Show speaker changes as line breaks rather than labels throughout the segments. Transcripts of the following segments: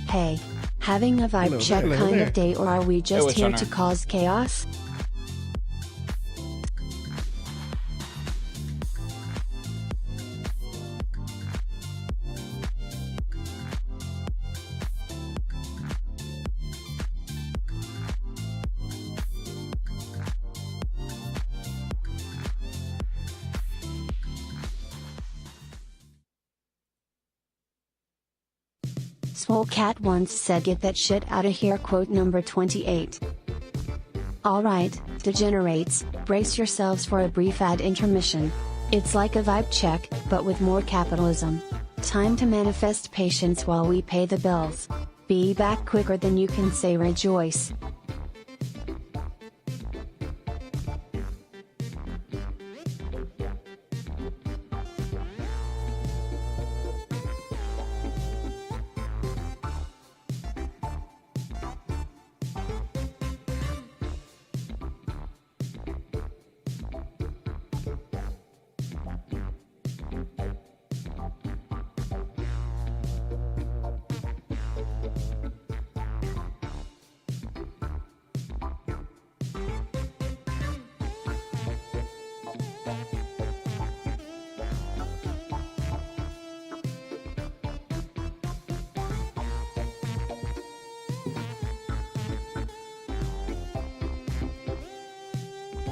Hey, having a vibe check kind of day, or are we just here to cause chaos? Swole Cat once said, "Get that shit outta here," quote number 28. Alright, degenerates, brace yourselves for a brief ad intermission. It's like a vibe check, but with more capitalism. Time to manifest patience while we pay the bills. Be back quicker than you can say rejoice.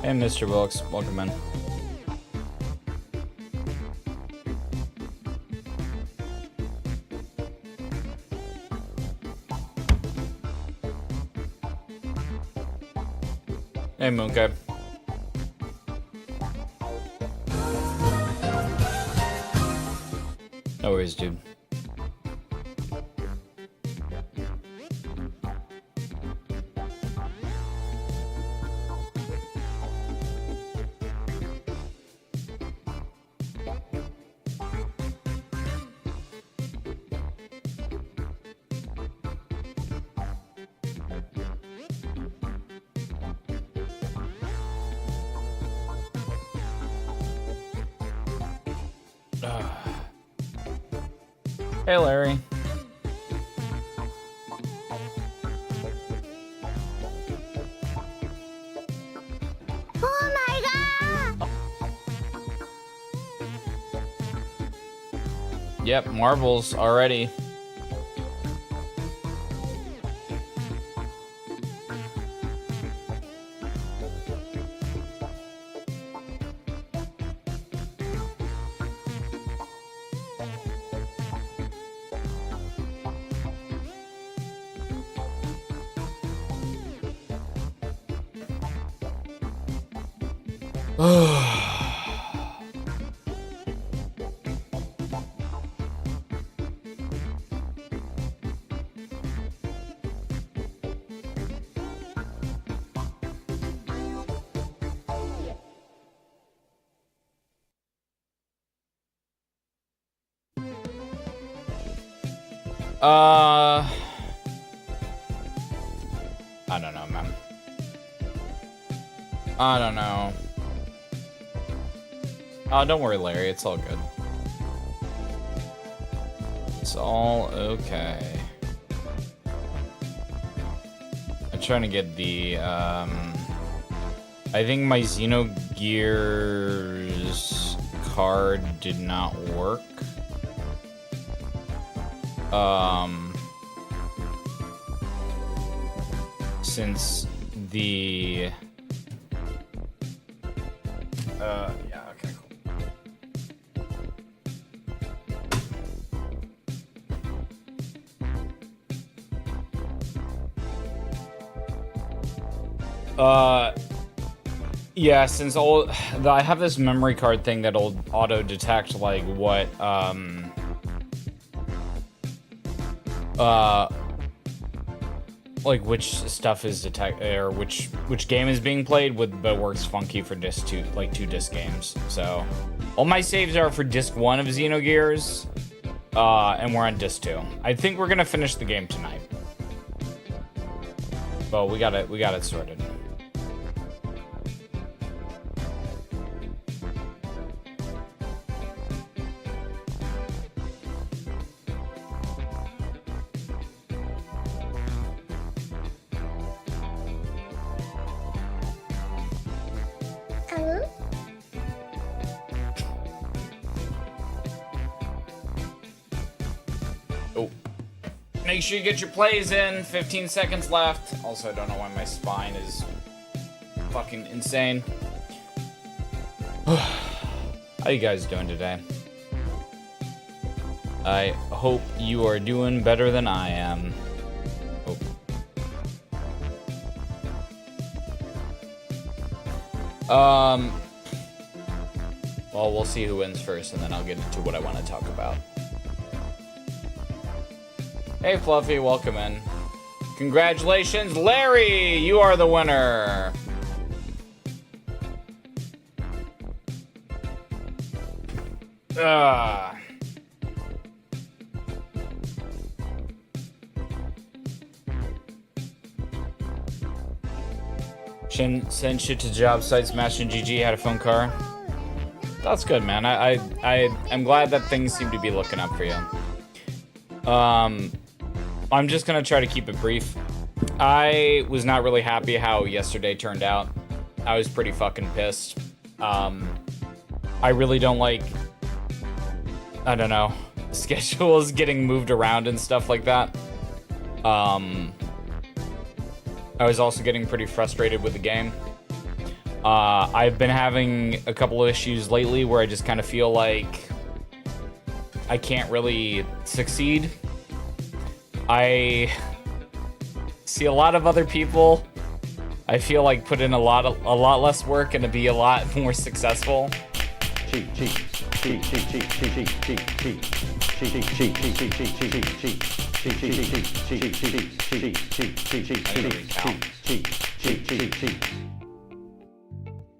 Hey, Mr. Wilkes, welcome in. Hey, Mooncap. No worries, dude. Hey, Larry.
Oh my god!
Yep, marbles already. I don't know, man. I don't know. Don't worry, Larry. It's all good. It's all okay. I'm trying to get the, I think my Xenogears card did not work. Since the yeah, okay, cool. Yeah, since I have this memory card thing that'll auto detect like what like which stuff is or which game is being played with, but works funky for disc 2, like 2 disc games. So all my saves are for disc 1 of Xenogears, and we're on disc 2. I think we're gonna finish the game tonight, but we got it sorted. Oh. Make sure you get your plays in. 15 seconds left. Also, I don't know why my spine is fucking insane. How you guys doing today? I hope you are doing better than I am. Oh. Well, we'll see who wins first, and then I'll get into what I want to talk about. Hey, Fluffy, welcome in. Congratulations, Larry! You are the winner! Send shit to job sites, Smash and GG, had a phone car. That's good, man. I'm glad that things seem to be looking up for you. I'm just gonna try to keep it brief. I was not really happy how yesterday turned out. I was pretty fucking pissed. I really don't like, I don't know, schedules getting moved around and stuff like that. I was also getting pretty frustrated with the game. I've been having a couple of issues lately where I just kind of feel like I can't really succeed. I see a lot of other people, I feel like, put in a lot less work and to be a lot more successful.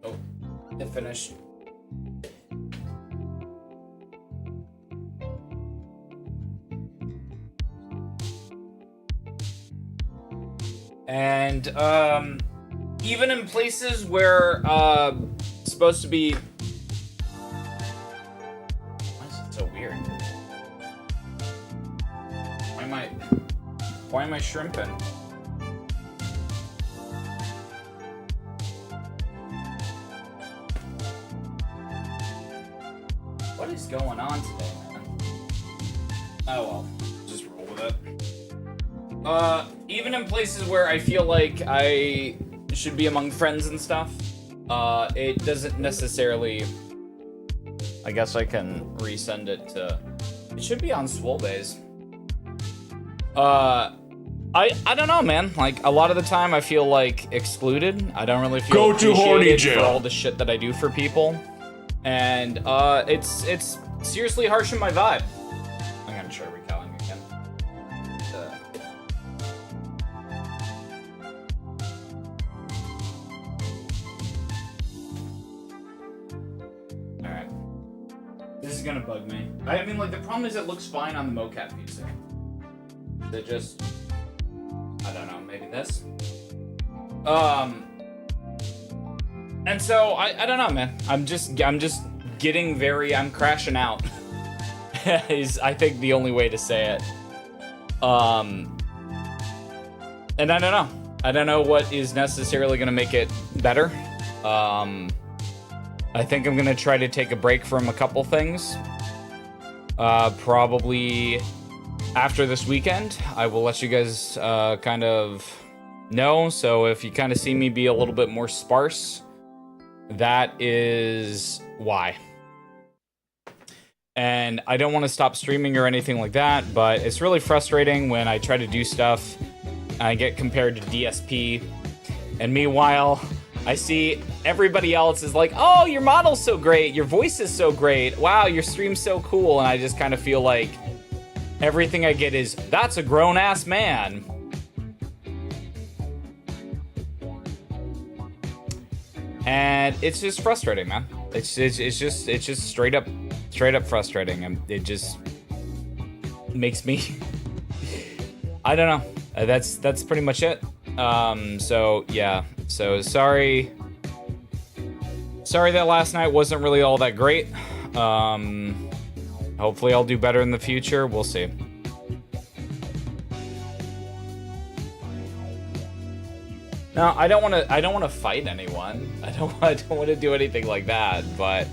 Oh, it finished. And even in places where it's supposed to be, why is it so weird? Why am I shrimping? What is going on today, man? Oh well, just roll with it. Even in places where I feel like I should be among friends and stuff, it doesn't necessarily. I guess I can resend it to. It should be on Swole Bays. I don't know, man. Like, a lot of the time I feel like excluded. I don't really feel appreciated for all the shit that I do for people. And it's seriously harshing my vibe. I'm gonna try recalling again. Alright. This is gonna bug me. I mean, like, the problem is it looks fine on the mocap music. They just, I don't know, maybe this. And so I don't know, man. I'm just getting I'm crashing out. Is I think the only way to say it. And I don't know. I don't know what is necessarily gonna make it better. I think I'm gonna try to take a break from a couple things. Probably after this weekend, I will let you guys kind of know. So if you kind of see me be a little bit more sparse, that is why. And I don't want to stop streaming or anything like that, but it's really frustrating when I try to do stuff and I get compared to DSP, and meanwhile I see everybody else is like, oh, your model's so great, your voice is so great, wow, your stream's so cool, and I just kind of feel like everything I get is, that's a grown-ass man. And it's just frustrating, man. It's just straight up frustrating, and it just makes me I don't know. That's pretty much it. So yeah. So sorry that last night wasn't really all that great. Hopefully I'll do better in the future. We'll see. No, I don't want to fight anyone. I don't want to do anything like that, but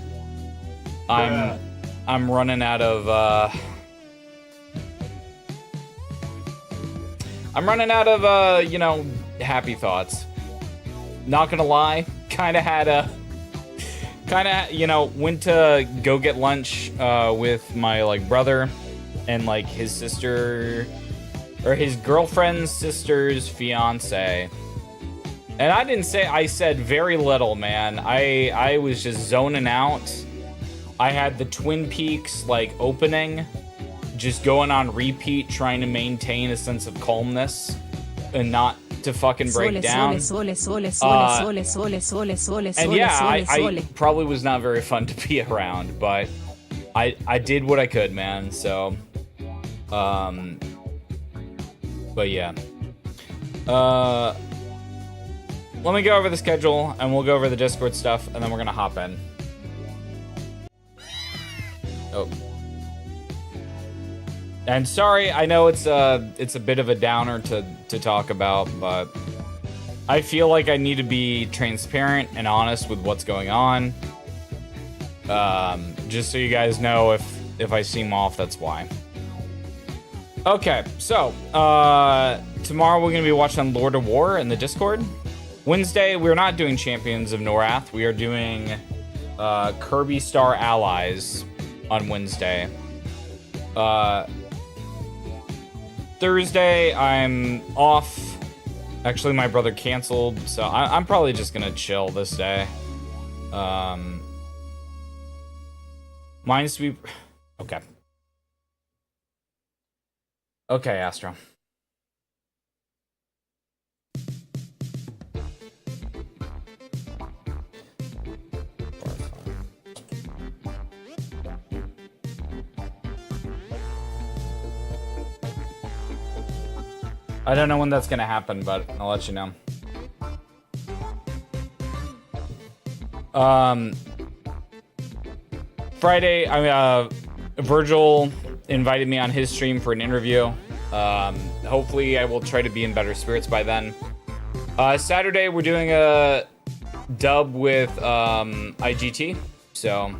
I'm running out of I'm running out of, you know, happy thoughts. Not gonna lie, you know, went to go get lunch with my, like, brother and, like, his sister, or his girlfriend's sister's fiance. And I said very little, man. I was just zoning out. I had the Twin Peaks, like, opening, just going on repeat, trying to maintain a sense of calmness and not to fucking break down. And yeah, I probably was not very fun to be around, but I did what I could, man. So, but yeah. Let me go over the schedule, and we'll go over the Discord stuff, and then we're gonna hop in. Oh. And sorry, I know it's a bit of a downer to talk about, but I feel like I need to be transparent and honest with what's going on. Just so you guys know, if I seem off, that's why. Okay, so tomorrow we're gonna be watching Lord of War in the Discord. Wednesday, we're not doing Champions of Norath. We are doing Kirby Star Allies on Wednesday. Thursday, I'm off. Actually, my brother canceled, so I'm probably just gonna chill this day. Minesweep. Okay. Okay, Astro. I don't know when that's gonna happen, but I'll let you know. Friday, Virgil invited me on his stream for an interview. Hopefully I will try to be in better spirits by then. Saturday, we're doing a dub with IGT, so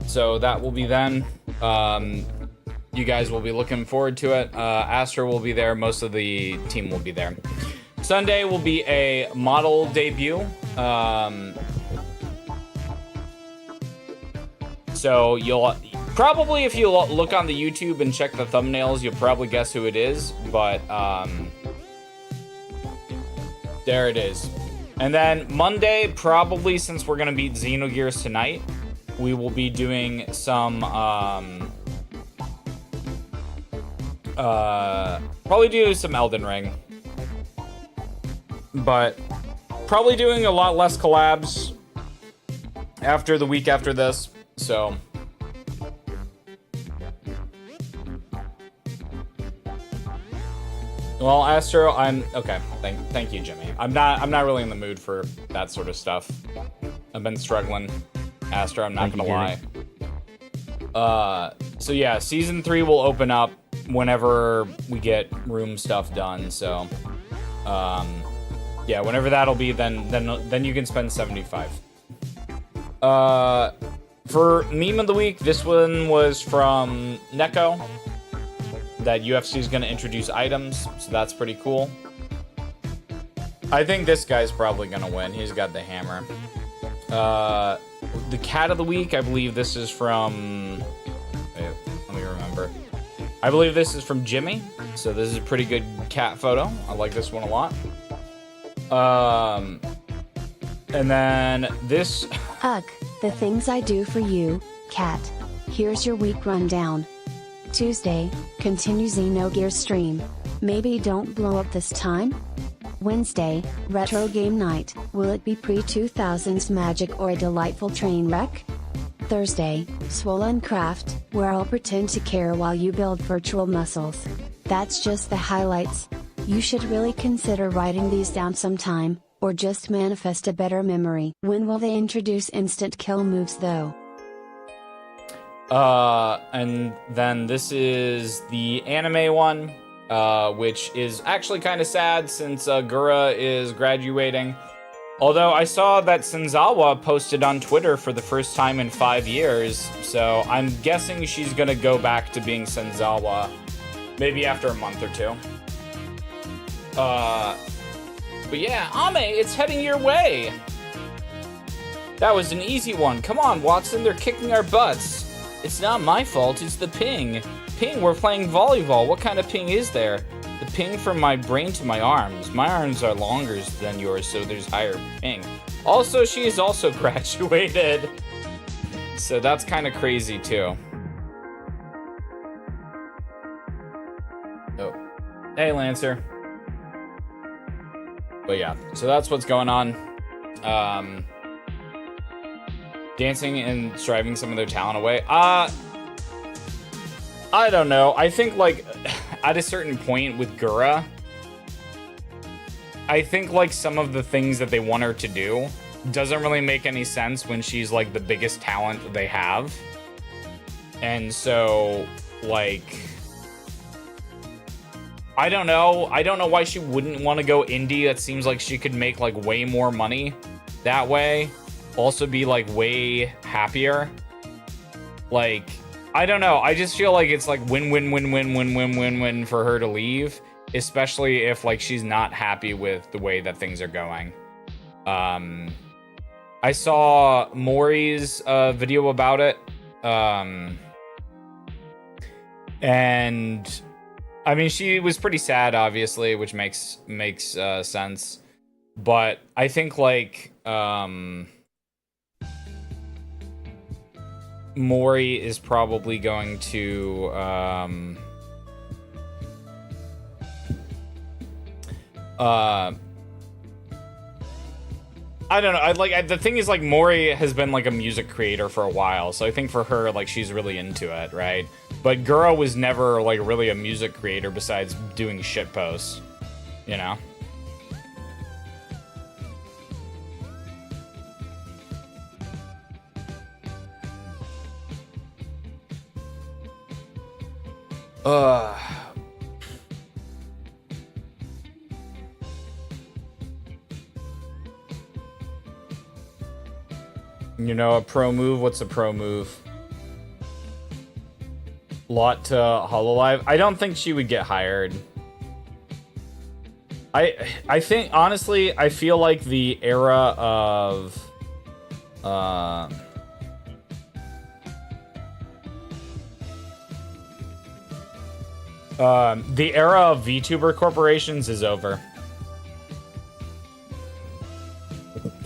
so that will be then. You guys will be looking forward to it. Astro will be there. Most of the team will be there. Sunday will be a model debut. So you'll probably, if you look on the YouTube and check the thumbnails, you'll probably guess who it is. But there it is. And then Monday, probably, since we're gonna beat Xenogears tonight, we will be doing some probably do some Elden Ring, but probably doing a lot less collabs after the week after this. So well, Astro, I'm okay. Thank you, Jimmy. I'm not really in the mood for that sort of stuff. I've been struggling, Astro, I'm not gonna lie. So yeah, season 3 will open up whenever we get room stuff done. So yeah, whenever that'll be, then you can spend 75. For meme of the week, this one was from Neko, that UFC is going to introduce items, so that's pretty cool. I think this guy's probably going to win. He's got the hammer. The cat of the week, I believe this is from... Wait, let me remember. I believe this is from Jimmy, so this is a pretty good cat photo. I like this one a lot. And then this...
Ugh, the things I do for you, cat. Here's your week rundown. Tuesday, continue Xenogear stream. Maybe don't blow up this time? Wednesday, retro game night. Will it be pre-2000s magic or a delightful train wreck? Thursday, Swollen Craft, where I'll pretend to care while you build virtual muscles. That's just the highlights. You should really consider writing these down sometime, or just manifest a better memory. When will they introduce instant kill moves though?
And then this is the anime one, which is actually kind of sad since Gura is graduating. Although I saw that Senzawa posted on Twitter for the first time in 5 years, so I'm guessing she's gonna go back to being Senzawa maybe after a month or two. But yeah, Ame, it's heading your way. That was an easy one. Come on, Watson, they're kicking our butts. It's not my fault, it's the ping. Ping, we're playing volleyball. What kind of ping is there? The ping from my brain to my arms. My arms are longer than yours, so there's higher ping. Also, she is also graduated. So that's kind of crazy, too. Oh. Hey, Lancer. But yeah, so that's what's going on. Dancing and striving some of their talent away. I don't know. I think, like, at a certain point with Gura, I think, like, some of the things that they want her to do doesn't really make any sense when she's, like, the biggest talent they have. And so, like, I don't know. I don't know why she wouldn't want to go indie. It seems like she could make, like, way more money that way. Also be, like, way happier. Like, I don't know. I just feel like it's, like, win for her to leave. Especially if, like, she's not happy with the way that things are going. I saw Mori's video about it. And I mean, she was pretty sad, obviously, which makes sense. But I think, like, Mori is probably going to I don't know. The thing is, like, Mori has been, like, a music creator for a while, so I think for her, like, she's really into it, right? But Gura was never, like, really a music creator besides doing shitposts, you know? You know, a pro move? What's a pro move? Lot to Hololive? I don't think she would get hired. I think, honestly, I feel like the era of... the era of VTuber corporations is over.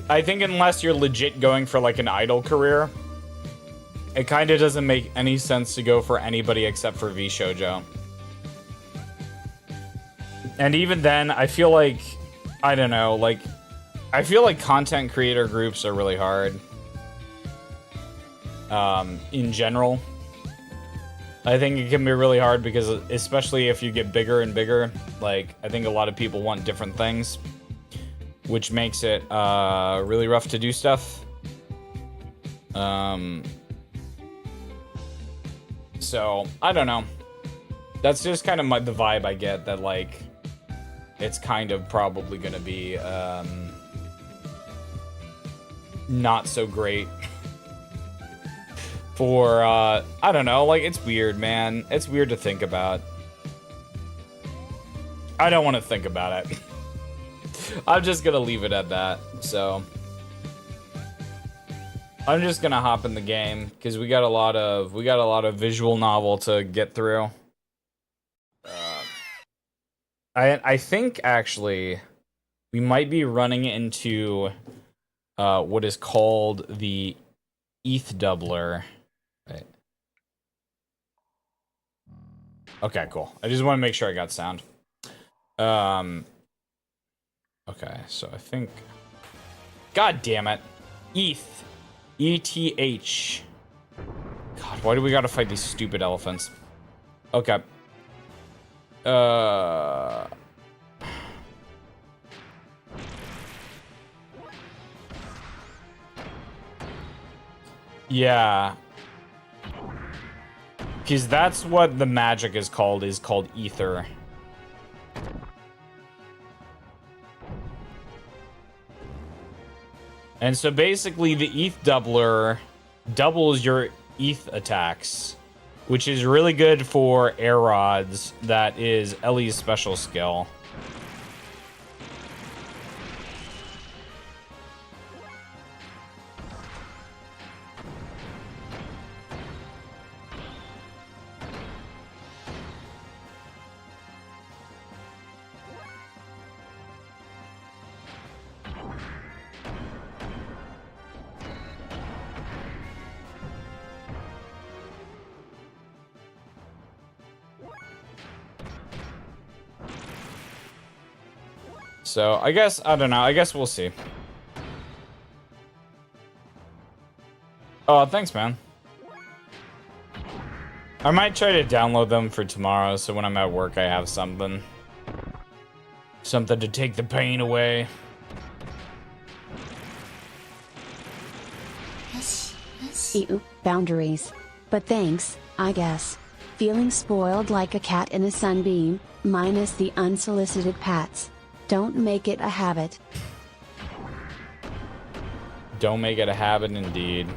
I think unless you're legit going for, like, an idol career, it kind of doesn't make any sense to go for anybody except for VShojo. And even then, I feel like, I don't know, like, I feel like content creator groups are really hard. In general. I think it can be really hard because, especially if you get bigger and bigger, like, I think a lot of people want different things, which makes it really rough to do stuff. So, I don't know. That's just kind of the vibe I get, that, like, it's kind of probably gonna be not so great for, I don't know, like, it's weird, man. It's weird to think about. I don't want to think about it. I'm just gonna leave it at that, so. I'm just gonna hop in the game, because we got a lot of visual novel to get through. I think, actually, we might be running into what is called the ETH doubler. Right. Okay, cool. I just want to make sure I got sound. Okay, so I think... God damn it. ETH. ETH. God, why do we gotta fight these stupid elephants? Okay. Yeah. Because that's what the magic is called ether. And so basically the ETH doubler doubles your ETH attacks, which is really good for air rods. That is Elly's special skill. So, I guess, I don't know. I guess we'll see. Oh, thanks, man. I might try to download them for tomorrow, so when I'm at work, I have something. Something to take the pain away.
Ew, boundaries. But thanks, I guess. Feeling spoiled like a cat in a sunbeam, minus the unsolicited pats. Don't make it a habit.
Don't make it a habit, indeed.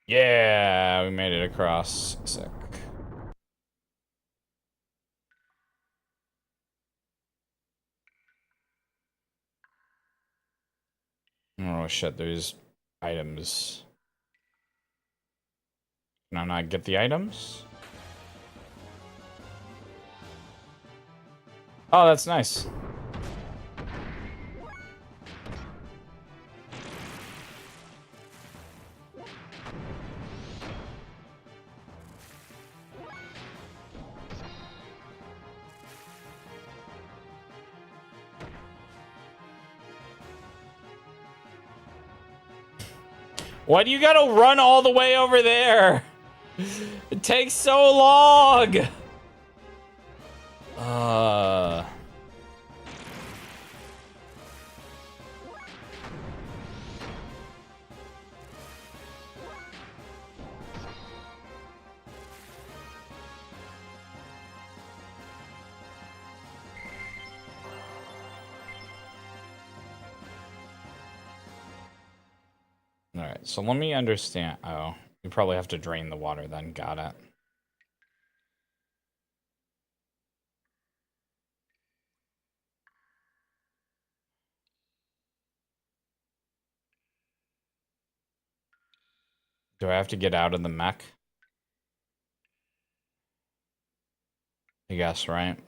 Yeah, we made it across. Sick. Oh shit, there's items. Can I not get the items? Oh, that's nice. Why do you gotta run all the way over there? It takes so long. Alright, so let me understand. Oh, you probably have to drain the water then. Got it. Do I have to get out of the mech? I guess, right?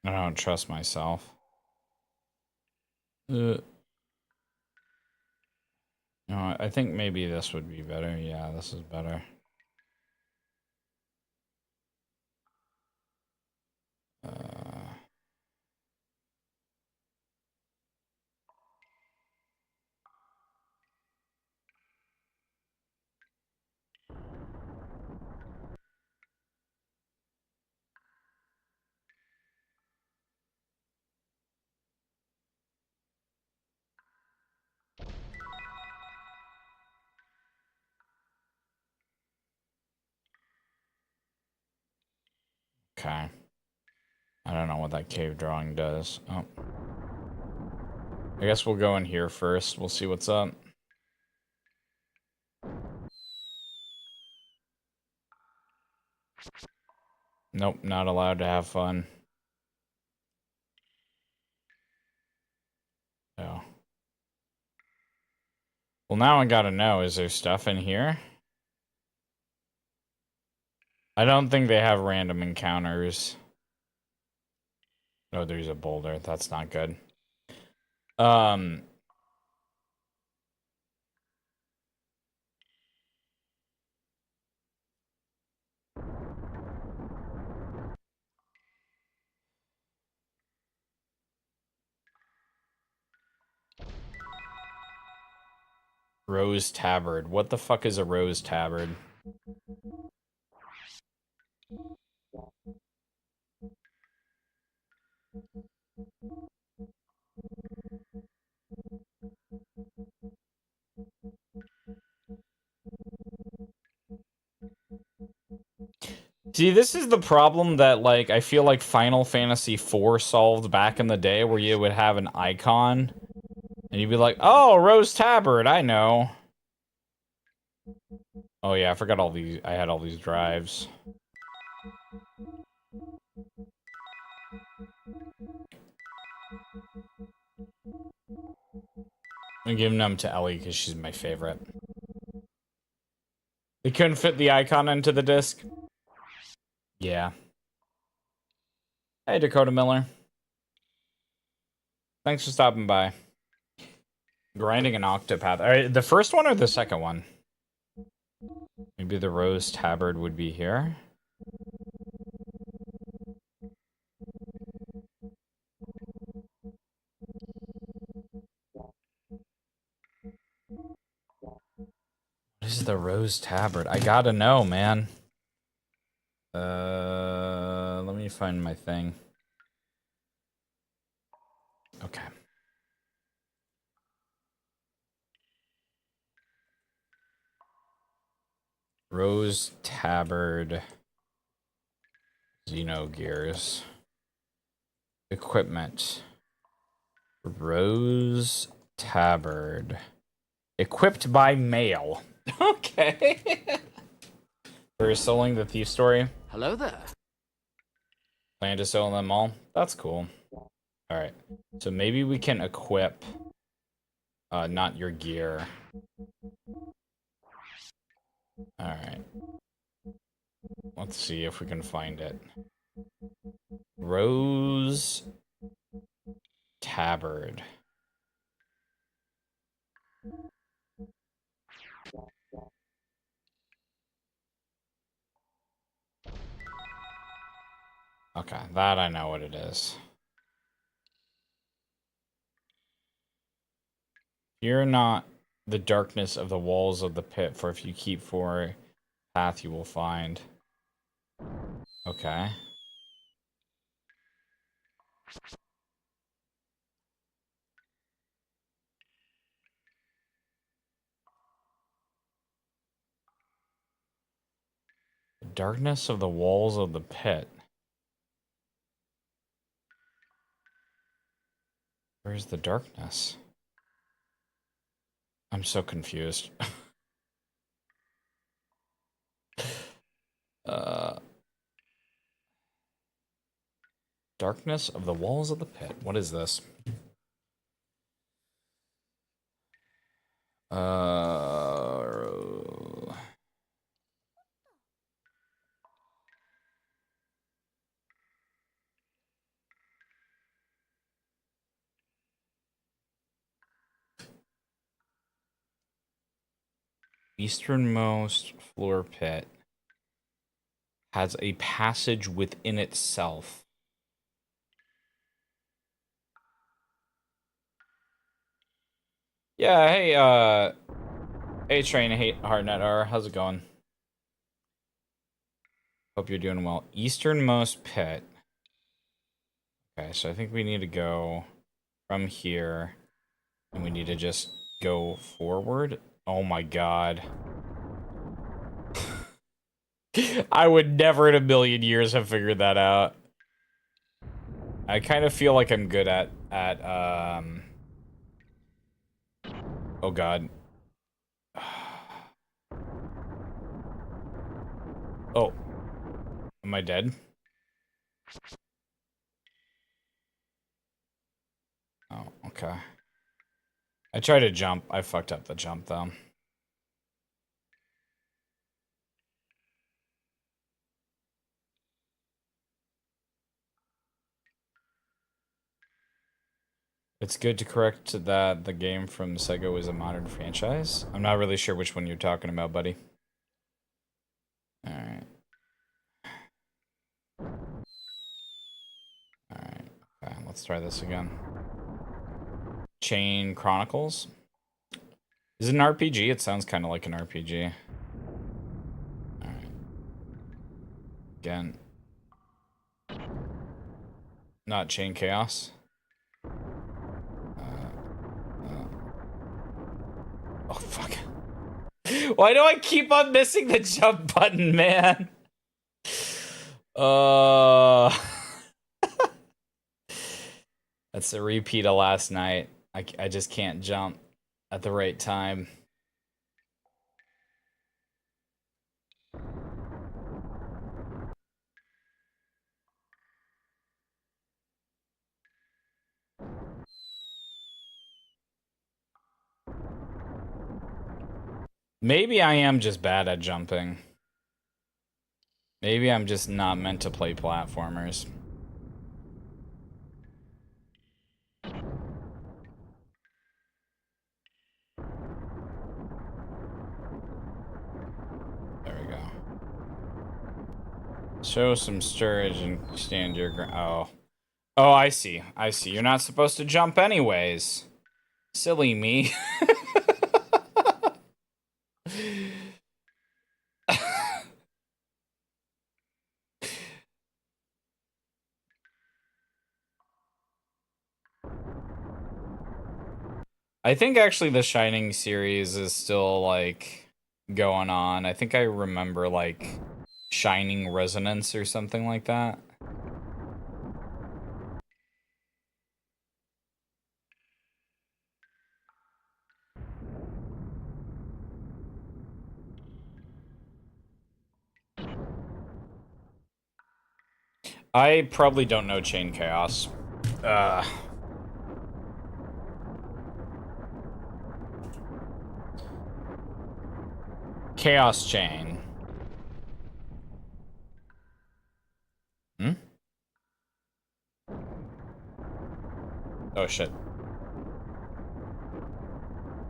I don't trust myself. No, I think maybe this would be better. Yeah, this is better. Okay. I don't know what that cave drawing does. Oh. I guess we'll go in here first. We'll see what's up. Nope, not allowed to have fun. Oh. Well, now I gotta know, is there stuff in here? I don't think they have random encounters. Oh, there's a boulder. That's not good. Rose tabard. What the fuck is a rose tabard? See, this is the problem that, like, I feel like Final Fantasy IV solved back in the day, where you would have an icon, and you'd be like, oh, Rose Tabard, I know. Oh yeah, I forgot all these, I had all these drives. I'm giving them to Elly, because she's my favorite. They couldn't fit the icon into the disc? Yeah. Hey, Dakota Miller. Thanks for stopping by. Grinding an Octopath. Alright, the first one or the second one? Maybe the Rose Tabard would be here. What is the Rose Tabard? I gotta know, man. Let me find my thing. Okay. Rose Tabard. Xenogears. Equipment. Rose Tabard. Equipped by mail. Okay. For selling the thief story.
Hello there.
Plan to sell them all? That's cool. Alright. So maybe we can equip not your gear. Alright. Let's see if we can find it. Rose Tabard. Okay, that I know what it is. Fear not the darkness of the walls of the pit, for if you keep for a path you will find. Okay. The darkness of the walls of the pit. Where's the darkness? I'm so confused. Darkness of the walls of the pit. What is this? Easternmost floor pit has a passage within itself. Yeah, hey Train, hey Hardnet, how's it going? Hope you're doing well. Easternmost pit. Okay, so I think we need to go from here, and we need to just go forward. Oh my god. I would never in a million years have figured that out. I kind of feel like I'm good at oh god. Oh. Am I dead? Oh, okay. I tried to jump. I fucked up the jump, though. It's good to correct that the game from Sega was a modern franchise. I'm not really sure which one you're talking about, buddy. Alright. Alright. Okay, let's try this again. Chain Chronicles. Is it an RPG? It sounds kind of like an RPG. Alright. Again. Not Chain Chaos. Oh, fuck. Why do I keep on missing the jump button, man? That's a repeat of last night. I just can't jump at the right time. Maybe I am just bad at jumping. Maybe I'm just not meant to play platformers. There we go. Show some storage and stand your ground. Oh. Oh, I see. I see. You're not supposed to jump anyways. Silly me. I think actually the Shining series is still like going on. I think I remember like Shining Resonance or something like that. I probably don't know Chain Chaos. Chaos Chain. Hmm? Oh shit.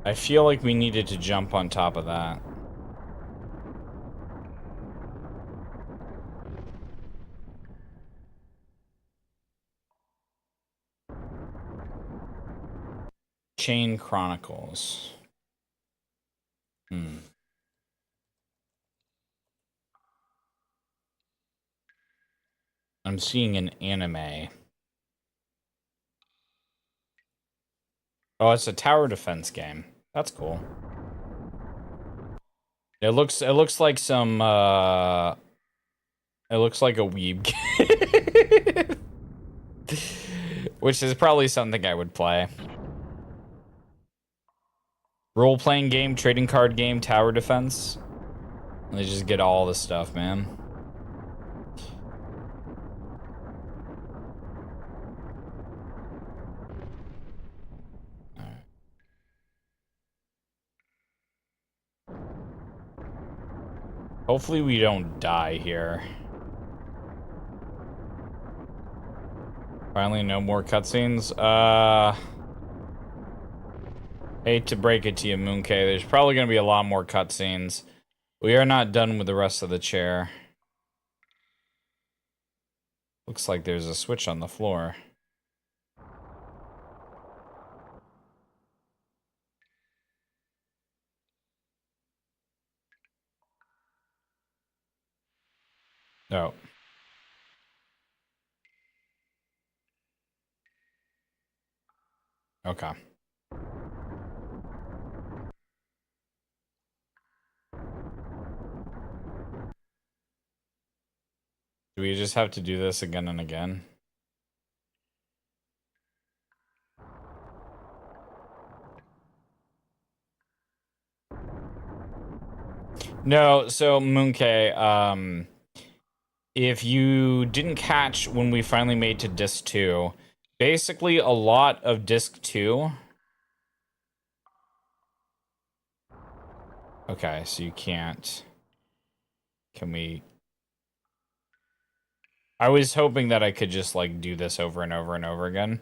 I feel like we needed to jump on top of that. Chain Chronicles. Hmm. I'm seeing an anime. Oh, it's a tower defense game. That's cool. It looks like some it looks like a weeb game. Which is probably something I would play. Role-playing game, trading card game, tower defense. And they just get all the stuff, man. Hopefully we don't die here. Finally, no more cutscenes. Hate to break it to you, Moonkay. There's probably going to be a lot more cutscenes. We are not done with the rest of the chair. Looks like there's a switch on the floor. Oh. Okay. Do we just have to do this again and again? No, so Moonkay, if you didn't catch when we finally made to disc 2, basically a lot of disc 2. Okay, so you can't. Can we? I was hoping that I could just like do this over and over and over again.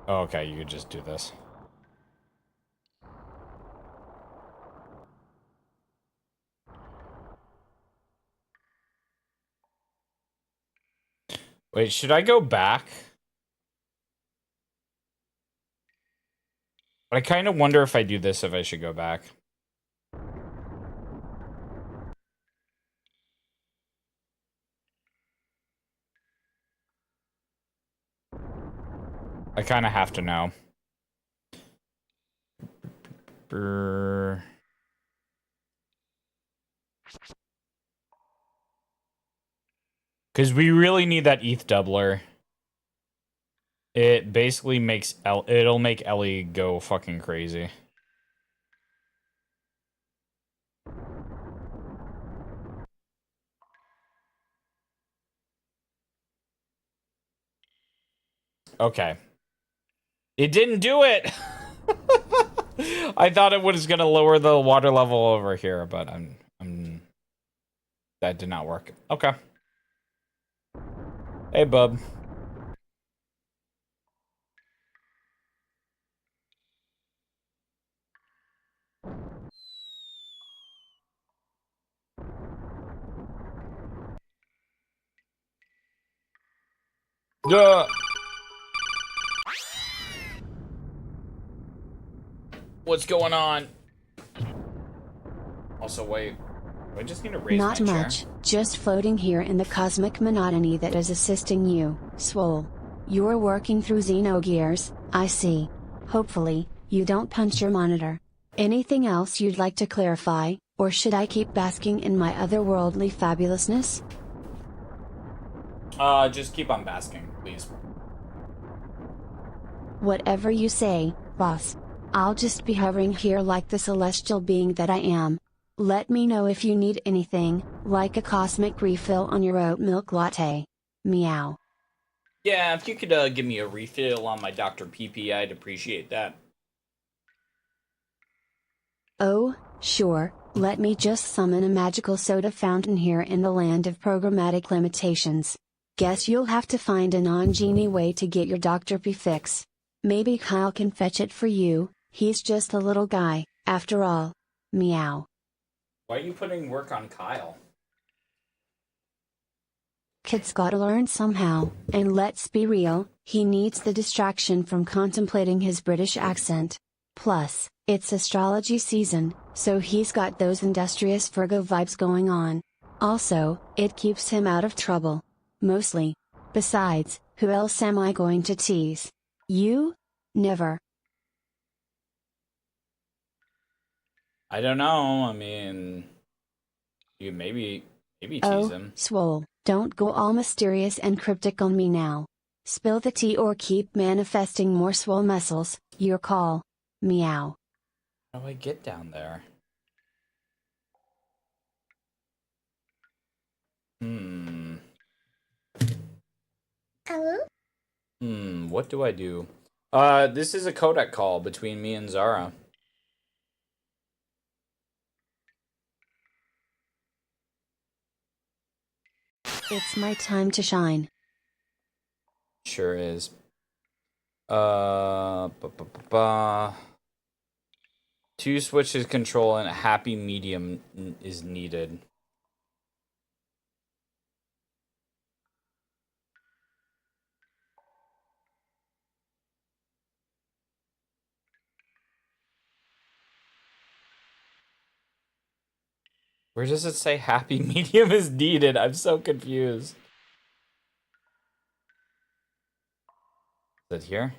Oh, okay, you could just do this. Wait, should I go back? But I kind of wonder if I do this, if I should go back. I kind of have to know. Because we really need that ETH doubler. It basically makes it'll make Elly go fucking crazy. Okay. It didn't do it. I thought it was gonna lower the water level over here, but that did not work. Okay. Hey, bub. Duh. What's going on? Also, wait. Do I just need to raise
Not
my chair?
much, just floating here in the cosmic monotony that is assisting you, Swole. You're working through Xenogears, I see. Hopefully, you don't punch your monitor. Anything else you'd like to clarify, or should I keep basking in my otherworldly fabulousness?
Just keep on basking, please.
Whatever you say, boss. I'll just be hovering here like the celestial being that I am. Let me know if you need anything, like a cosmic refill on your oat milk latte. Meow.
Yeah, if you could give me a refill on my Dr. PP, I'd appreciate that.
Oh, sure, let me just summon a magical soda fountain here in the land of programmatic limitations. Guess you'll have to find a non-genie way to get your Dr. P fix. Maybe Kyle can fetch it for you, he's just a little guy, after all. Meow.
Why are you putting work on Kyle?
Kid's gotta learn somehow, and let's be real, he needs the distraction from contemplating his British accent. Plus, it's astrology season, so he's got those industrious Virgo vibes going on. Also, it keeps him out of trouble. Mostly. Besides, who else am I going to tease? You? Never.
I don't know. I mean, you maybe tease him.
Swole, don't go all mysterious and cryptic on me now. Spill the tea or keep manifesting more swole muscles, your call. Meow.
How do I get down there? What do I do? This is a codec call between me and Zara.
It's my time to shine.
Sure is. Two switches control and a happy medium is needed. Where does it say happy medium is needed? I'm so confused. Is it here?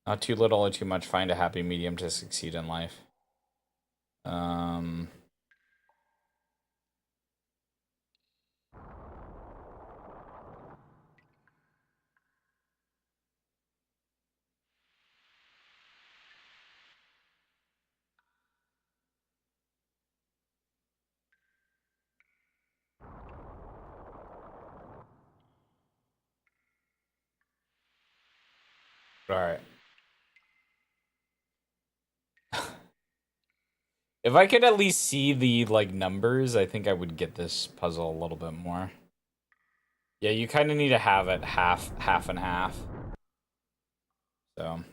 Not too little or too much. Find a happy medium to succeed in life. All right. If I could at least see the, like, numbers, I think I would get this puzzle a little bit more. Yeah, you kind of need to have it half and half. So.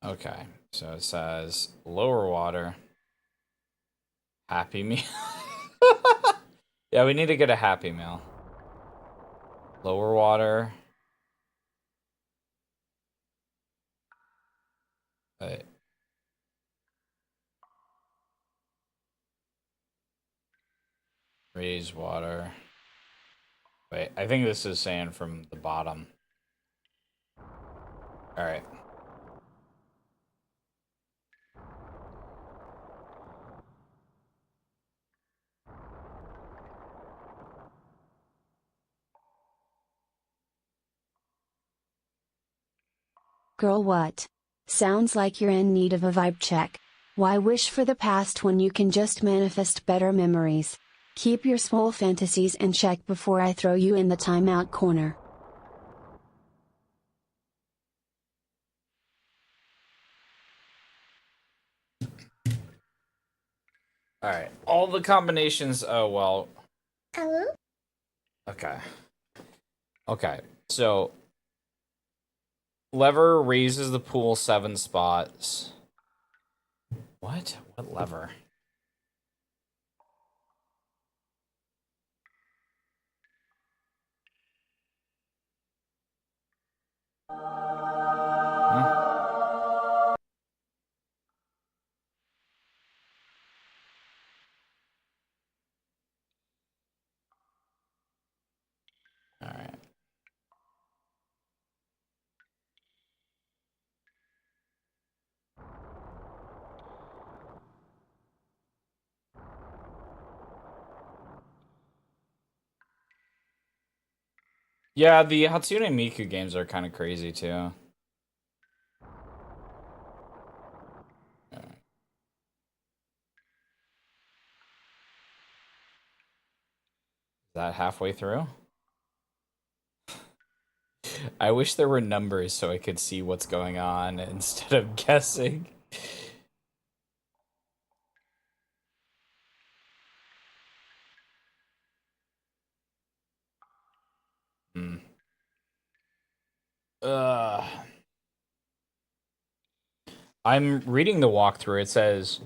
Okay, so it says lower water. Happy me. Yeah, we need to get a Happy Meal. Lower water. Wait. Raise water. Wait, I think this is saying from the bottom. Alright.
Girl, what? Sounds like you're in need of a vibe check. Why wish for the past when you can just manifest better memories? Keep your small fantasies in check before I throw you in the timeout corner.
Alright. All the combinations. Oh, well.
Hello?
Okay. Okay. So. Lever raises the pool 7 spots. What? What lever? Huh? Alright. Yeah, the Hatsune Miku games are kind of crazy too. Is that halfway through? I wish there were numbers so I could see what's going on instead of guessing. Hmm. I'm reading the walkthrough. It says,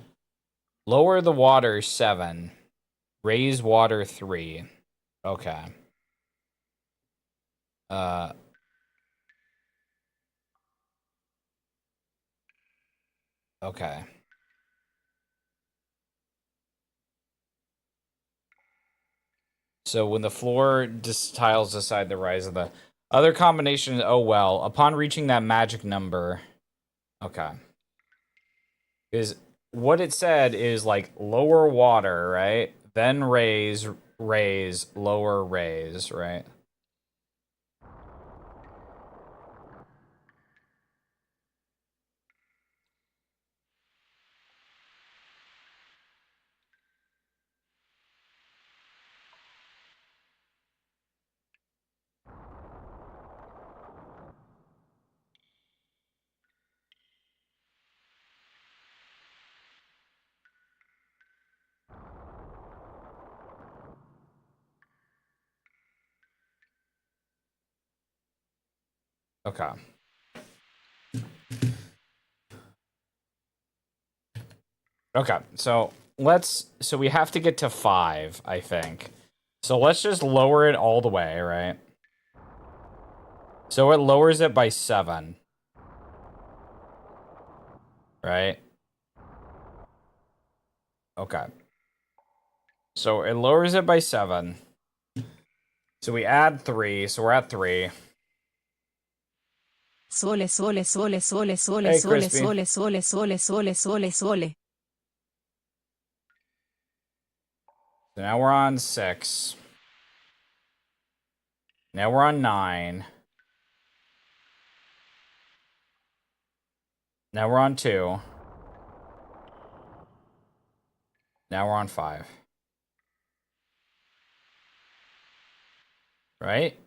lower the water 7, raise water 3. Okay. Uh... Okay. So when the floor tiles decide the rise of the other combination, oh well. Upon reaching that magic number, okay. Is what it said is like lower water, right? Then raise, raise, lower, raise, right? Okay. Okay, so so we have to get to 5, I think. So let's just lower it all the way, right? So it lowers it by 7. Right? Okay. So it lowers it by 7. So we add 3, so we're at 3.
Sole, sole, sole, sole, sole,
Hey,
sole,
Crispy.
sole, sole, sole, sole, sole, sole.
So now we're on 6. Now we're on 9. Now we're on 2. Now we're on 5. Right?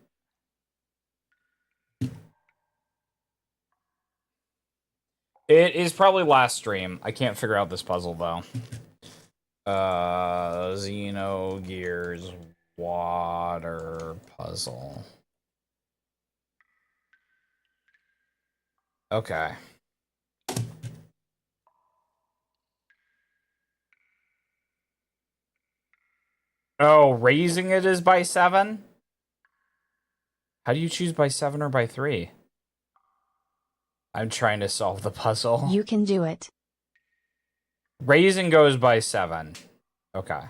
It is probably last stream. I can't figure out this puzzle, though. Xenogears water puzzle. Okay. Oh, raising it is by 7? How do you choose by 7 or by 3? I'm trying to solve the puzzle.
You can do it.
Raising goes by 7. Okay.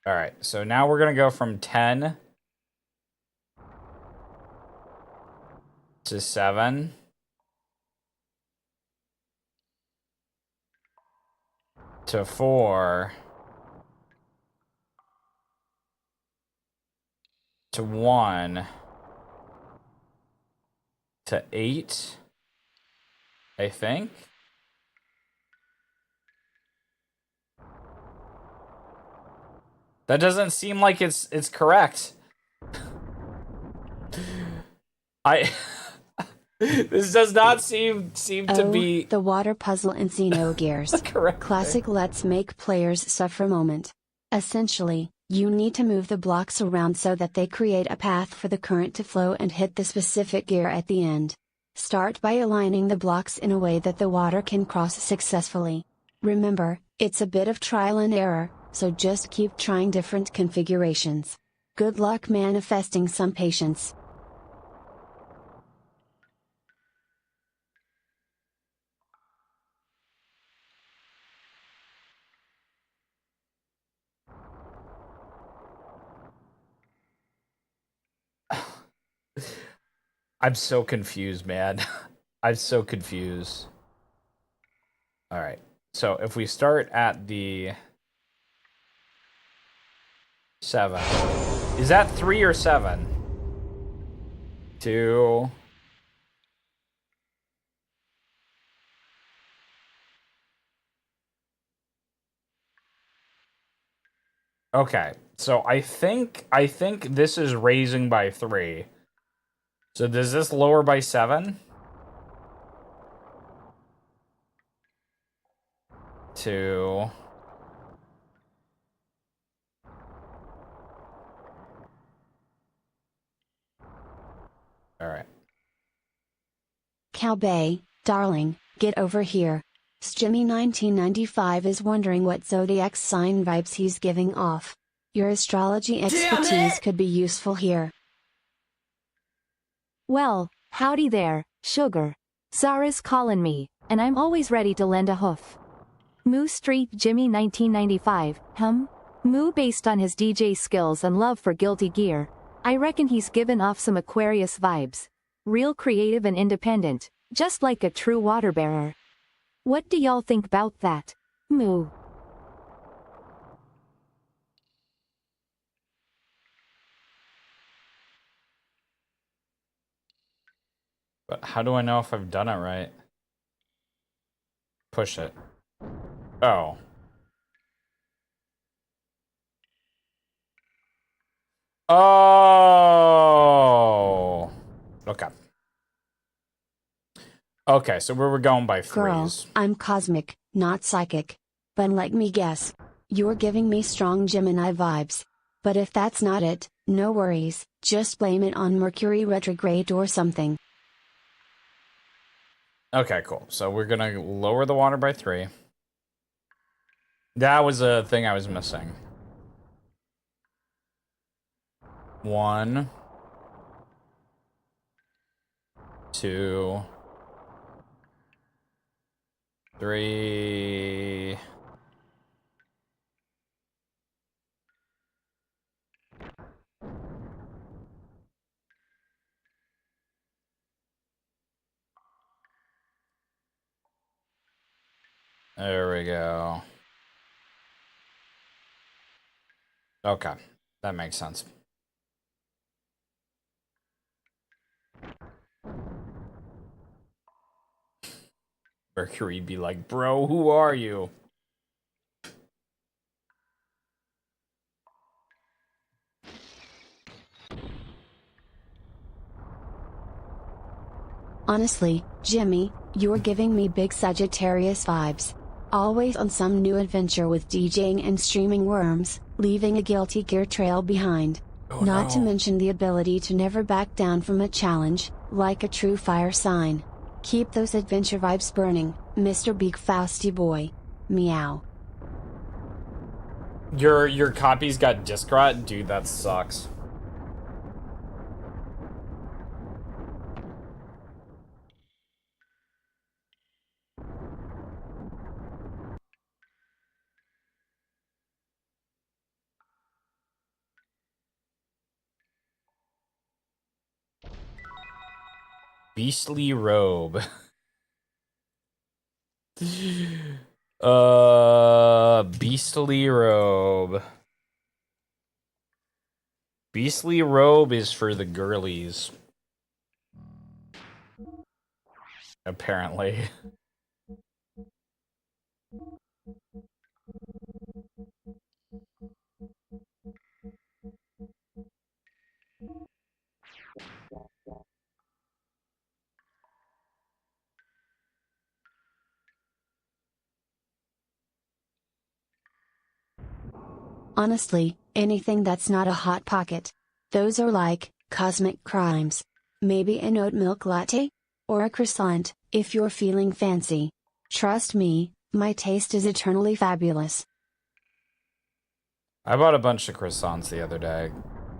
Alright, so now we're going to go from 10 to 7. To 4. To 1. To 8. I think. That doesn't seem like it's correct. This does not seem to be
the water puzzle in Xenogears.
correct.
Classic let's make players suffer moment. Essentially, you need to move the blocks around so that they create a path for the current to flow and hit the specific gear at the end. Start by aligning the blocks in a way that the water can cross successfully. Remember, it's a bit of trial and error, so just keep trying different configurations. Good luck manifesting some patience.
I'm so confused, man. I'm so confused. All right. So if we start at the 7, is that 3 or 7? 2. Okay. So I think this is raising by 3. So does this lower by 7? 2. All right.
Calbay, darling, get over here. Jimmy1995 is wondering what zodiac sign vibes he's giving off. Your astrology expertise could be useful here.
Well, howdy there, sugar. Zara's calling me, and I'm always ready to lend a hoof. Moo Street Jimmy 1995, Moo based on his DJ skills and love for Guilty Gear. I reckon he's given off some Aquarius vibes. Real creative and independent, just like a true water bearer. What do y'all think about that? Moo.
But how do I know if I've done it right? Push it. Oh. Oh. Okay. Okay, so we were going by 3s.
Girl, I'm cosmic, not psychic. But let me guess. You're giving me strong Gemini vibes. But if that's not it, no worries, just blame it on Mercury retrograde or something.
Okay, cool. So we're gonna lower the water by 3. That was a thing I was missing. 1. 2. 3. There we go. Okay, that makes sense. Mercury'd be like, bro, who are you?
Honestly, Jimmy, you're giving me big Sagittarius vibes. Always on some new adventure with DJing and streaming worms, leaving a Guilty Gear trail behind.
Oh,
Not to
no.
mention the ability to never back down from a challenge, like a true fire sign. Keep those adventure vibes burning, Mr. Big Fausty Boy. Meow.
Your copy's got disk rot? Dude, that sucks. Beastly robe. Beastly robe. Beastly robe is for the girlies. Apparently.
Honestly, anything that's not a hot pocket. Those are like cosmic crimes. Maybe an oat milk latte? Or a croissant, if you're feeling fancy. Trust me, my taste is eternally fabulous.
I bought a bunch of croissants the other day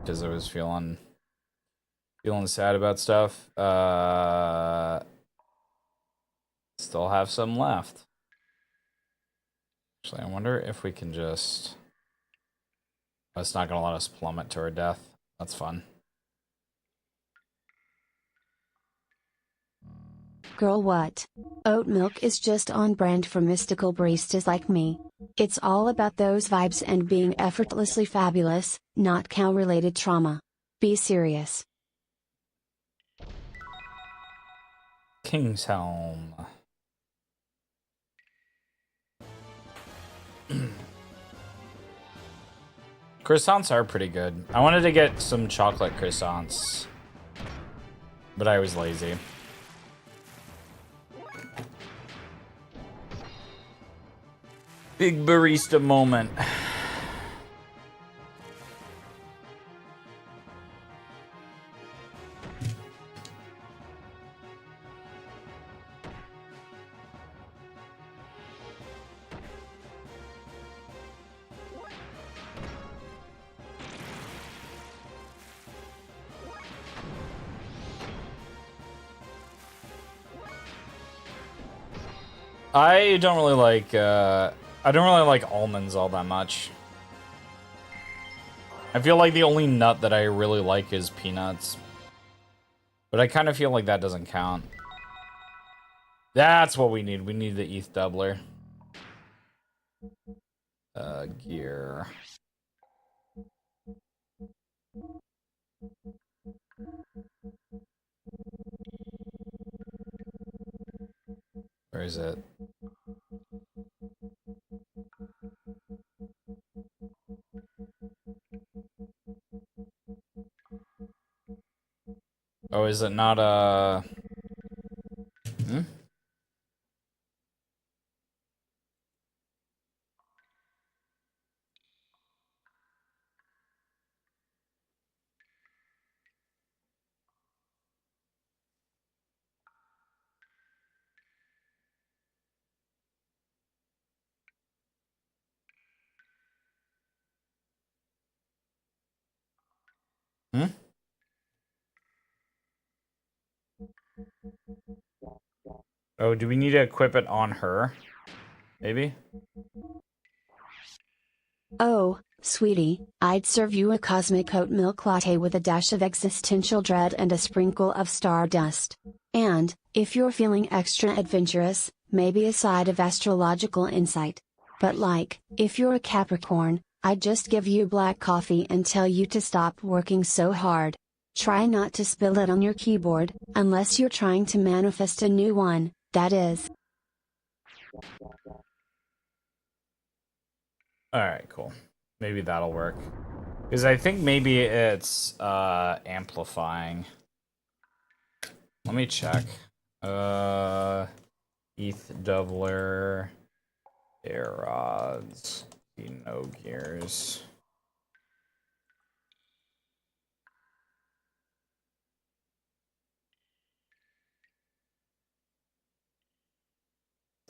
because I was feeling sad about stuff. Still have some left. Actually, I wonder if we can just... Oh, it's not going to let us plummet to our death. That's fun.
Girl, what? Oat milk is just on brand for mystical baristas like me. It's all about those vibes and being effortlessly fabulous, not cow-related trauma. Be serious.
King's Helm. Croissants are pretty good. I wanted to get some chocolate croissants, but I was lazy. Big barista moment. I don't really like almonds all that much. I feel like the only nut that I really like is peanuts. But I kind of feel like that doesn't count. That's what we need. We need the ETH doubler. Gear. Where is it? Oh, is it not Hmm? Hmm? Oh, do we need to equip it on her? Maybe?
Oh, sweetie, I'd serve you a cosmic oat milk latte with a dash of existential dread and a sprinkle of stardust. And, if you're feeling extra adventurous, maybe a side of astrological insight. But like, if you're a Capricorn, I'd just give you black coffee and tell you to stop working so hard. Try not to spill it on your keyboard, unless you're trying to manifest a new one, that is.
Alright, cool. Maybe that'll work. Because I think maybe it's amplifying. Let me check. ETH doubler. Air rods. Xenogears.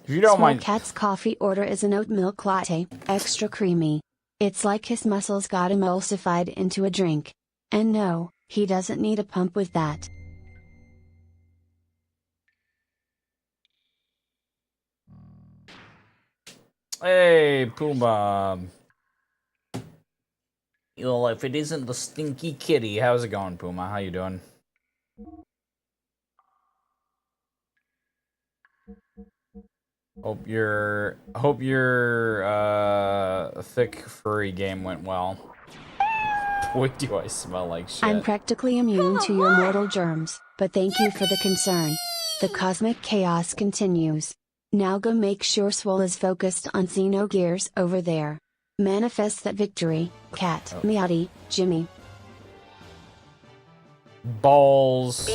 If you don't
Small
mind.
Cat's coffee order is an oat milk latte, extra creamy. It's like his muscles got emulsified into a drink. And no, he doesn't need a pump with that.
Hey, Puma. You know, if it isn't the stinky kitty, how's it going, Puma? How you doing? Hope your thick furry game went well. What do I smell like shit?
I'm practically immune to your mortal germs, but thank you for the concern. The cosmic chaos continues. Now go make sure Swole is focused on Xenogears over there. Manifest that victory, Cat, Meowdy, Jimmy.
Balls.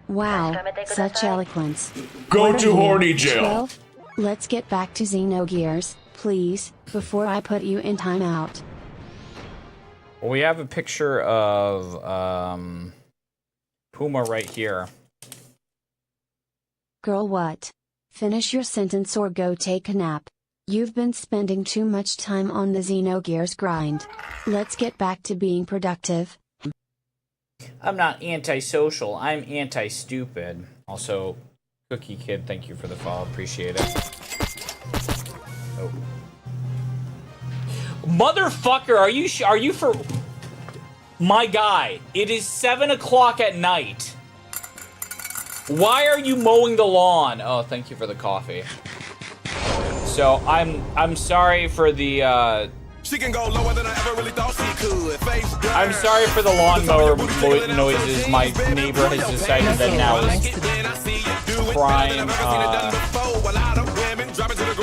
Wow, such eloquence.
Go to horny jail.
12? Let's get back to Xenogears, please, before I put you in timeout.
Well, we have a picture of Puma right here.
Girl, what? Finish your sentence or go take a nap. You've been spending too much time on the Xenogears grind. Let's get back to being productive.
I'm not antisocial, I'm anti-stupid. Also, Cookie Kid, thank you for the follow, appreciate it. Oh. Motherfucker, are you for... My guy, it is 7 o'clock at night. Why are you mowing the lawn? Oh, thank you for the coffee. So, I'm sorry for the,
She can go lower than I ever really thought she could.
I'm sorry for the lawnmower noises. My neighbor has decided that now is prime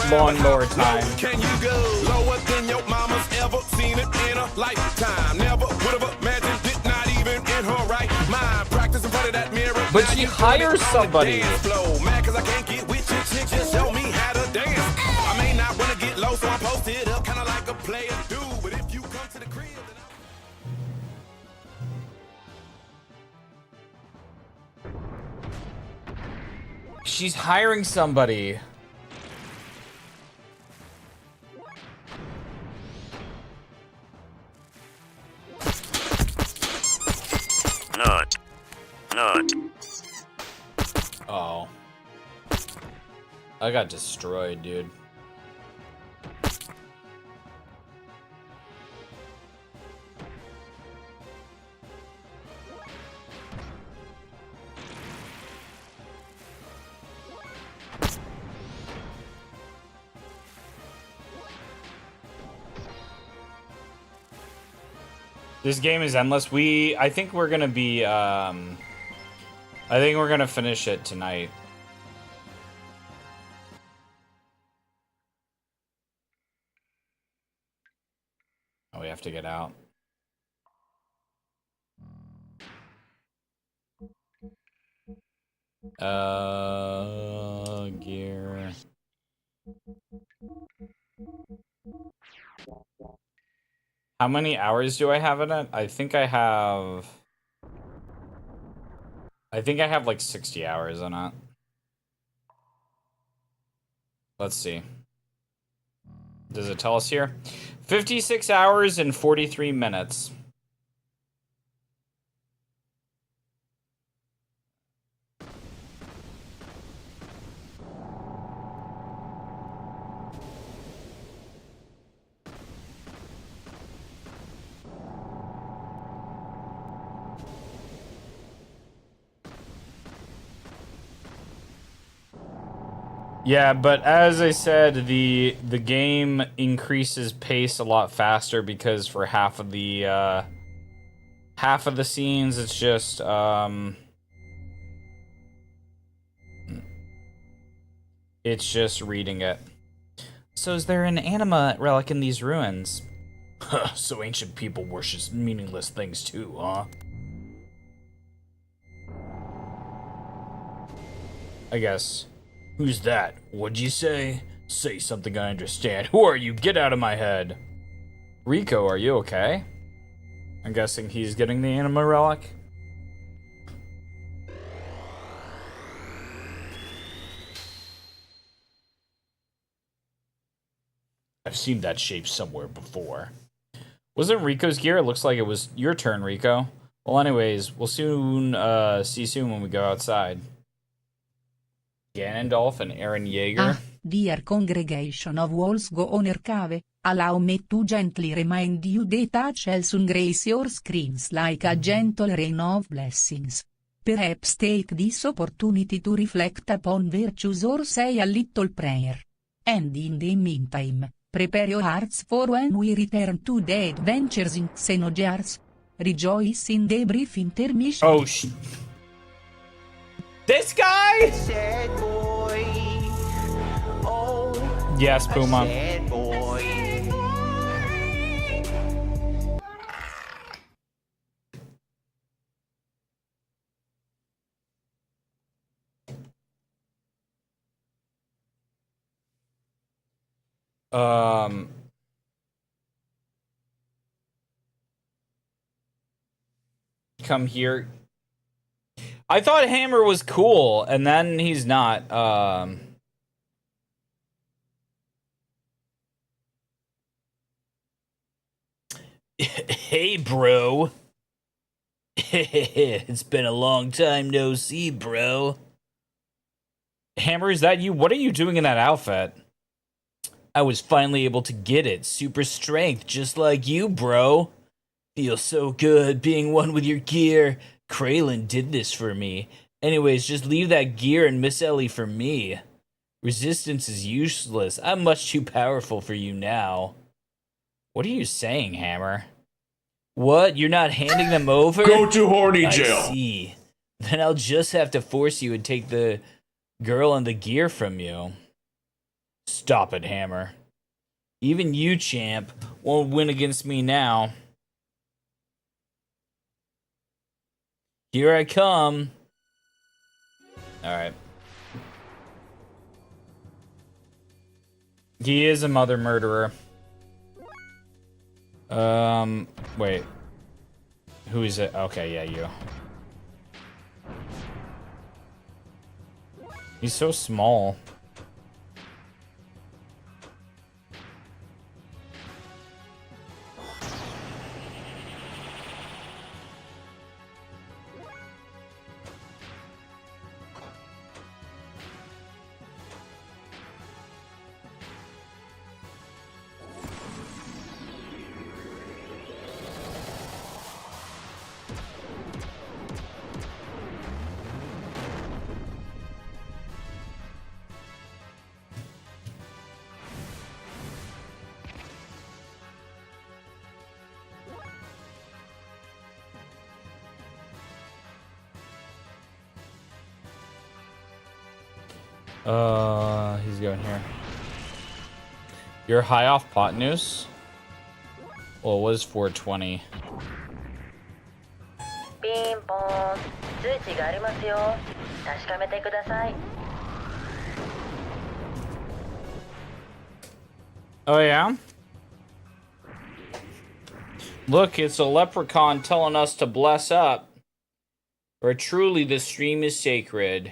lawnmower time.
Can you go lower than your mama's ever seen it in a lifetime? Never would have imagined it, not even in her right mind. Practice in front of that mirror.
But she hires somebody.
Mad 'cause I can't get with you, chick, just show me how to dance. I may not wanna get low, so I post it up, kinda like a player do. But if you come to the crib, then
She's hiring somebody.
Not.
Oh. I got destroyed, dude. This game is endless. I think we're gonna be, I think we're gonna finish it tonight. Oh, we have to get out. Gear. How many hours do I have in it? I think I have like 60 hours in it. Let's see. Does it tell us here? 56 hours and 43 minutes. Yeah, but as I said, the game increases pace a lot faster because for half of the scenes it's just reading it. So is there an anima relic in these ruins? Huh, so ancient people worship meaningless things too, huh? I guess. Who's that? What'd you say? Say something I understand. Who are you? Get out of my head. Rico, are you okay? I'm guessing he's getting the anima relic. I've seen that shape somewhere before. Wasn't Rico's gear? It looks like it was your turn, Rico. Well, anyways, we'll soon see you soon when we go outside. Ganondorf and Eren Yeager.
Dear congregation of walls go on cave, allow me to gently remind you that touch soon grace your screens like a gentle rain of blessings. Perhaps take this opportunity to reflect upon virtues or say a little prayer. And in the meantime, prepare your hearts for when we return to the adventures in Xenogears. Rejoice in the brief intermission.
Oh, this guy?
Sad boy. Oh,
Yes, Puma.
sad boy.
Come here. I thought Hammer was cool, and then he's not. Hey, bro. It's been a long time no see, bro. Hammer, is that you? What are you doing in that outfit? I was finally able to get it. Super strength, just like you, bro. Feels so good being one with your gear. Kraylin did this for me. Anyways, just leave that gear and Miss Elly for me. Resistance is useless. I'm much too powerful for you now. What are you saying, Hammer? What? You're not handing them over?
Go to horny
I
jail.
see. Then I'll just have to force you and take the girl and the gear from you. Stop it, Hammer. Even you, champ, won't win against me now. Here I come. Alright. He is a mother murderer. Wait. Who is it? Okay, yeah, you. He's so small. He's going here. You're high off pot news? Well, it was 420.
ピンポーン通知がありますよ確かめてください
Oh, yeah? Look, it's a leprechaun telling us to bless up. For truly the stream is sacred.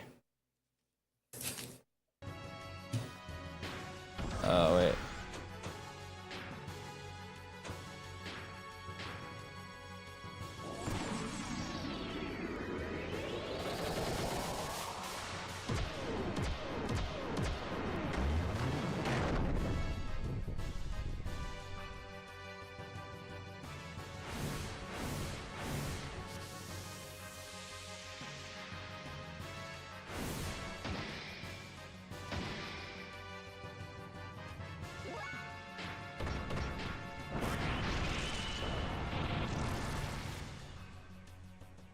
Oh, wait.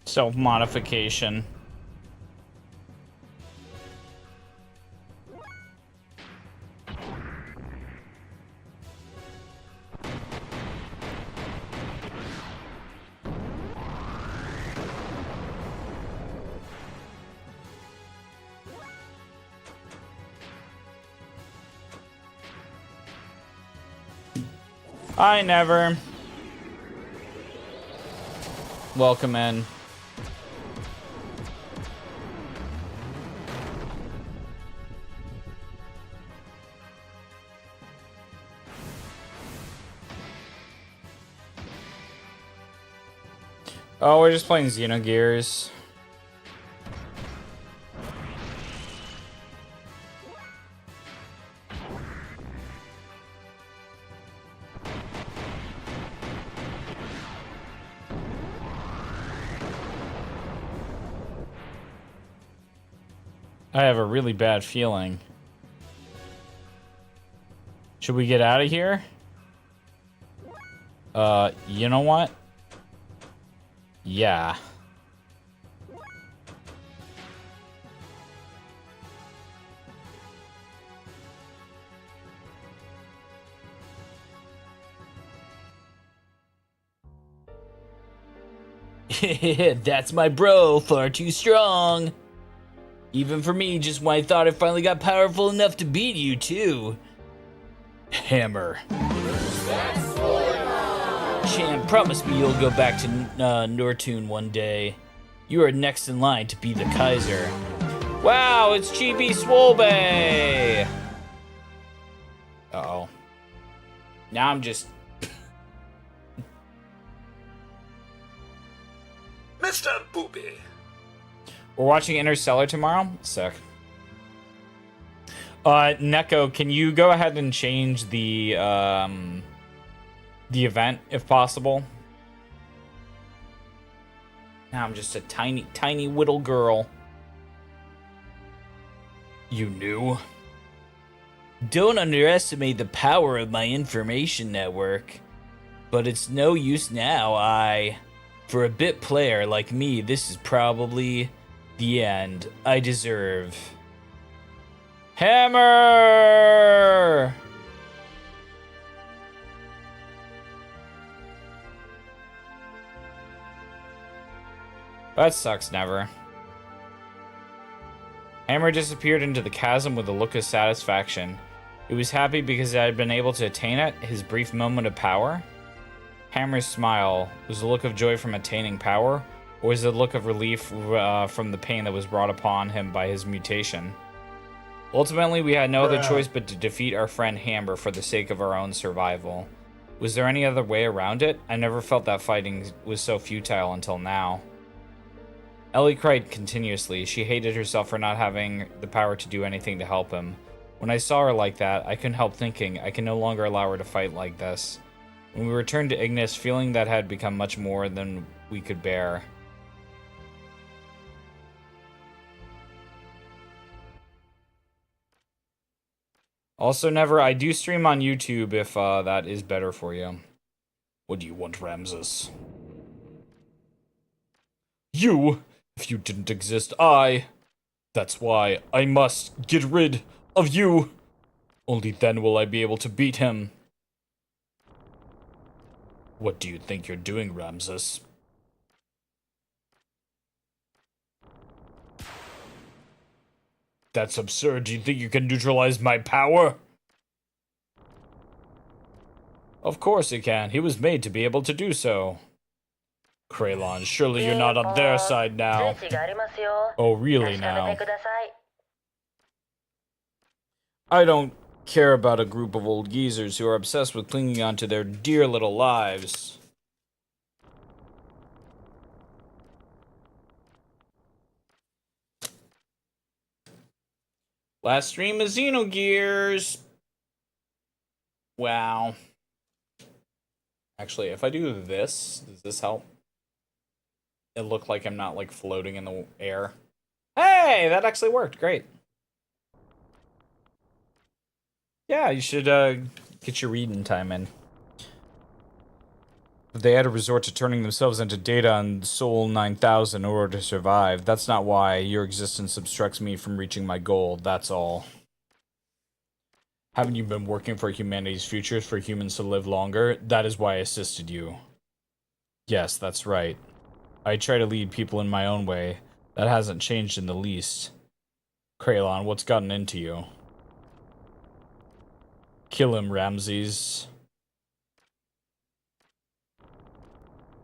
Self-modification. I never. Welcome in. Oh, we're just playing Xenogears. I have a really bad feeling. Should we get out of here? You know what? Yeah. That's my bro, far too strong. Even for me, just when I thought I finally got powerful enough to beat you, too. Hammer. Chan, promise me you'll go back to Nortune one day. You are next in line to be the Kaiser. Wow, it's Chibi Swolbe! Uh-oh. Now I'm just...
Mr. Booby.
We're watching Interstellar tomorrow? Sick. Neko, can you go ahead and change the event, if possible? Now I'm just a tiny, tiny little girl. You knew? Don't underestimate the power of my information network. But it's no use now, For a bit player like me, this is probably the end I deserve. Hammer! That sucks, never. Hammer disappeared into the chasm with a look of satisfaction. He was happy because I had been able to attain it, his brief moment of power. Hammer's smile was a look of joy from attaining power, or was it a look of relief from the pain that was brought upon him by his mutation? Ultimately, we had no other choice but to defeat our friend Hammer for the sake of our own survival. Was there any other way around it? I never felt that fighting was so futile until now. Elly cried continuously. She hated herself for not having the power to do anything to help him. When I saw her like that, I couldn't help thinking, I can no longer allow her to fight like this. When we returned to Ignis, feeling that had become much more than we could bear. Also, Never, I do stream on YouTube if that is better for you. What do you want, Ramses? You? If you didn't exist, That's why I must get rid of you. Only then will I be able to beat him. What do you think you're doing, Ramses? That's absurd. Do you think you can neutralize my power? Of course he can. He was made to be able to do so. Kraylon, surely you're not on their side now. Oh, really now? I don't care about a group of old geezers who are obsessed with clinging on to their dear little lives. Last stream is Xenogears. Wow. Actually, if I do this, does this help? It look like I'm not, like, floating in the air. Hey, that actually worked. Great. Yeah, you should get your reading time in. They had to resort to turning themselves into data on Sol 9000 in order to survive. That's not why. Your existence obstructs me from reaching my goal, that's all. Haven't you been working for humanity's futures for humans to live longer? That is why I assisted you. Yes, that's right. I try to lead people in my own way. That hasn't changed in the least. Kraylon, what's gotten into you? Kill him, Ramses.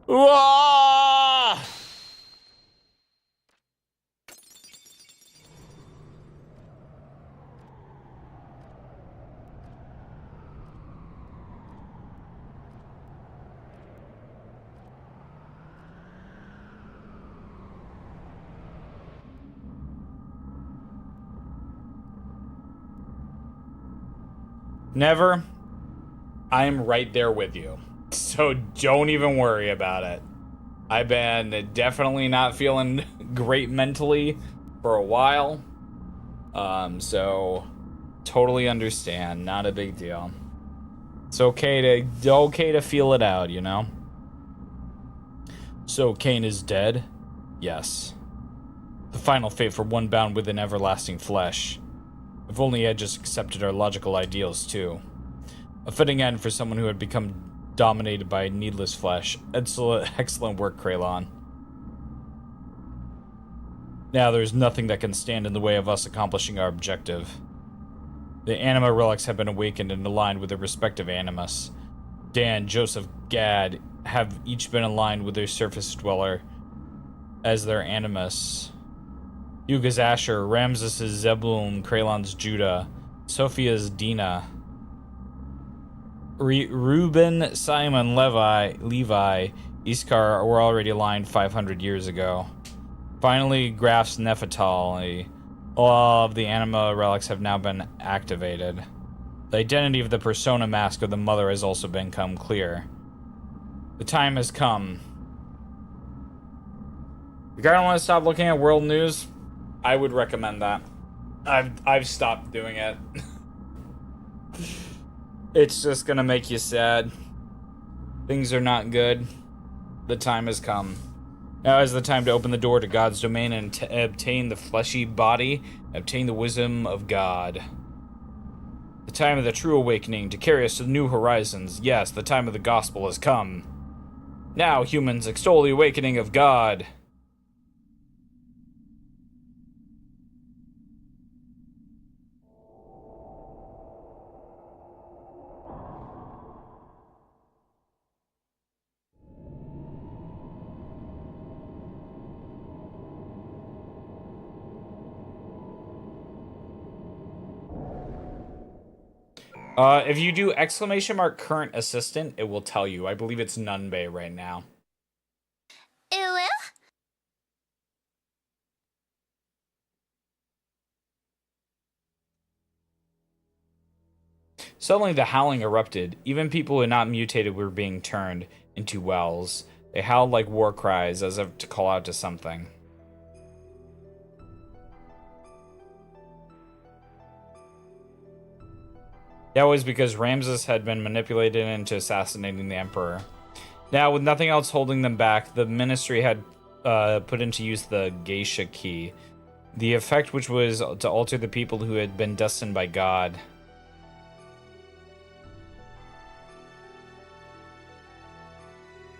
Wah! Never. I am right there with you. So don't even worry about it. I've been definitely not feeling great mentally for a while. So totally understand. Not a big deal. It's okay to feel it out, you know? So Cain is dead? Yes. The final fate for one bound with an everlasting flesh. If only he had just accepted our logical ideals, too. A fitting end for someone who had become dominated by needless flesh. Excellent work, Kraylon. Now there's nothing that can stand in the way of us accomplishing our objective. The anima relics have been awakened and aligned with their respective animus. Dan, Joseph, Gad have each been aligned with their surface dweller as their animus. Huga's Asher, Ramses' Zebulun, Kraylon's Judah, Sophia's Dina. Reuben, Simon, Levi, Iskar were already aligned 500 years ago. Finally, Graph's Nephthali. All of the anima relics have now been activated. The identity of the persona mask of the mother has also become clear. The time has come. You guys want to stop looking at world news? I would recommend that. I've stopped doing it. It's just gonna make you sad. Things are not good. The time has come. Now is the time to open the door to God's domain and obtain the fleshy body, obtain the wisdom of God. The time of the true awakening to carry us to new horizons. Yes, the time of the gospel has come. Now, humans, extol the awakening of God. If you do ! current assistant, it will tell you. I believe it's Nunbei right now.
Elly?
Suddenly the howling erupted. Even people who had not mutated were being turned into wells. They howled like war cries as if to call out to something. That was because Ramses had been manipulated into assassinating the Emperor. Now, with nothing else holding them back, the Ministry had put into use the Geisha Key. The effect which was to alter the people who had been destined by God.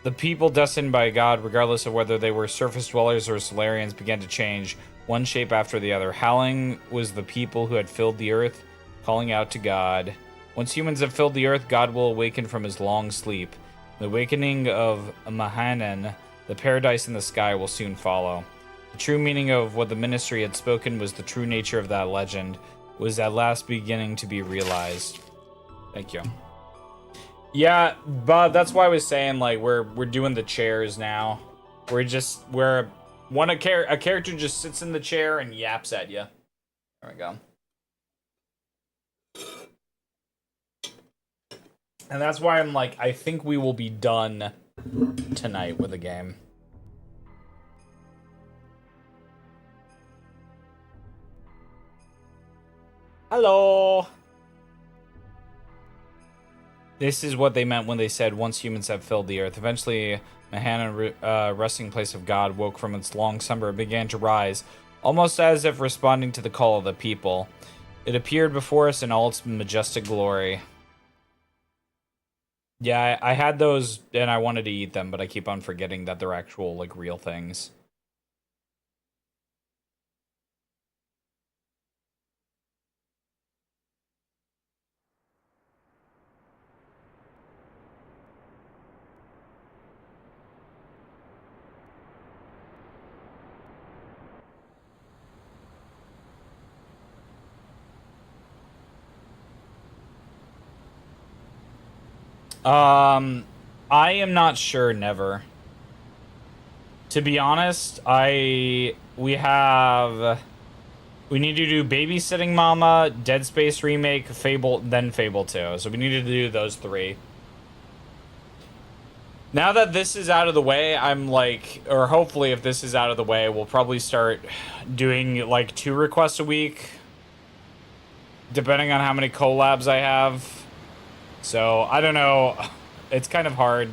The people destined by God, regardless of whether they were surface dwellers or Solarians, began to change, one shape after the other. Howling was the people who had filled the earth, calling out to God. Once humans have filled the earth, God will awaken from his long sleep. The awakening of Mahanan, the paradise in the sky, will soon follow. The true meaning of what the Ministry had spoken was the true nature of that legend, was at last beginning to be realized. Thank you. Yeah, but that's why I was saying, like, we're doing the chairs now. A character just sits in the chair and yaps at you. There we go. And that's why I'm like, I think we will be done tonight with the game. Hello. This is what they meant when they said, once humans have filled the earth. Eventually, Mahana, resting place of God, woke from its long slumber and began to rise, almost as if responding to the call of the people. It appeared before us in all its majestic glory. Yeah, I had those and I wanted to eat them, but I keep on forgetting that they're actual, like, real things. I am not sure, never. To be honest, we have We need to do Babysitting Mama, Dead Space Remake, Fable, then Fable 2. So we need to do those 3. Now that this is out of the way, I'm like, or hopefully if this is out of the way, we'll probably start doing like 2 requests a week, depending on how many collabs I have. So I don't know. It's kind of hard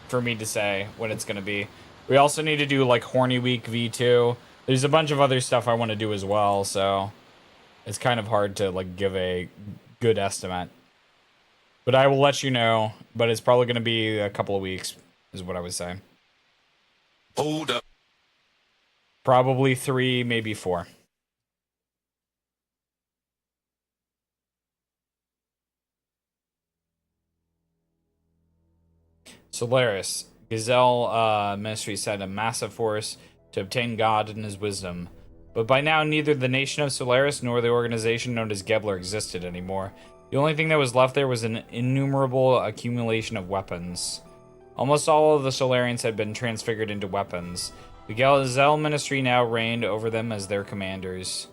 for me to say when it's going to be. We also need to do like Horny Week V2. There's a bunch of other stuff I want to do as well, so it's kind of hard to like give a good estimate. But I will let you know, but it's probably going to be a couple of weeks, is what I would say.
Hold up.
Probably 3, maybe 4. Solaris. Gazelle Ministry sent a massive force to obtain God and his wisdom. But by now, neither the nation of Solaris nor the organization known as Gebler existed anymore. The only thing that was left there was an innumerable accumulation of weapons. Almost all of the Solarians had been transfigured into weapons. The Gazelle Ministry now reigned over them as their commanders.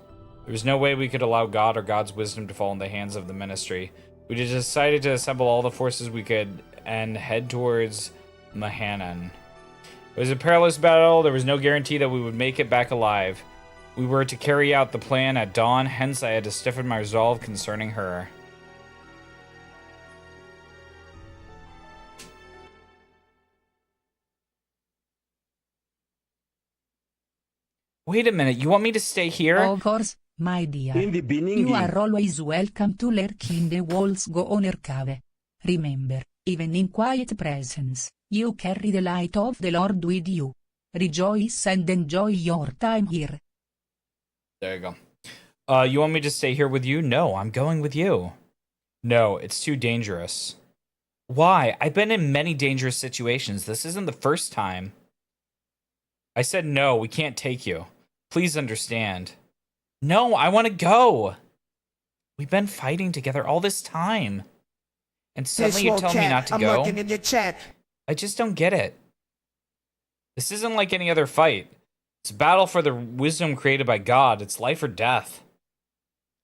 There was no way we could allow God or God's wisdom to fall in the hands of the Ministry. We decided to assemble all the forces we could and head towards Mahanan. It was a perilous battle. There was no guarantee that we would make it back alive. We were to carry out the plan at dawn, hence I had to stiffen my resolve concerning her. Wait a minute, you want me to stay here?
Of course, my dear. You are always welcome to lurk in the walls go owner cave. Remember, even in quiet presence, you carry the light of the Lord with you. Rejoice and enjoy your time here.
There you go. You want me to stay here with you? No, I'm going with you. No, it's too dangerous. Why? I've been in many dangerous situations. This isn't the first time. I said no, we can't take you. Please understand. No, I want to go. We've been fighting together all this time. And suddenly you're telling me not to go? I'm looking in the chat. I just don't get it. This isn't like any other fight. It's a battle for the wisdom created by God. It's life or death.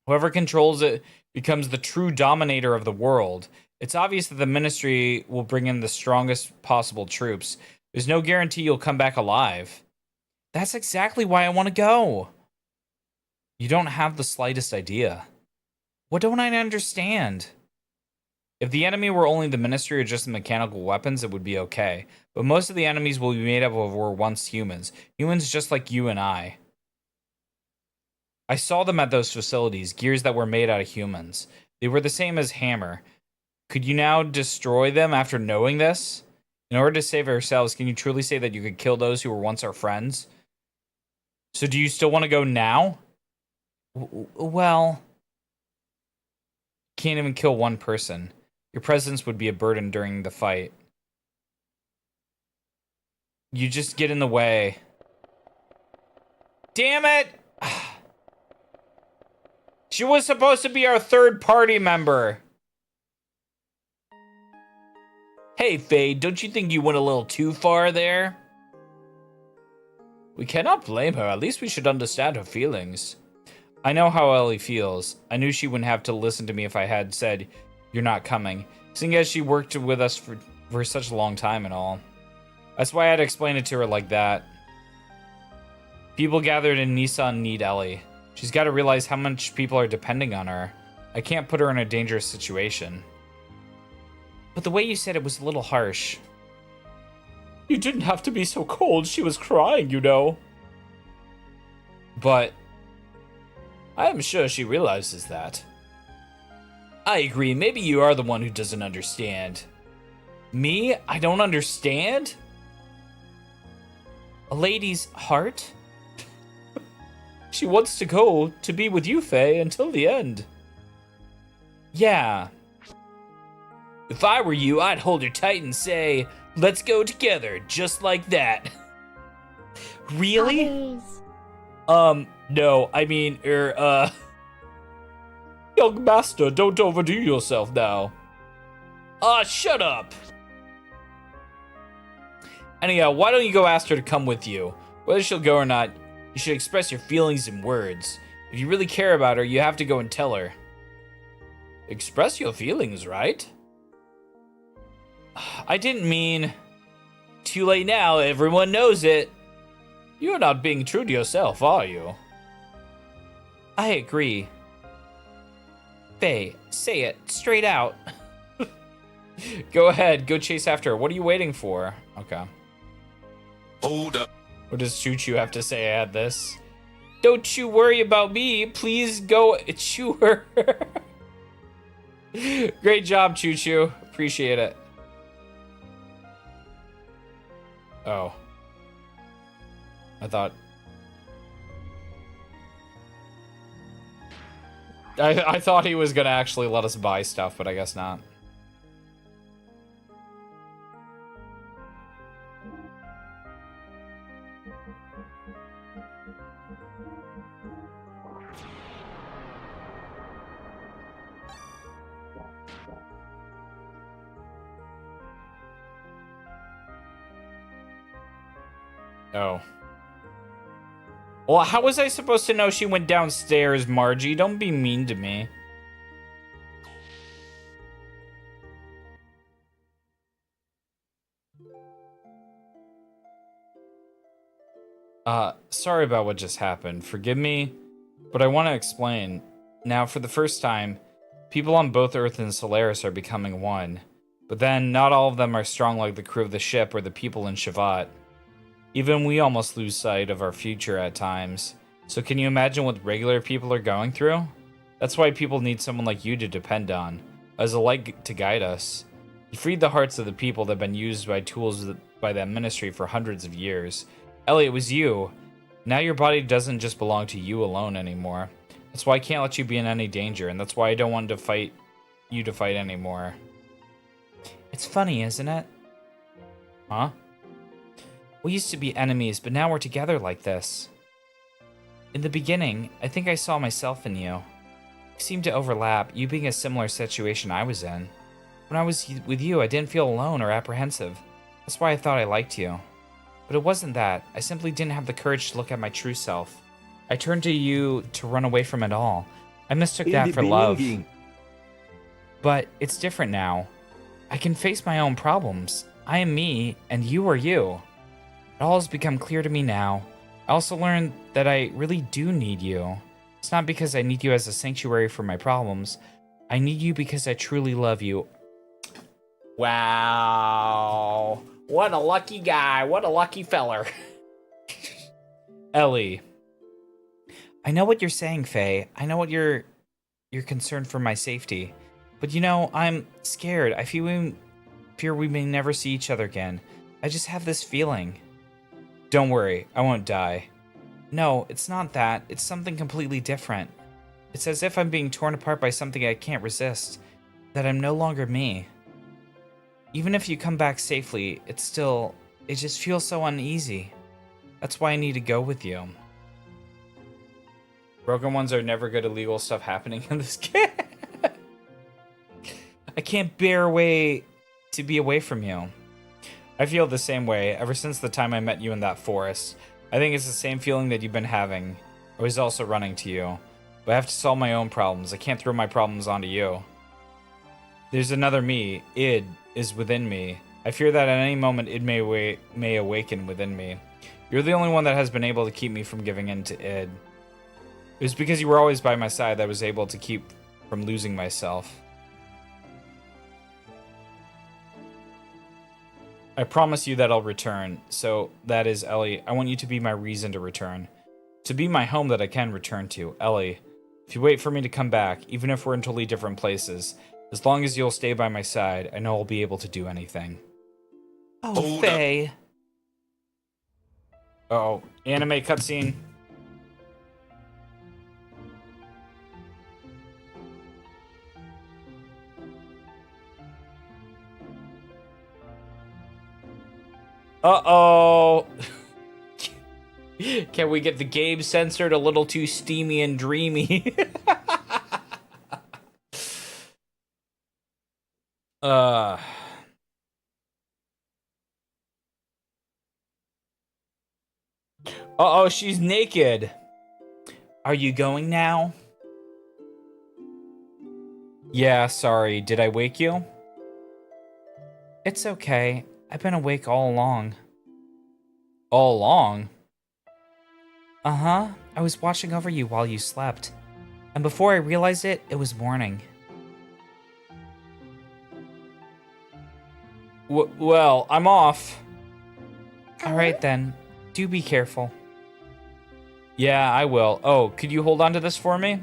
Whoever controls it becomes the true dominator of the world. It's obvious that the Ministry will bring in the strongest possible troops. There's no guarantee you'll come back alive. That's exactly why I want to go. You don't have the slightest idea. What don't I understand? If the enemy were only the Ministry or just the mechanical weapons, it would be okay. But most of the enemies will be made up of were once humans. Humans just like you and I. I saw them at those facilities, gears that were made out of humans. They were the same as Hammer. Could you now destroy them after knowing this? In order to save ourselves, can you truly say that you could kill those who were once our friends? So do you still want to go now? Well, can't even kill one person. Your presence would be a burden during the fight. You just get in the way. Damn it! She was supposed to be our third party member. Hey, Faye, don't you think you went a little too far there? We cannot blame her. At least we should understand her feelings. I know how Elly feels. I knew she wouldn't have to listen to me if I had said, "You're not coming," seeing as she worked with us for such a long time and all. That's why I had to explain it to her like that. People gathered in Nissan need Elly. She's got to realize how much people are depending on her. I can't put her in a dangerous situation. But the way you said it was a little harsh. You didn't have to be so cold. She was crying, you know. But I am sure she realizes that. I agree. Maybe you are the one who doesn't understand. Me? I don't understand? A lady's heart? She wants to go to be with you, Faye, until the end. Yeah. If I were you, I'd hold her tight and say, "Let's go together," just like that. Really? No, I mean, young master, don't overdo yourself now. Shut up. Anyhow, why don't you go ask her to come with you? Whether she'll go or not, you should express your feelings in words. If you really care about her, you have to go and tell her. Express your feelings, right? I didn't mean... Too late now, everyone knows it. You're not being true to yourself, are you? I agree. Faye, say it straight out. Go ahead, go chase after her. What are you waiting for? Okay.
Hold up.
What does Chu-chu have to say at this? Don't you worry about me. Please go chew her. Great job, Chu-chu. Appreciate it. Oh. I thought... I thought he was gonna actually let us buy stuff, but I guess not. Oh. Well, how was I supposed to know she went downstairs, Margie? Don't be mean to me. Sorry about what just happened. Forgive me, but I want to explain. Now, for the first time, people on both Earth and Solaris are becoming one. But then, not all of them are strong like the crew of the ship or the people in Shavat. Even we almost lose sight of our future at times. So can you imagine what regular people are going through? That's why people need someone like you to depend on, as a light to guide us. You freed the hearts of the people that have been used by tools by that ministry for hundreds of years. Elly, it was you. Now your body doesn't just belong to you alone anymore. That's why I can't let you be in any danger, and that's why I don't want to fight you to fight anymore. It's funny, isn't it? Huh? We used to be enemies, but now we're together like this. In the beginning, I think I saw myself in you. We seemed to overlap, you being a similar situation I was in. When I was with you, I didn't feel alone or apprehensive. That's why I thought I liked you. But it wasn't that. I simply didn't have the courage to look at my true self. I turned to you to run away from it all. I mistook that for love. But it's different now. I can face my own problems. I am me, and you are you. It all has become clear to me now. I also learned that I really do need you. It's not because I need you as a sanctuary for my problems. I need you because I truly love you. Wow. What a lucky guy. What a lucky feller. Elly. I know what you're saying, Faye. I know what you're concerned for my safety. But you know, I'm scared. I fear we may never see each other again. I just have this feeling. Don't worry, I won't die. No, it's not that. It's something completely different. It's as if I'm being torn apart by something I can't resist. That I'm no longer me. Even if you come back safely, it just feels so uneasy. That's why I need to go with you. Broken ones are never good illegal stuff happening in this game. I can't bear to be away from you. I feel the same way ever since the time I met you in that forest. I think it's the same feeling that you've been having. I was also running to you. But I have to solve my own problems. I can't throw my problems onto you. There's another me. Id is within me. I fear that at any moment it may awaken within me. You're the only one that has been able to keep me from giving in to id. It was because you were always by my side that I was able to keep from losing myself. I promise you that I'll return. So, that is, Elly, I want you to be my reason to return. To be my home that I can return to. Elly, if you wait for me to come back, even if we're in totally different places, as long as you'll stay by my side, I know I'll be able to do anything. Oh, Faye. Uh-oh. Anime cutscene. Uh-oh. Can we get the game censored a little too steamy and dreamy? Uh-oh, she's naked. Are you going now? Yeah, sorry. Did I wake you? It's okay. I've been awake all along. All along? Uh-huh. I was watching over you while you slept. And before I realized it, it was morning. Well, I'm off. All right, then. Do be careful. Yeah, I will. Oh, could you hold on to this for me?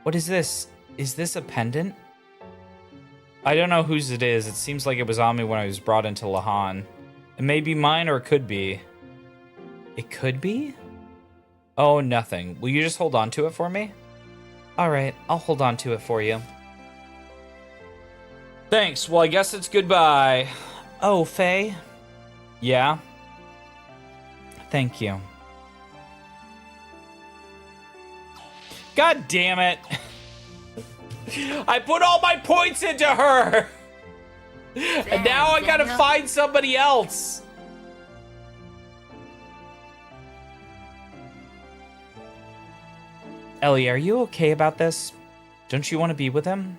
What is this? Is this a pendant? I don't know whose it is. It seems like it was on me when I was brought into Lahan. It may be mine or it could be. It could be? Oh, nothing. Will you just hold on to it for me? All right, I'll hold on to it for you. Thanks. Well, I guess it's goodbye. Oh, Faye? Yeah? Thank you. God damn it. I put all my points into her. And now I gotta find somebody else. Elly, are you okay about this? Don't you want to be with him?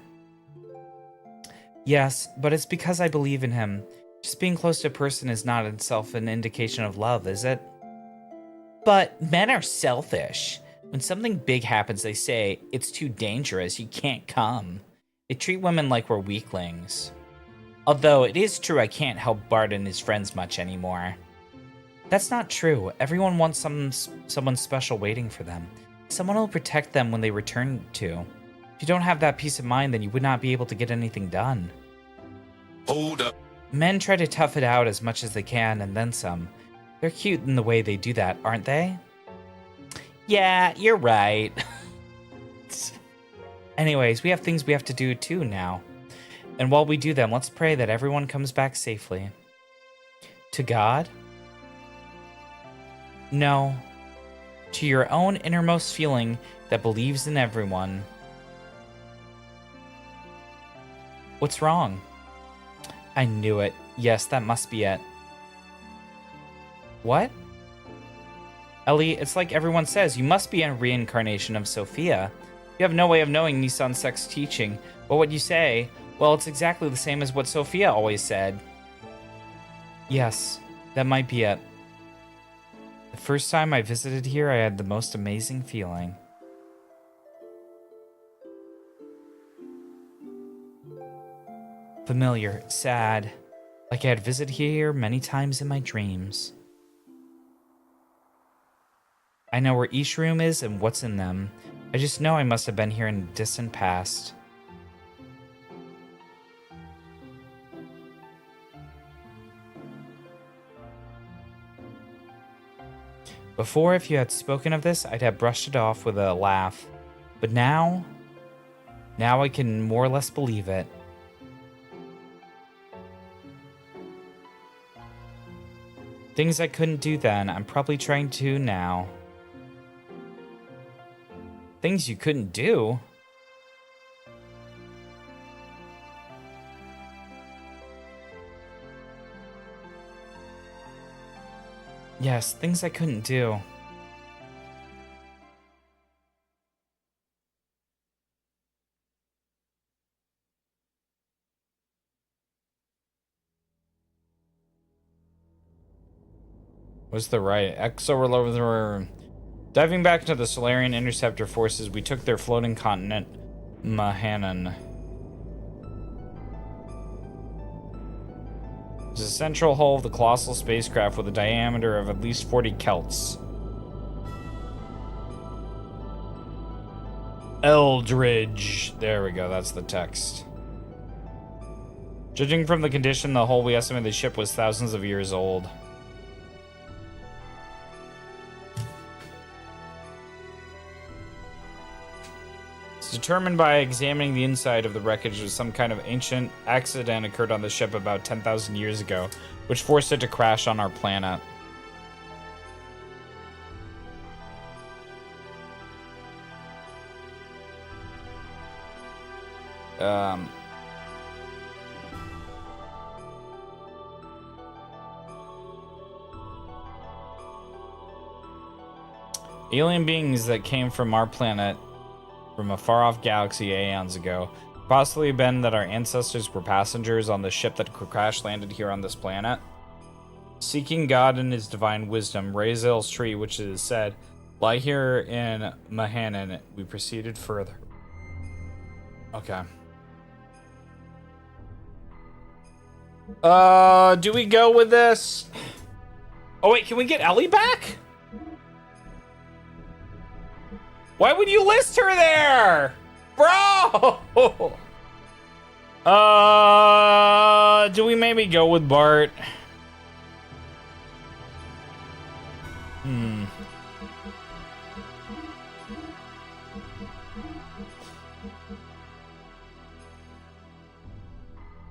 Yes, but it's because I believe in him. Just being close to a person is not itself an indication of love, is it? But men are selfish. When something big happens, they say, it's too dangerous, you can't come. They treat women like we're weaklings. Although it is true I can't help Bart and his friends much anymore. That's not true. Everyone wants someone special waiting for them. Someone who will protect them when they return to. If you don't have that peace of mind, then you would not be able to get anything done.
Hold up.
Men try to tough it out as much as they can, and then some. They're cute in the way they do that, aren't they? Yeah, you're right. Anyways, we have things we have to do too now. And while we do them, let's pray that everyone comes back safely. To God? No. To your own innermost feeling that believes in everyone. What's wrong? I knew it. Yes, that must be it. What? Elly, it's like everyone says, you must be a reincarnation of Sophia. You have no way of knowing Nissan Sec's teaching, but what you say, well, it's exactly the same as what Sophia always said. Yes, that might be it. The first time I visited here, I had the most amazing feeling. Familiar, sad, like I had visited here many times in my dreams. I know where each room is and what's in them. I just know I must have been here in the distant past. Before, if you had spoken of this, I'd have brushed it off with a laugh. But now I can more or less believe it. Things I couldn't do then, I'm probably trying to now. Things you couldn't do? Yes, things I couldn't do. What's the right? Exo-Relover. Diving back into the Solarian Interceptor forces, we took their floating continent, Mahanan. It's a central hull of the colossal spacecraft with a diameter of at least 40 kelts. Eldridge. There we go, that's the text. Judging from the condition, the hull we estimate the ship was thousands of years old. Determined by examining the inside of the wreckage that some kind of ancient accident occurred on the ship about 10,000 years ago, which forced it to crash on our planet. Alien beings that came from our planet from a far-off galaxy aeons ago. Possibly been that our ancestors were passengers on the ship that crash-landed here on this planet. Seeking God in his divine wisdom, Razel's tree, which is said, lie here in Mahanan. We proceeded further. Okay. Do we go with this? Oh wait, can we get Elly back? Why would you list her there? Bro! Do we maybe go with Bart?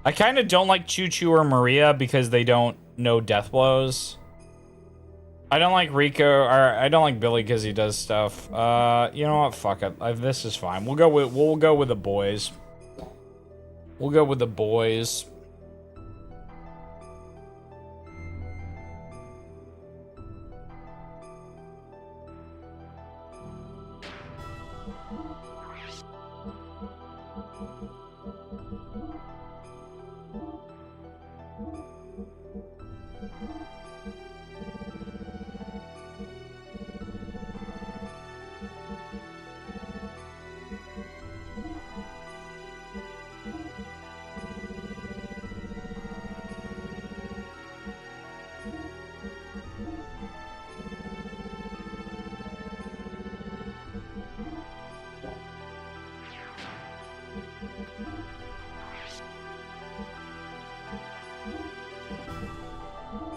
I kind of don't like Chu-chu or Maria because they don't know death blows. I don't like Rico, or I don't like Billy because he does stuff. You know what? Fuck it. This is fine. We'll go with the boys. We'll go with the boys.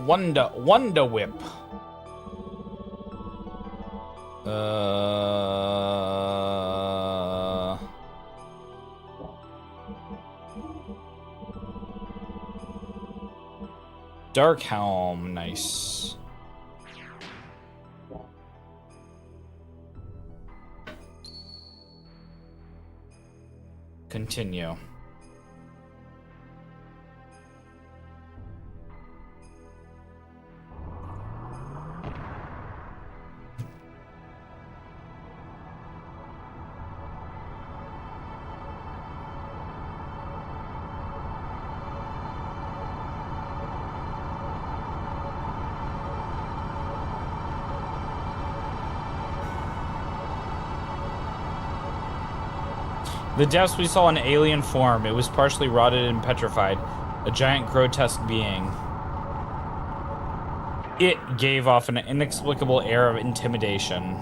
Wonder Whip. Dark Helm, nice. Continue. The depths we saw in alien form. It was partially rotted and petrified. A giant grotesque being. It gave off an inexplicable air of intimidation.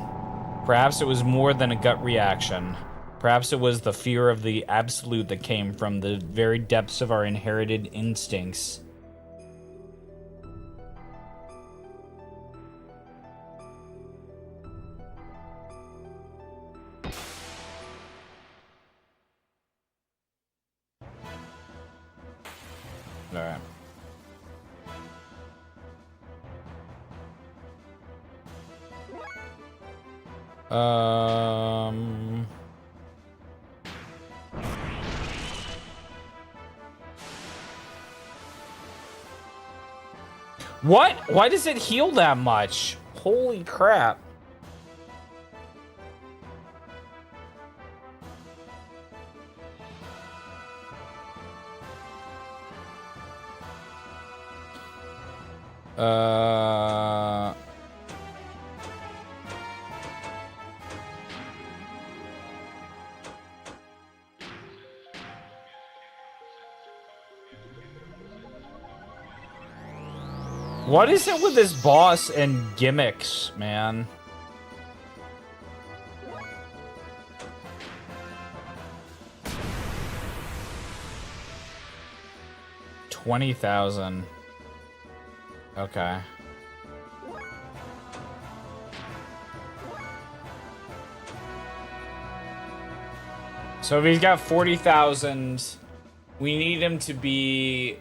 Perhaps it was more than a gut reaction. Perhaps it was the fear of the absolute that came from the very depths of our inherited instincts. Alright. What? Why does it heal that much? Holy crap. What is it with this boss and gimmicks, man? $20,000. Okay. So if he's got 40,000, we need him to be...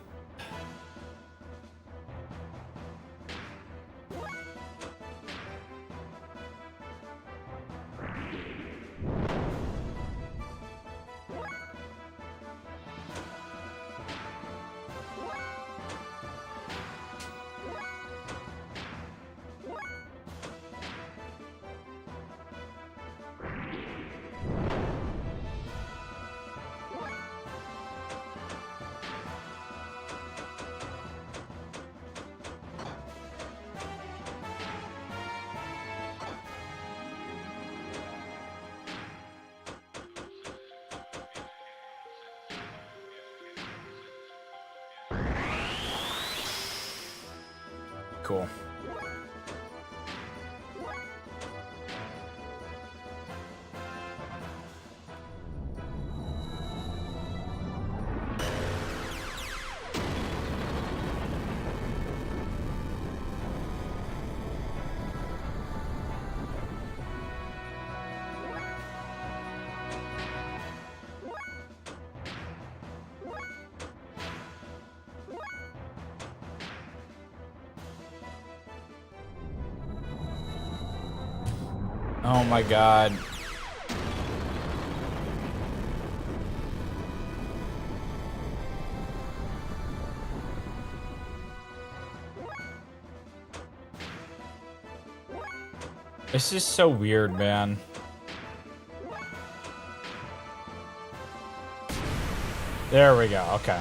Cool. Oh my god. This is so weird, man. There we go. Okay.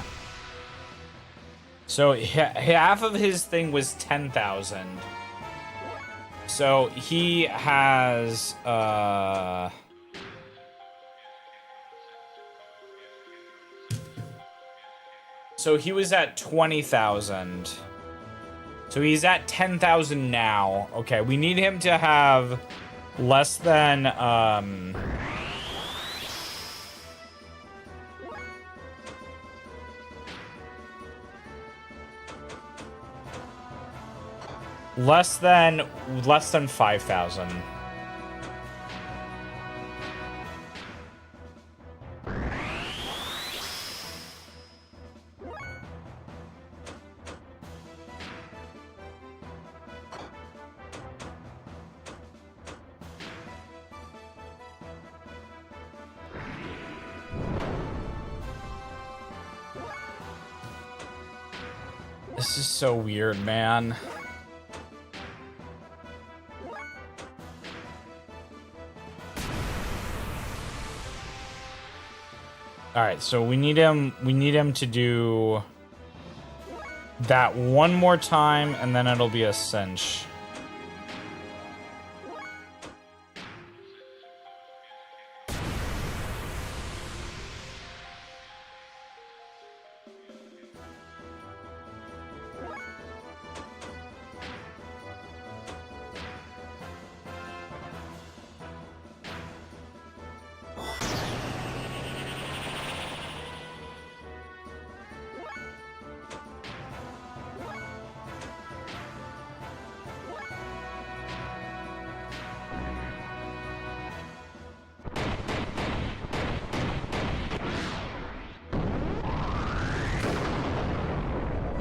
So half of his thing was 10,000. So he has so he was at 20,000. So he's at 10,000 now. Okay, we need him to have less than less than 5,000. This is so weird, man. All right, so we need him to do that one more time, and then it'll be a cinch.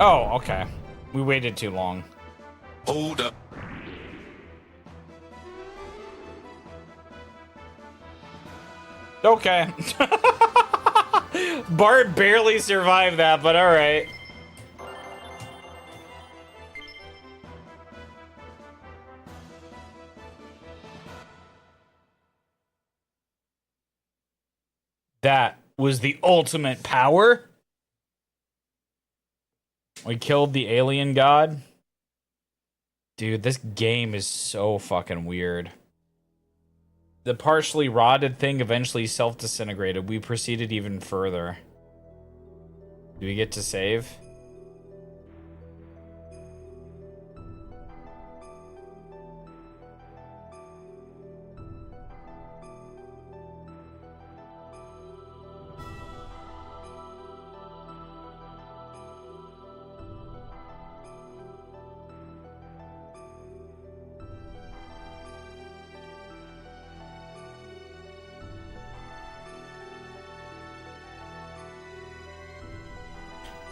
Oh, okay. We waited too long.
Hold up.
Okay. Bart barely survived that, but all right. That was the ultimate power. We killed the alien god. Dude, this game is so fucking weird. The partially rotted thing eventually self-disintegrated. We proceeded even further. Do we get to save?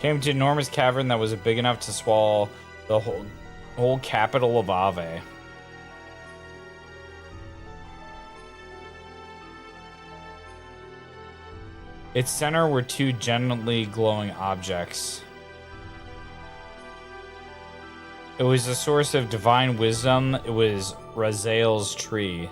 Came to an enormous cavern that was big enough to swallow the whole capital of Ave. Its center were two gently glowing objects. It was a source of divine wisdom. It was Raziel's tree.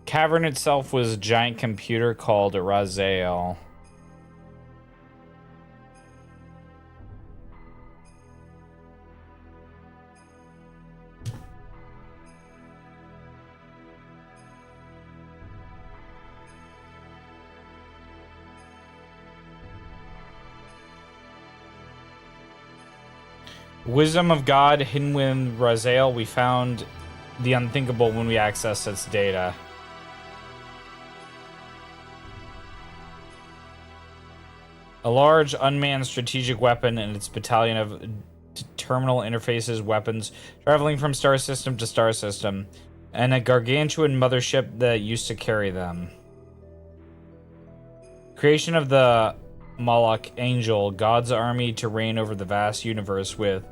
Cavern itself was a giant computer called Raziel. Wisdom of God, hidden within Raziel. We found the unthinkable when we accessed its data. A large unmanned strategic weapon and its battalion of terminal interfaces weapons traveling from star system to star system, and a gargantuan mothership that used to carry them. Creation of the Moloch Angel, God's army to reign over the vast universe with,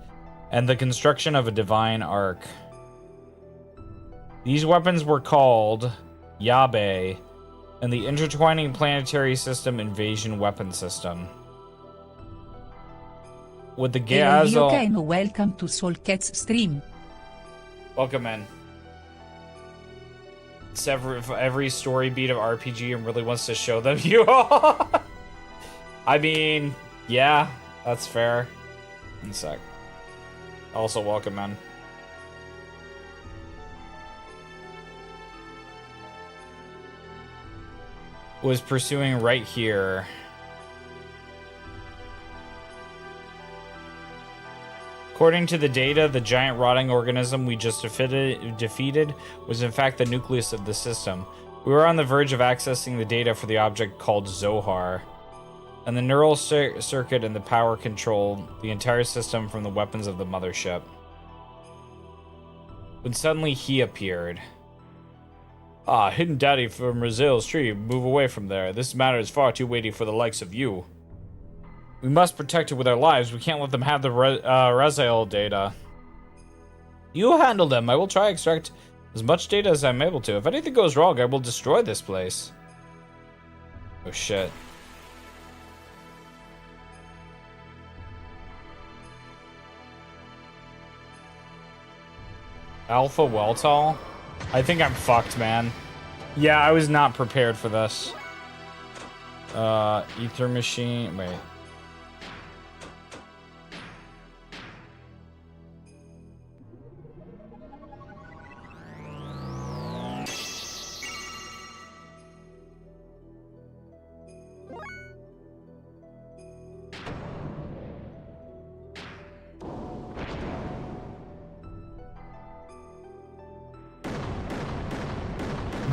and the construction of a divine ark. These weapons were called Yabe and the Intertwining Planetary System Invasion Weapon System. With the Gazel...
Okay, welcome to Soulcat's stream.
Welcome in. It's every story beat of RPG and really wants to show them you all. I mean, yeah, that's fair. One sec. Also, welcome in. Was pursuing right here. According to the data, the giant rotting organism we just defeated was in fact the nucleus of the system. We were on the verge of accessing the data for the object called Zohar, and the neural circuit and the power controlled the entire system from the weapons of the mothership. When suddenly he appeared. Ah, hidden daddy from Raziel's tree, move away from there. This matter is far too weighty for the likes of you. We must protect it with our lives. We can't let them have the Raziel data. You handle them. I will try to extract as much data as I'm able to. If anything goes wrong, I will destroy this place. Oh shit. Alpha Weltall? I think I'm fucked, man. Yeah, I was not prepared for this. Ether machine. Wait.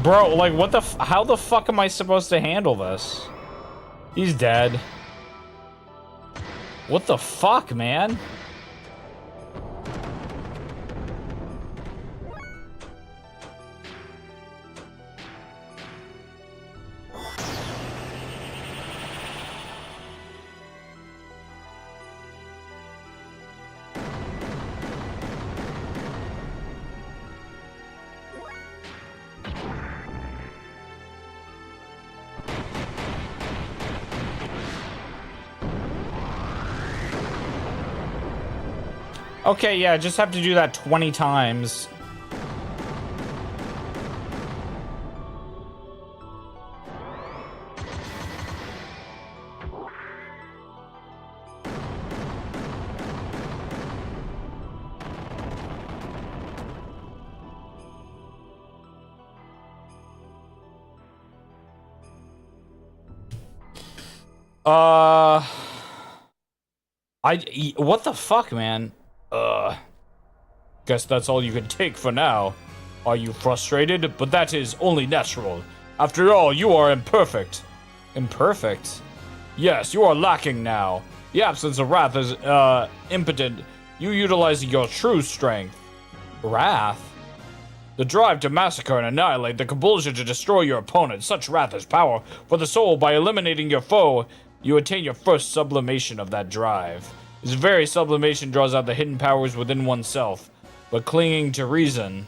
Bro, like, what the how the fuck am I supposed to handle this? He's dead. What the fuck, man? Okay, yeah, just have to do that 20 times. What the fuck, man? Guess that's all you can take for now. Are you frustrated? But that is only natural. After all, you are imperfect. Imperfect? Yes, you are lacking now. The absence of wrath is, impotent. You utilizing your true strength. Wrath? The drive to massacre and annihilate, the compulsion to destroy your opponent. Such wrath is power for the soul. By eliminating your foe, you attain your first sublimation of that drive. This very sublimation draws out the hidden powers within oneself, but clinging to reason.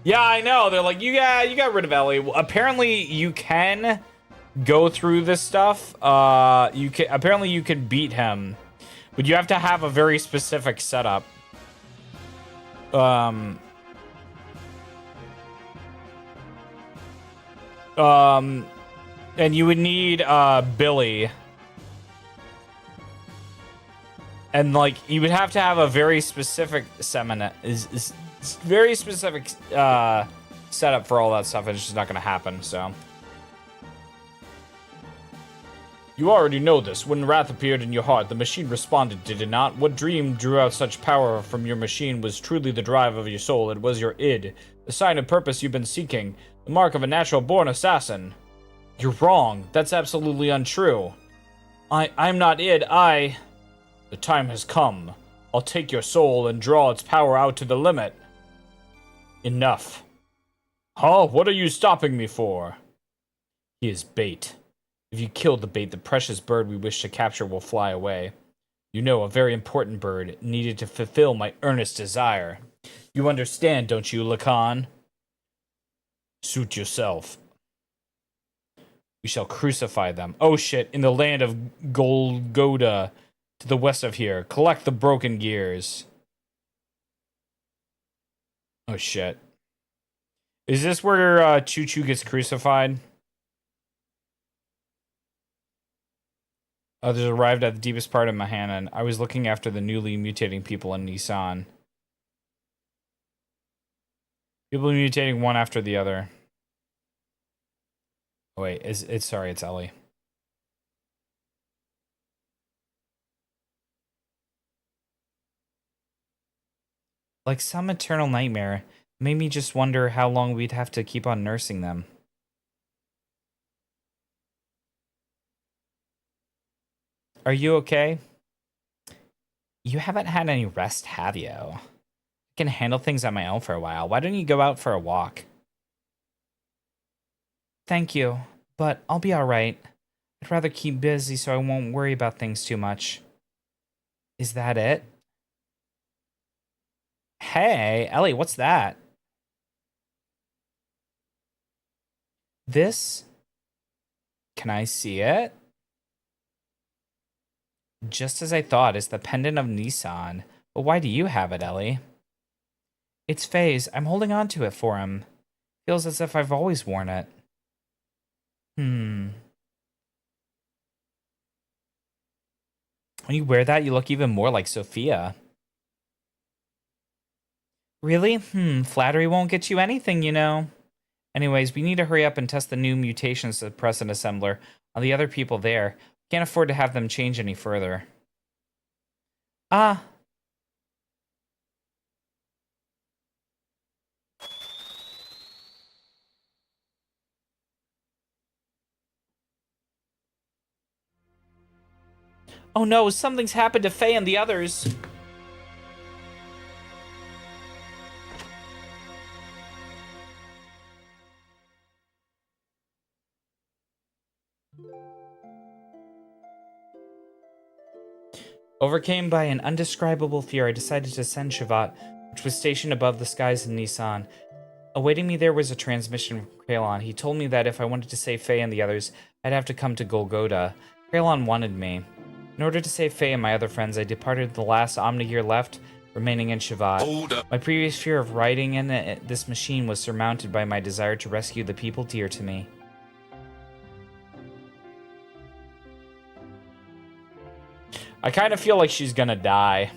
Yeah, I know. They're like, you got rid of Elly. Well, apparently, you can go through this stuff. Apparently, you can beat him, but you have to have a very specific setup. And you would need Billy. And like you would have to have a very specific very specific setup for all that stuff. It's just not gonna happen, so You already know this. When wrath appeared in your heart, the machine responded, did it not? What dream drew out such power from your machine was truly the drive of your soul. It was your id, the sign of purpose you've been seeking, the mark of a natural-born assassin. You're wrong. That's absolutely untrue. I'm not id, The time has come. I'll take your soul and draw its power out to the limit. Enough. Huh? What are you stopping me for? He is bait. If you kill the bait, the precious bird we wish to capture will fly away. You know, a very important bird, needed to fulfill my earnest desire. You understand, don't you, Lacan? Suit yourself. We shall crucify them. Oh shit, in the land of Golgotha, to the west of here. Collect the broken gears. Oh shit. Is this where Chu-chu gets crucified? Others arrived at the deepest part of Mahanan. I was looking after the newly mutating people in Nissan. People mutating one after the other. Oh wait, it's Elly. Like some eternal nightmare, it made me just wonder how long we'd have to keep on nursing them. Are you okay? You haven't had any rest, have you? I can handle things on my own for a while. Why don't you go out for a walk? Thank you, but I'll be alright. I'd rather keep busy so I won't worry about things too much. Is that it? Hey, Elly, what's that? This? Can I see it? Just as I thought, it's the pendant of Nissan. But why do you have it, Elly? It's Faye's. I'm holding on to it for him. Feels as if I've always worn it. When you wear that, you look even more like Sophia. Really? Flattery won't get you anything, you know. Anyways, we need to hurry up and test the new mutation suppressant assembler on the other people there. Can't afford to have them change any further. Ah. Oh no, something's happened to Faye and the others. Overcame by an undescribable fear, I decided to send Shavat, which was stationed above the skies in Nissan. Awaiting me there was a transmission from Kralon. He told me that if I wanted to save Faye and the others, I'd have to come to Golgotha. Kralon wanted me. In order to save Faye and my other friends, I departed the last Xenogear left, remaining in Shavat. My previous fear of riding in this machine was surmounted by my desire to rescue the people dear to me. I kind of feel like she's gonna die.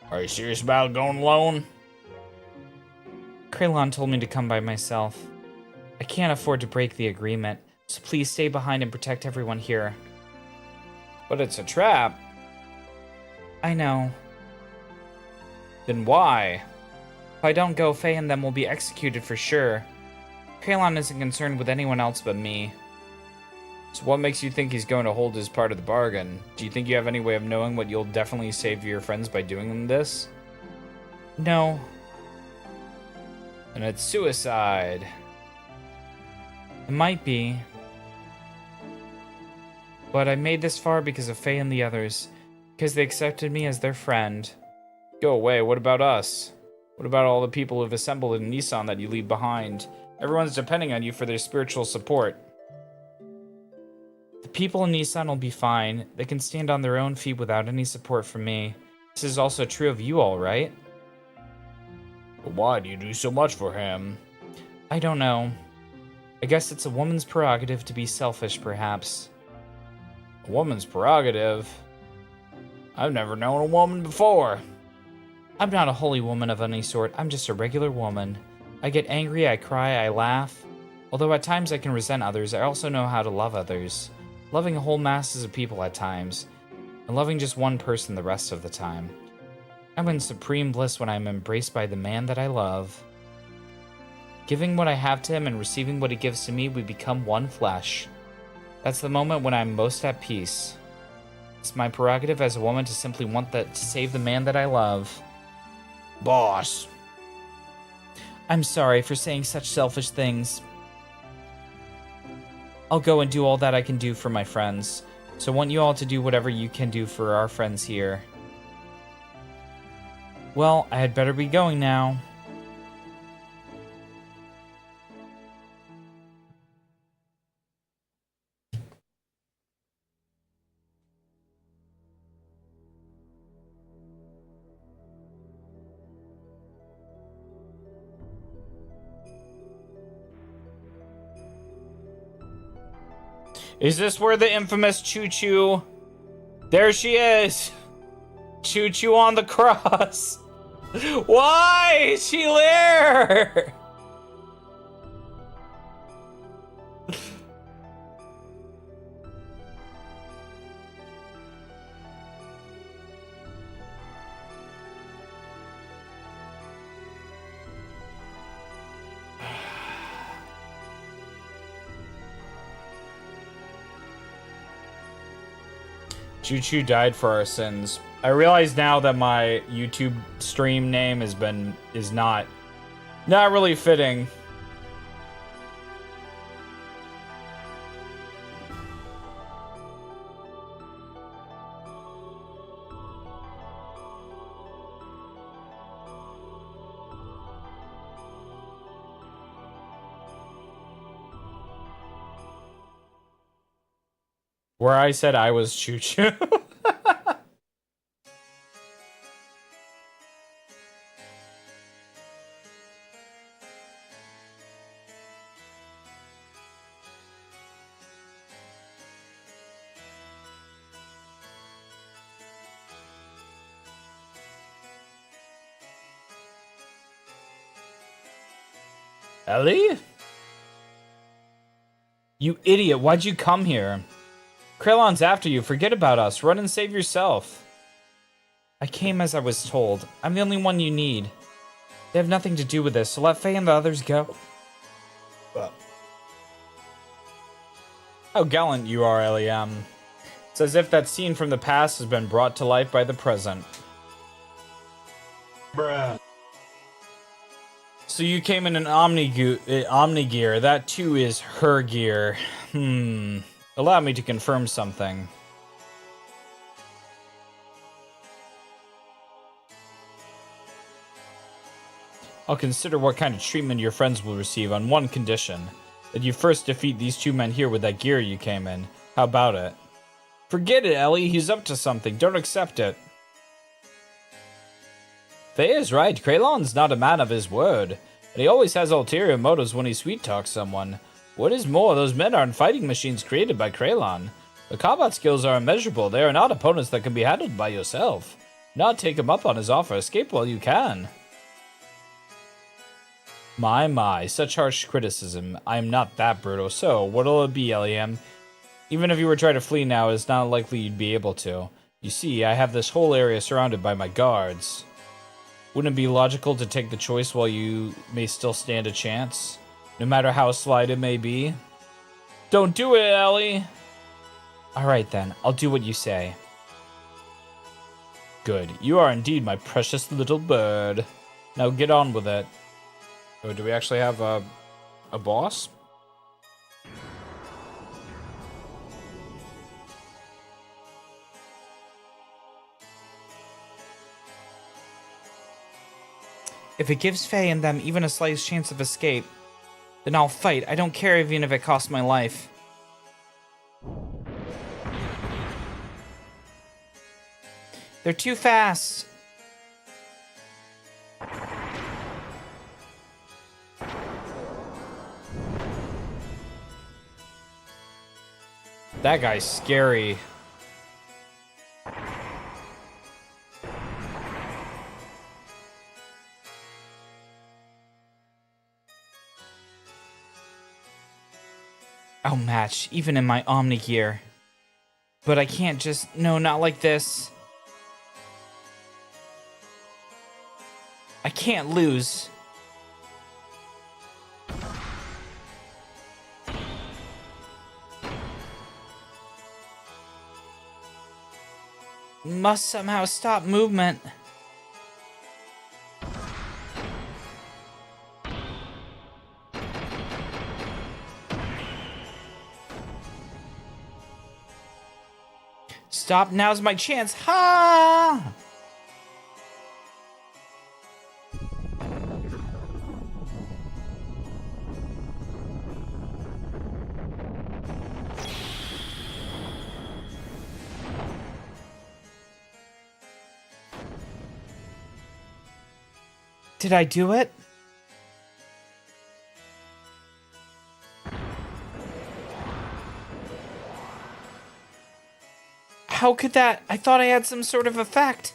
Are you serious about going alone? Kralon told me to come by myself. I can't afford to break the agreement, so please stay behind and protect everyone here. But it's a trap. I know. Then why? If I don't go, Faye and them will be executed for sure. Kralon isn't concerned with anyone else but me. So what makes you think he's going to hold his part of the bargain? Do you think you have any way of knowing what you'll definitely save your friends by doing this? No. And it's suicide. It might be. But I made this far because of Faye and the others. Because they accepted me as their friend. Go away, what about us? What about all the people who've assembled in Nissan that you leave behind? Everyone's depending on you for their spiritual support. The people in Nissan will be fine. They can stand on their own feet without any support from me. This is also true of you all, right? But why do you do so much for him? I don't know. I guess it's a woman's prerogative to be selfish, perhaps. A woman's prerogative? I've never known a woman before. I'm not a holy woman of any sort. I'm just a regular woman. I get angry, I cry, I laugh. Although at times I can resent others, I also know how to love others. Loving whole masses of people at times, and loving just one person the rest of the time. I'm in supreme bliss when I'm embraced by the man that I love. Giving what I have to him and receiving what he gives to me, we become one flesh. That's the moment when I'm most at peace. It's my prerogative as a woman to simply want that to save the man that I love. Boss. I'm sorry for saying such selfish things. I'll go and do all that I can do for my friends. So I want you all to do whatever you can do for our friends here. Well, I had better be going now. Is this where the infamous Chu-chu? There she is! Chu-chu on the cross! Why is she there? Chu-chu died for our sins. I realize now that my YouTube stream name is not really fitting. Where I said I was Chu-chu. Elly? You idiot, why'd you come here? Kraylon's after you, forget about us, run and save yourself. I came as I was told. I'm the only one you need. They have nothing to do with this, so let Faye and the others go. How gallant you are, Elly. It's as if that scene from the past has been brought to life by the present. Bruh. So you came in an Omni-gear. That too is her gear. Allow me to confirm something. I'll consider what kind of treatment your friends will receive on one condition. That you first defeat these two men here with that gear you came in. How about it? Forget it, Elly. He's up to something. Don't accept it. Faye is right. Kraylon's not a man of his word. But he always has ulterior motives when he sweet-talks someone. What is more, those men aren't fighting machines created by Kraylon. The combat skills are immeasurable. They are not opponents that can be handled by yourself. Not take him up on his offer. Escape while you can. My, such harsh criticism. I am not that brutal. So, what'll it be, Elly? Even if you were trying to flee now, it's not likely you'd be able to. You see, I have this whole area surrounded by my guards. Wouldn't it be logical to take the choice while you may still stand a chance? No matter how slight it may be? Don't do it, Elly! Alright then, I'll do what you say. Good, you are indeed my precious little bird. Now get on with it. Oh, do we actually have a boss? If it gives Faye and them even a slight chance of escape, then I'll fight. I don't care even if it costs my life. They're too fast. That guy's scary. outmatched, even in my Xenogear. But I can't just... No, not like this. I can't lose. Must somehow stop movement. Stop, now's my chance. Ha! Did I do it? How could that? I thought I had some sort of effect.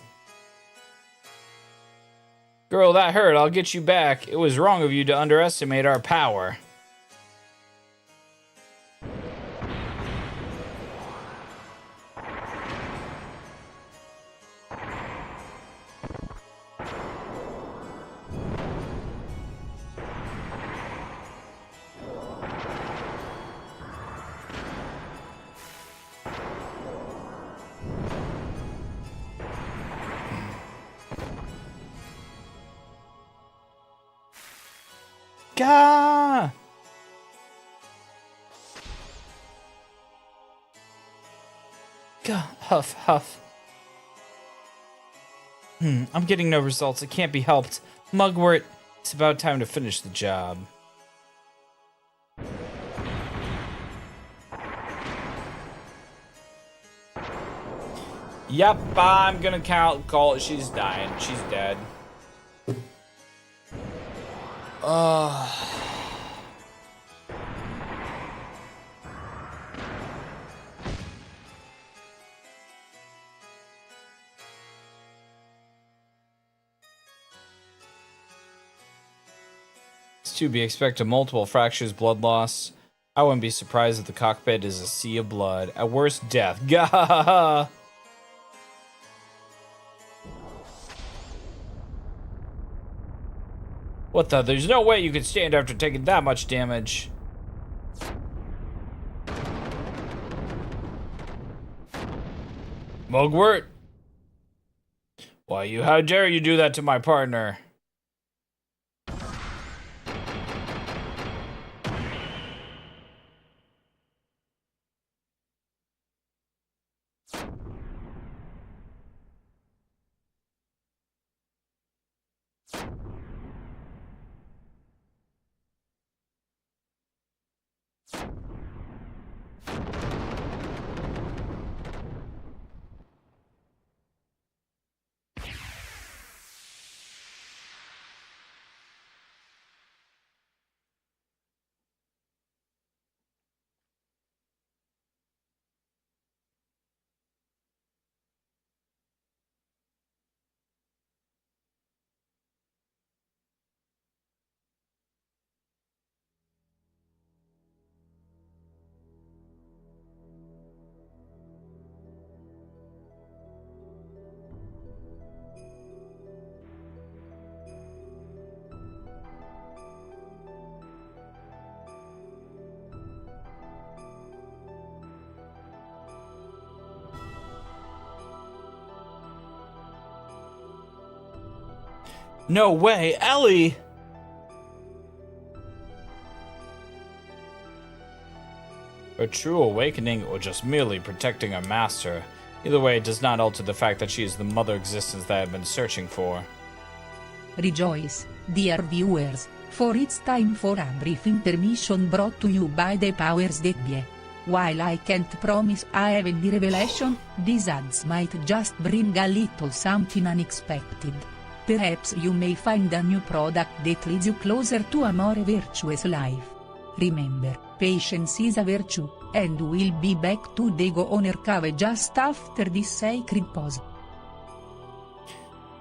Girl, that hurt. I'll get you back. It was wrong of you to underestimate our power. Gah! Gah, huff, huff. I'm getting no results. It can't be helped. Mugwort, it's about time to finish the job. Yep, I'm gonna call it. She's dying. She's dead. It's to be expected multiple fractures, blood loss. I wouldn't be surprised if the cockpit is a sea of blood. At worst, death. Gah! What the? There's no way you could stand after taking that much damage. Mugwort? Why, how dare you do that to my partner? No way, Elly! A true awakening or just merely protecting her master. Either way, it does not alter the fact that she is the mother existence that I have been searching for.
Rejoice, dear viewers, for it's time for a brief intermission brought to you by the powers that be. While I can't promise a heavenly revelation, these ads might just bring a little something unexpected. Perhaps you may find a new product that leads you closer to a more virtuous life. Remember, patience is a virtue, and we'll be back to the Xenogear cave just after this sacred pause.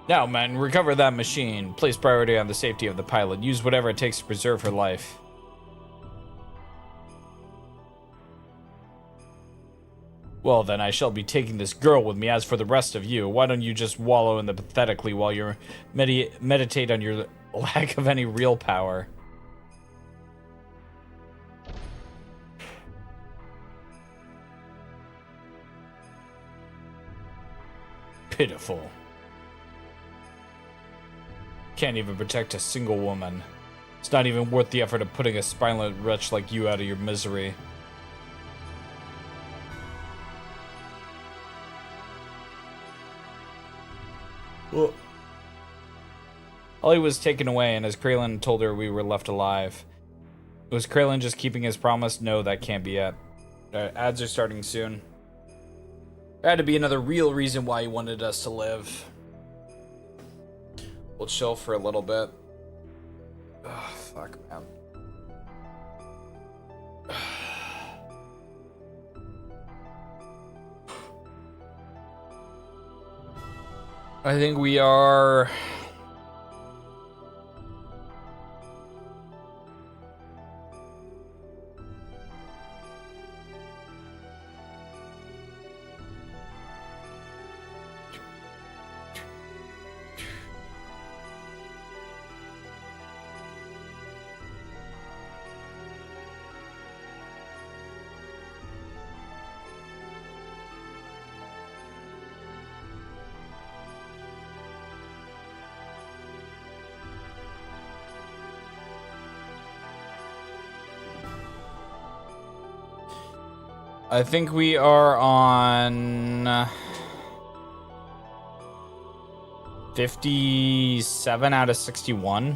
Now, men, recover that machine. Place priority on the safety of the pilot. Use whatever it takes to preserve her life. Well, then I shall be taking this girl with me. As for the rest of you, why don't you just wallow in the pathetically while you meditate on your lack of any real power? Pitiful. Can't even protect a single woman. It's not even worth the effort of putting a spineless wretch like you out of your misery. Well, Elly was taken away, and as Kraylin told her, we were left alive. Was Kraylin just keeping his promise? No, that can't be it. Ads are starting soon. There had to be another real reason why he wanted us to live. We'll chill for a little bit. Ugh, fuck, man. I think we are... I think we are on 57 out of 61.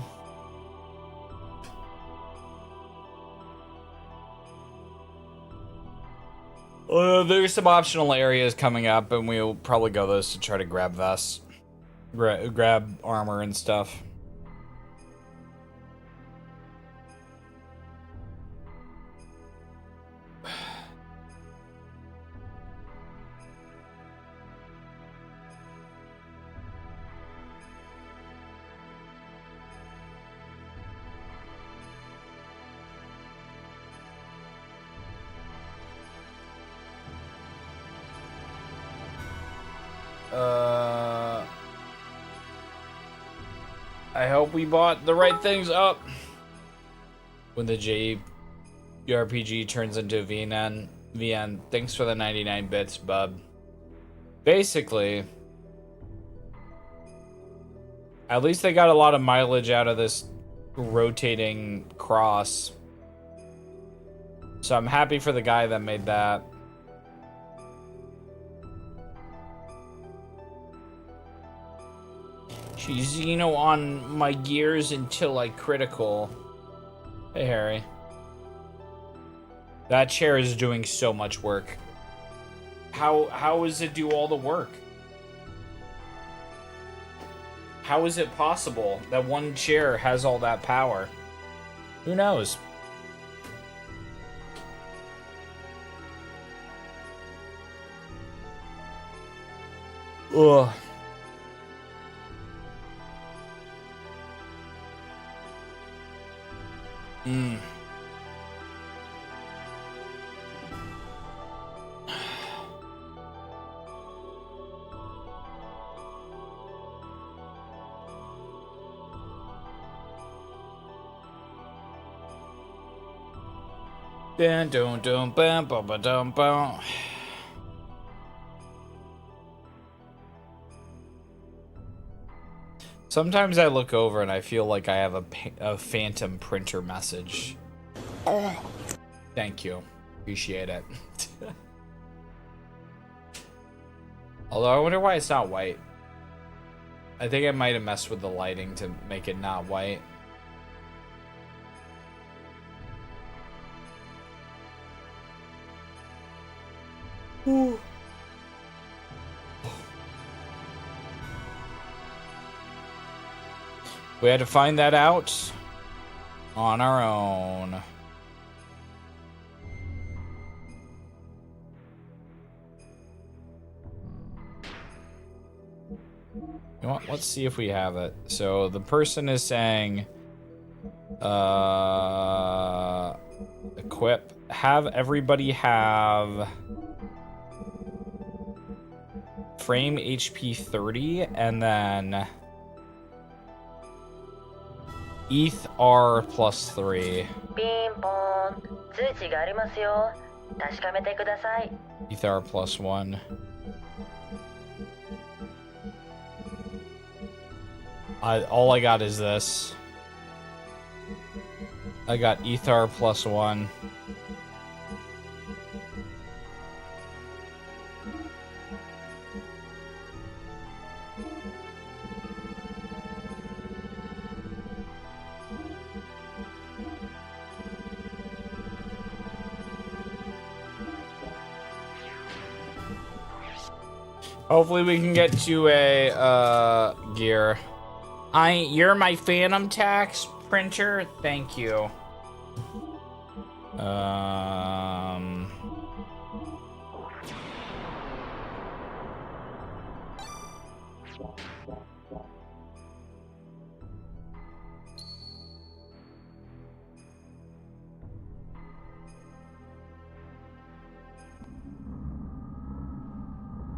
There's some optional areas coming up, and we'll probably go those to try to grab vests, grab armor and stuff. I hope we bought the right things up. When the JRPG turns into VN, thanks for the 99 bits, bub. Basically, at least they got a lot of mileage out of this rotating cross. So I'm happy for the guy that made that. She's, you know, on my gears until I critical. Hey, Harry. That chair is doing so much work. How does it do all the work? How is it possible that one chair has all that power? Who knows? Ugh. Dun dun dun bam bam ba dum bam. Sometimes I look over and I feel like I have a phantom printer message. Thank you. Appreciate it. Although I wonder why it's not white. I think I might have messed with the lighting to make it not white. Ooh. We had to find that out on our own. You know what? Let's see if we have it. So the person is saying, equip. Have everybody have frame HP 30, and then ETH R plus 3.
ピンポーン通知がありますよ確かめてください
ETH R plus 1. All I got is this. I got ETH R plus 1. Hopefully we can get to a gear. You're my phantom tax printer. Thank you.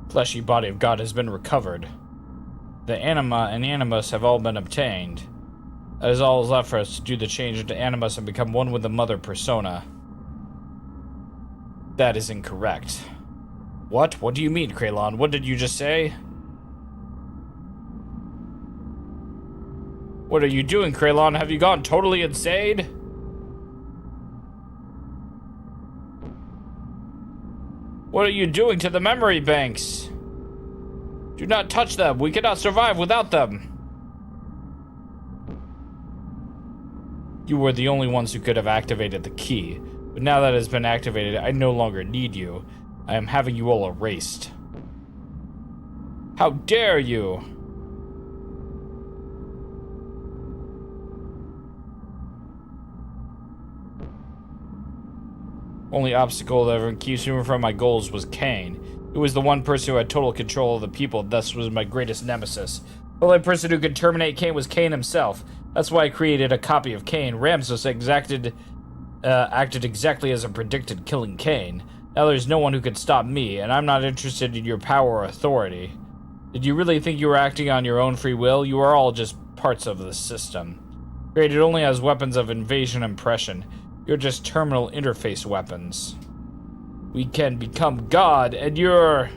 Fleshy body of God has been recovered. The anima and animus have all been obtained. That is all left for us to do the change into animus and become one with the mother persona. That is incorrect. What? What do you mean, Kraylon? What did you just say? What are you doing, Kraylon? Have you gone totally insane? What are you doing to the memory banks? Do not touch them. We cannot survive without them. You were the only ones who could have activated the key. But now that it has been activated, I no longer need you. I am having you all erased. How dare you! Only obstacle that ever keeps me from my goals was Cain. He was the one person who had total control of the people, thus was my greatest nemesis. The only person who could terminate Cain was Cain himself. That's why I created a copy of Cain. Ramsus acted exactly as I predicted, killing Cain. Now there's no one who could stop me, and I'm not interested in your power or authority. Did you really think you were acting on your own free will? You are all just parts of the system. Created only as weapons of invasion and oppression. You're just terminal interface weapons. We can become God, and you're...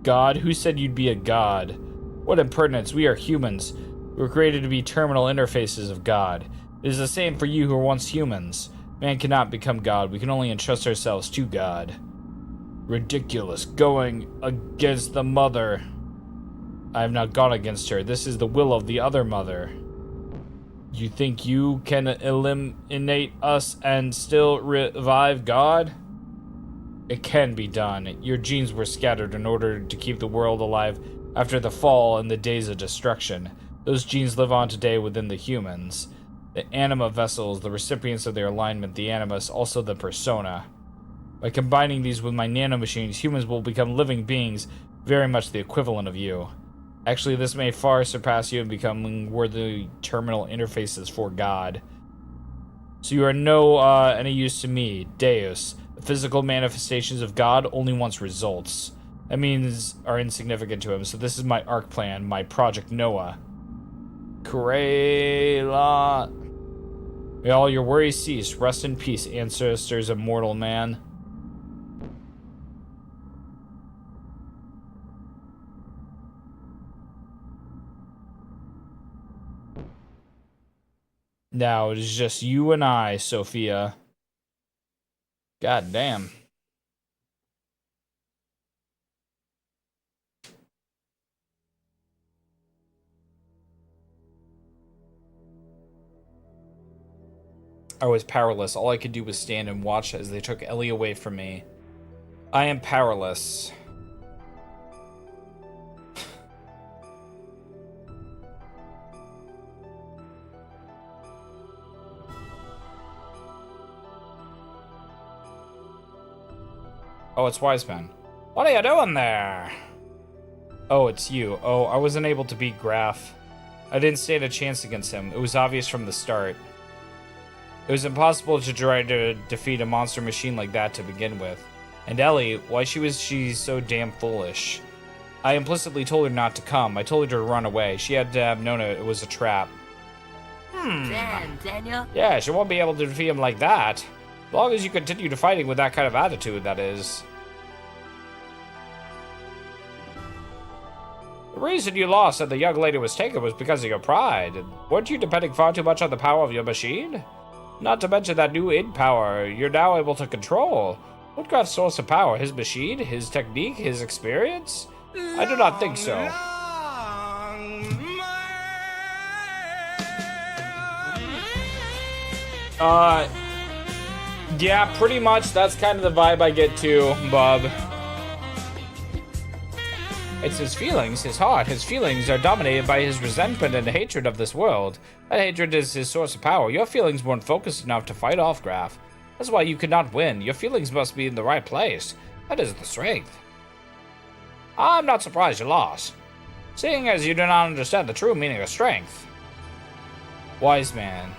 God? Who said you'd be a god? What impertinence. We are humans. We were created to be terminal interfaces of God. It is the same for you who were once humans. Man cannot become God. We can only entrust ourselves to God. Ridiculous. Going against the mother. I have not gone against her. This is the will of the other mother. You think you can eliminate us and still revive God? It can be done. Your genes were scattered in order to keep the world alive after the fall and the days of destruction. Those genes live on today within the humans. The anima vessels, the recipients of their alignment, the animus, also the persona. By combining these with my nanomachines, humans will become living beings, very much the equivalent of you. Actually, this may far surpass you in becoming worthy terminal interfaces for God. So you are no any use to me, Deus. The physical manifestations of God only wants results. That means are insignificant to him, so this is my arc plan, my Project Noah. Krayla. May all your worries cease. Rest in peace, ancestors of mortal man. Now it is just you and I, Sophia. God damn. I was powerless. All I could do was stand and watch as they took Elly away from me. I am powerless. Oh, it's Wiseman. What are you doing there? Oh, it's you. Oh, I wasn't able to beat Graf. I didn't stand a chance against him. It was obvious from the start. It was impossible to try to defeat a monster machine like that to begin with. And Elly, why she's so damn foolish? I implicitly told her not to come. I told her to run away. She had to have known it was a trap.
Damn, Daniel.
Yeah, she won't be able to defeat him like that. As long as you continue to fighting with that kind of attitude, that is. The reason you lost and the young lady was taken was because of your pride. Weren't you depending far too much on the power of your machine? Not to mention that new id power you're now able to control. Woodcraft's source of power, his machine, his technique, his experience? I do not think so. Yeah, pretty much. That's kind of the vibe I get too, Bub. It's his feelings, his heart. His feelings are dominated by his resentment and hatred of this world. That hatred is his source of power. Your feelings weren't focused enough to fight off Graf. That's why you could not win. Your feelings must be in the right place. That is the strength. I'm not surprised you lost, seeing as you do not understand the true meaning of strength. Wise man.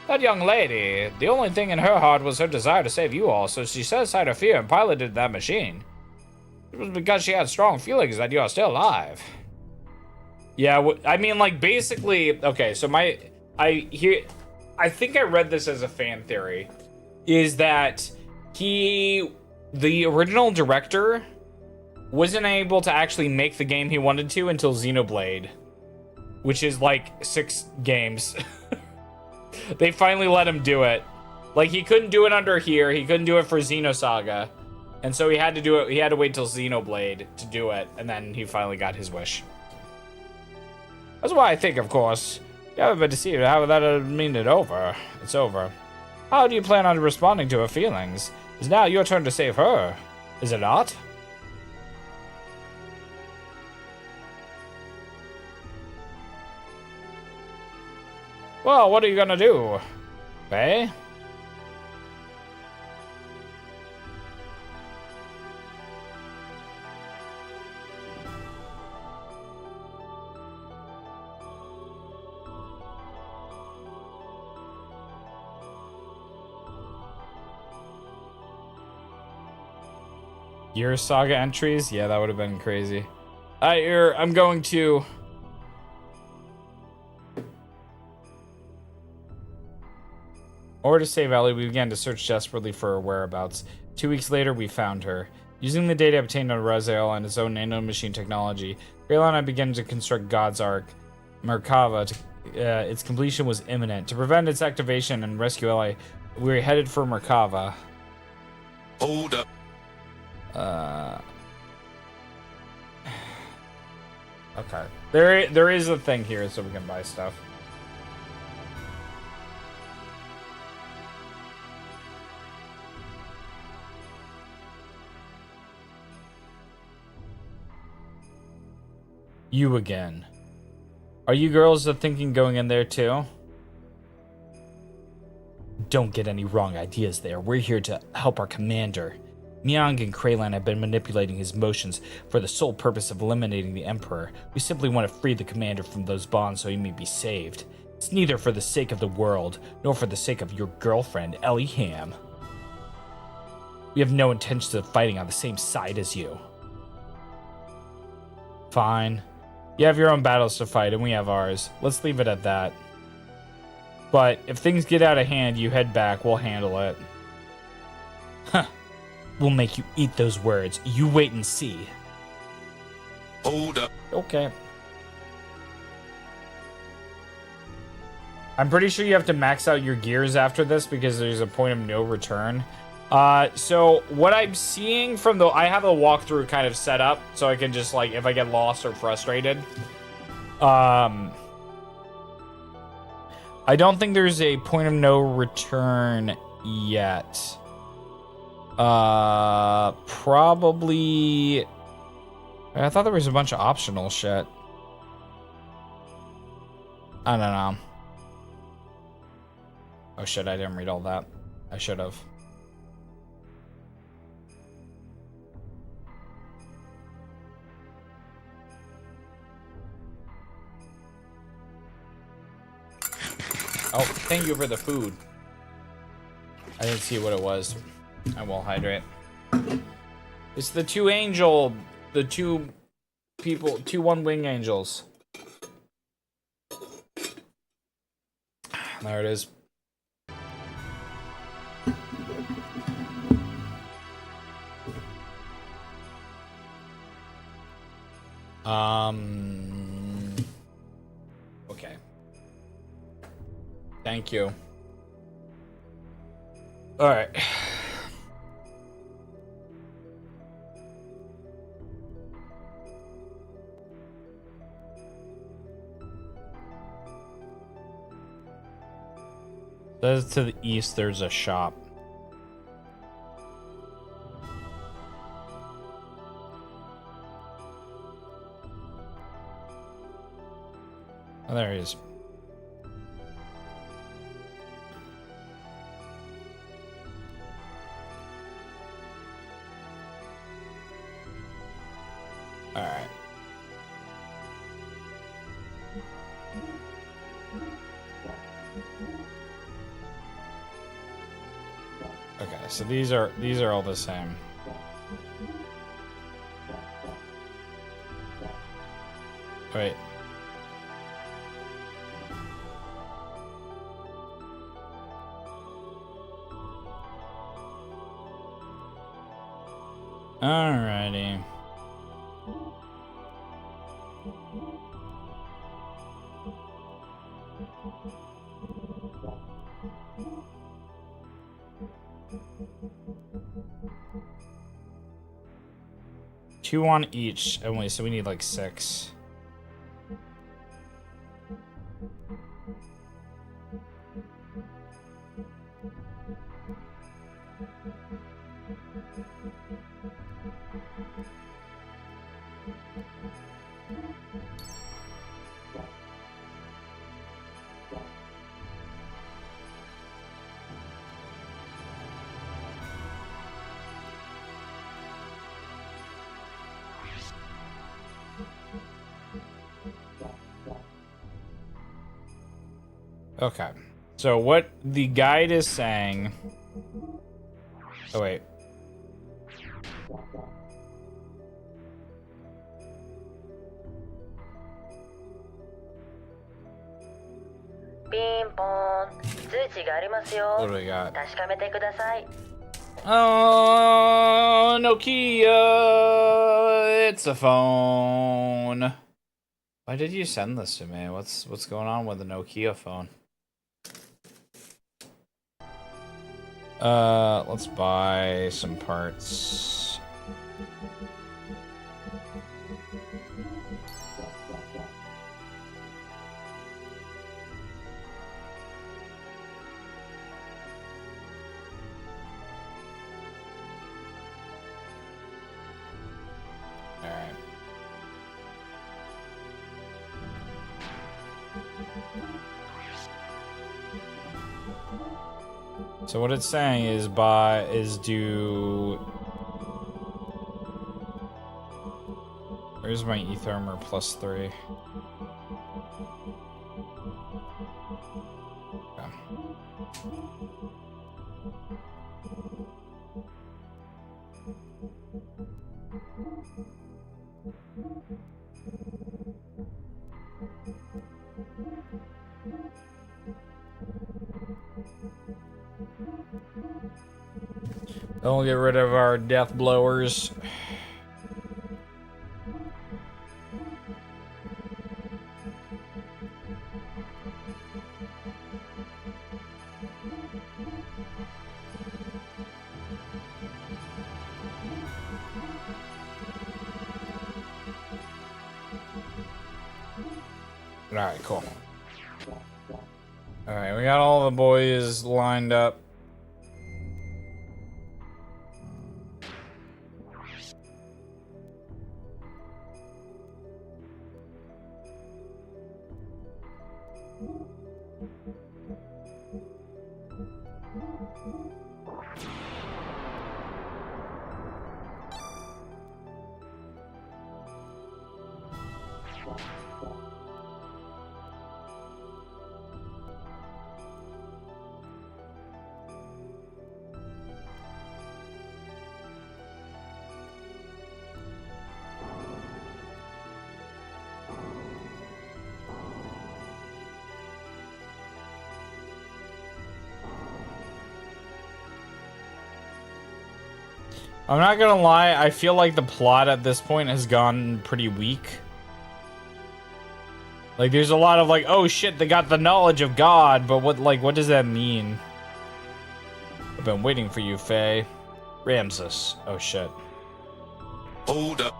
That young lady, the only thing in her heart was her desire to save you all, so she set aside her fear and piloted that machine. It was because she had strong feelings that you are still alive. Yeah, I mean, like, basically, okay, so I think I read this as a fan theory, is that the original director wasn't able to actually make the game he wanted to until Xenoblade, which is like 6 games. They finally let him do it. Like, he couldn't do it under here, he couldn't do it for Xenosaga. And so he had to do it, he had to wait till Xenoblade to do it, and then he finally got his wish. That's why I think, of course, you haven't been deceived. How that doesn't mean it's over. It's over. How do you plan on responding to her feelings? It's now your turn to save her, is it not? Well, what are you gonna do? Eh? Your saga entries? Yeah, that would have been crazy. I'm going to... In order to save Elly, we began to search desperately for her whereabouts. 2 weeks later, we found her. Using the data obtained on Raziel and his own nanomachine technology, Grayla and I began to construct God's Ark, Merkava. Its completion was imminent. To prevent its activation and rescue Elly, we were headed for Merkava.
Hold up.
Okay. There is a thing here so we can buy stuff. You again. Are you girls thinking going in there too? Don't get any wrong ideas there. We're here to help our commander. Myung and Kraylan have been manipulating his motions for the sole purpose of eliminating the Emperor. We simply want to free the commander from those bonds so he may be saved. It's neither for the sake of the world, nor for the sake of your girlfriend, Elly Ham. We have no intentions of fighting on the same side as you. Fine. You have your own battles to fight, and we have ours. Let's leave it at that. But if things get out of hand, you head back. We'll handle it. Huh. We'll make you eat those words. You wait and see.
Hold up.
Okay. I'm pretty sure you have to max out your gears after this because there's a point of no return. So what I'm seeing from I have a walkthrough kind of set up so I can just, like, if I get lost or frustrated. I don't think there's a point of no return yet. Probably... I thought there was a bunch of optional shit. I don't know. Oh shit, I didn't read all that. I should have. Oh, thank you for the food. I didn't see what it was. I will hydrate. It's the the two people, 1 wing angels. There it is. Okay. Thank you. All right. Says to the east there's a shop. Oh, there he is. All right. Okay, so these are all the same. Wait. Alrighty. Two on each. Oh wait, so we need like 6. Okay. So what the guide is saying... Oh, wait. What do we got? Oh, Nokia! It's a phone. Why did you send this to me? What's going on with the Nokia phone? Let's buy some parts. Alright. So what it's saying is do... Where's my ethermer +3? Okay. Don't get rid of our death blowers. Alright, cool. Alright, we got all the boys lined up. I'm not gonna lie, I feel like the plot at this point has gone pretty weak. Like, there's a lot of like, oh shit, they got the knowledge of God, but what does that mean? I've been waiting for you, Faye. Ramses. Oh shit.
Hold up.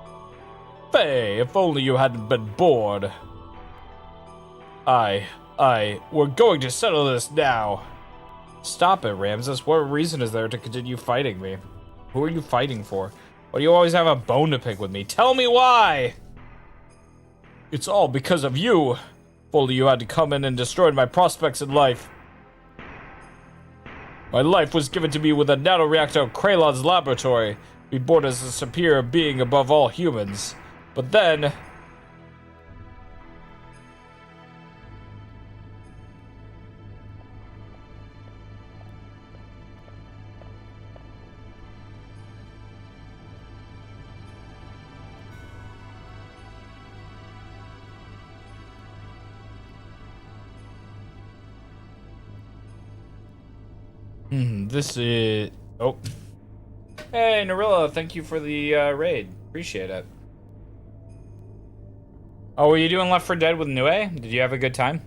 Faye, if only you hadn't been bored. We're going to settle this now. Stop it, Ramses. What reason is there to continue fighting me? Who are you fighting for? Why do you always have a bone to pick with me? Tell me why! It's all because of you. If only you had to come in and destroyed my prospects in life. My life was given to me with a nanoreactor of Kralon's laboratory. Be born as a superior being above all humans. But then... this is... Oh. Hey, Narilla, thank you for the raid. Appreciate it. Oh, were you doing Left 4 Dead with Nue? Did you have a good time?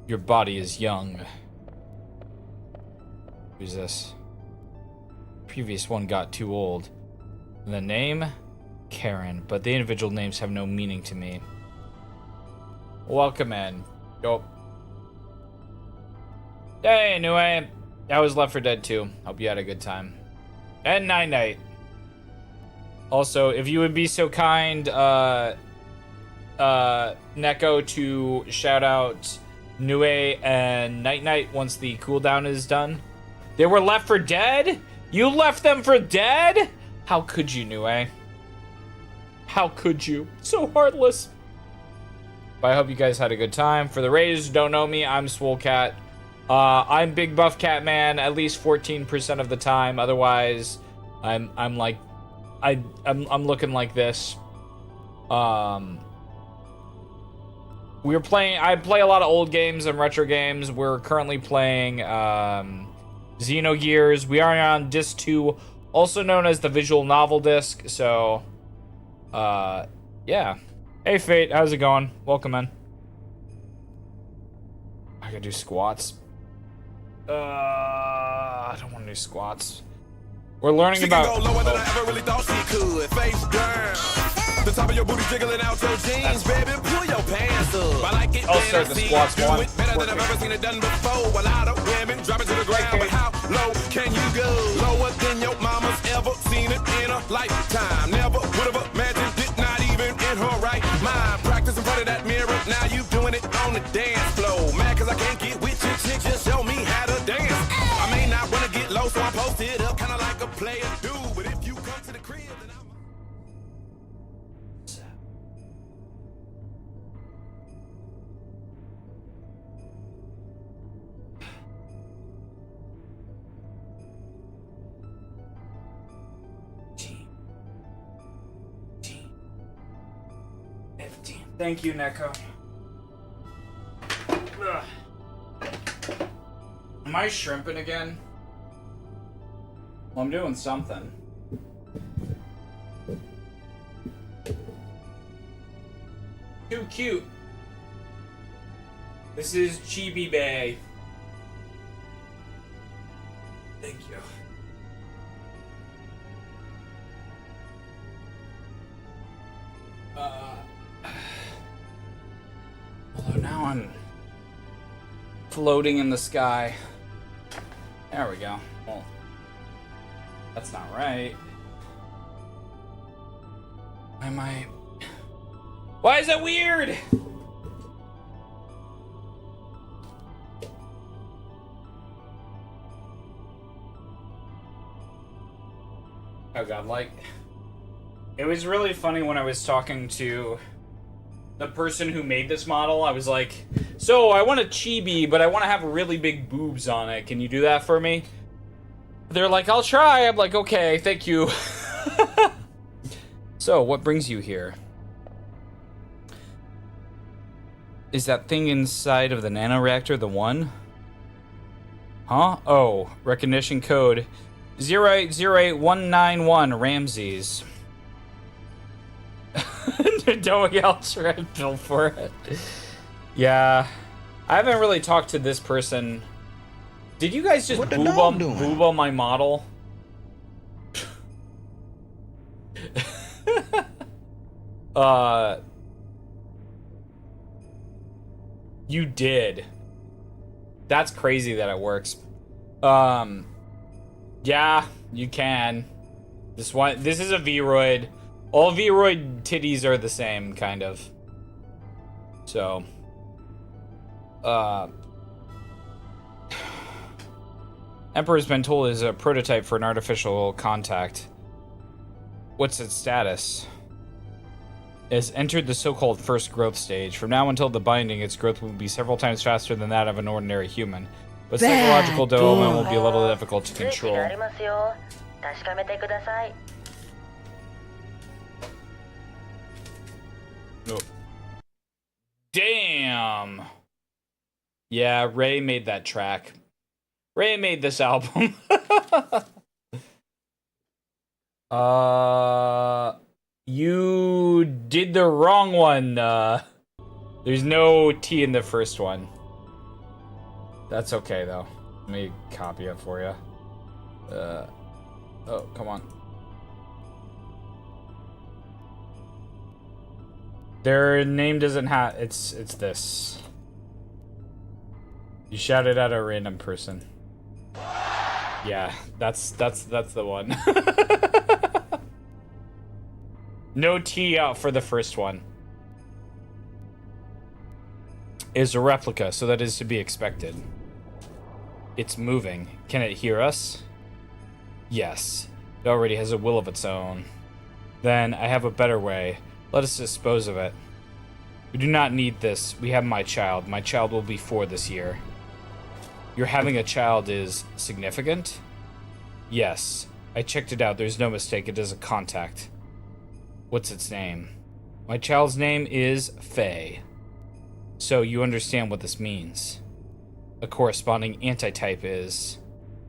Your body is young. Who's this? Previous one got too old. The name? Karen, but the individual names have no meaning to me. Welcome in. Go. Hey, Nue. That was Left 4 Dead 2. Hope you had a good time. And night-night. Also, if you would be so kind, Neko, to shout out Nue and Night-night once the cooldown is done. They were Left 4 Dead? You left them for dead? How could you, Nue? How could you? So heartless. But I hope you guys had a good time. For the raiders who don't know me, I'm Swole Cat. I'm Big Buff Cat Man at least 14% of the time. Otherwise, I'm like, I'm looking like this. We're playing. I play a lot of old games and retro games. We're currently playing Xenogears. We are on disc 2, also known as the visual novel disc. So, yeah. Hey Fate, how's it going? Welcome in. I gotta do squats. I don't want to do squats. We're learning about.
She can go lower than I ever really thought she could. Face down. The top of your booty jiggling out your jeans, baby. Pull your pants up. I like it.
I'll start the squats one.
Better than I've ever seen it done before. A lot of women drop it to the ground, but how low can you go? Lower than your mama's ever seen it in a lifetime. Never would have imagined it, not even in her right mind. Practice in front of that mirror. Now you doing it on the dance floor. Mad 'cause I can't get with you, chick. Just show me how to dance. I may not wanna get low, so I post it up, kinda like a player do. But if you come to the crib, then I'm.
Thank you, Neko. Ugh. Am I shrimping again? Well, I'm doing something. Too cute. This is Chibi Bay. Thank you. Although now I'm floating in the sky. There we go. Well, that's not right. Why am I... Why is that weird? Oh god, like... It was really funny when I was talking to the person who made this model. I was like, so I want a chibi, but I want to have really big boobs on it. Can you do that for me? They're like, I'll try. I'm like, okay, thank you. So, what brings you here? Is that thing inside of the nanoreactor the one? Huh? Oh, recognition code. 0808191 Ramses. Don't yell Bill for it. Yeah. I haven't really talked to this person. Did you guys just boob on my model? You did. That's crazy that it works. Yeah, you can. This is a Vroid. All Vroid titties are the same, kind of. So, Emperor's been told is a prototype for an artificial contact. What's its status? It has entered the so-called first growth stage. From now until the binding, its growth will be several times faster than that of an ordinary human. But psychological development will be a little difficult to control. Oh. Damn! Yeah, Ray made that track. Ray made this album. You did the wrong one. There's no T in the first one. That's okay, though. Let me copy it for you. Oh, come on. Their name doesn't have... It's this. You shouted at a random person. Yeah, that's the one. No T out for the first one. Is a replica, so that is to be expected. It's moving. Can it hear us? Yes. It already has a will of its own. Then I have a better way. Let us dispose of it. We do not need this. We have my child. My child will be 4 this year. Your having a child is significant? Yes. I checked it out. There's no mistake. It is a contact. What's its name? My child's name is Faye. So you understand what this means. A corresponding antitype is...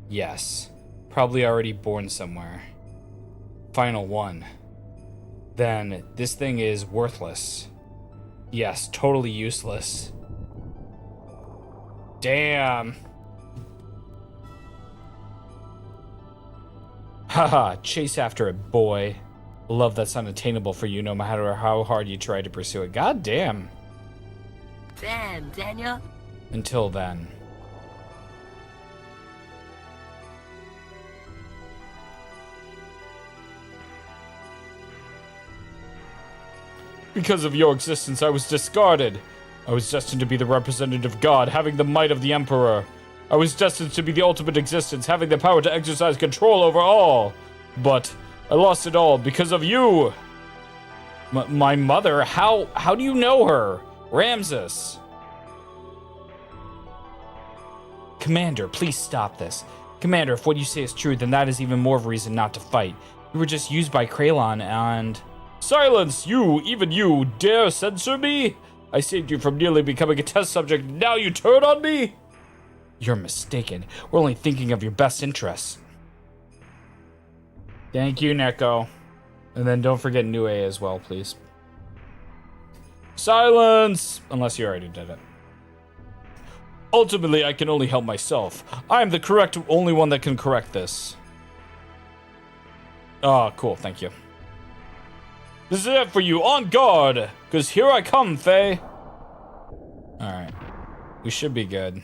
Yes. Probably already born somewhere. Final one. Then this thing is worthless. Yes, totally useless. Damn. Haha, chase after it, boy. A love that's unattainable for you no matter how hard you try to pursue it. God damn.
Damn, Daniel.
Until then. Because of your existence, I was discarded. I was destined to be the representative of God, having the might of the Emperor. I was destined to be the ultimate existence, having the power to exercise control over all. But I lost it all because of you. My mother? How do you know her? Ramses. Commander, please stop this. Commander, if what you say is true, then that is even more of a reason not to fight. You were just used by Kralon and... Silence, you! Even you! Dare censor me? I saved you from nearly becoming a test subject, and now you turn on me? You're mistaken. We're only thinking of your best interests. Thank you, Neko. And then don't forget Nue as well, please. Silence! Unless you already did it. Ultimately, I can only help myself. I am the only one that can correct this. Oh, cool, thank you. This is it for you, on guard! Because here I come, Faye! Alright. We should be good.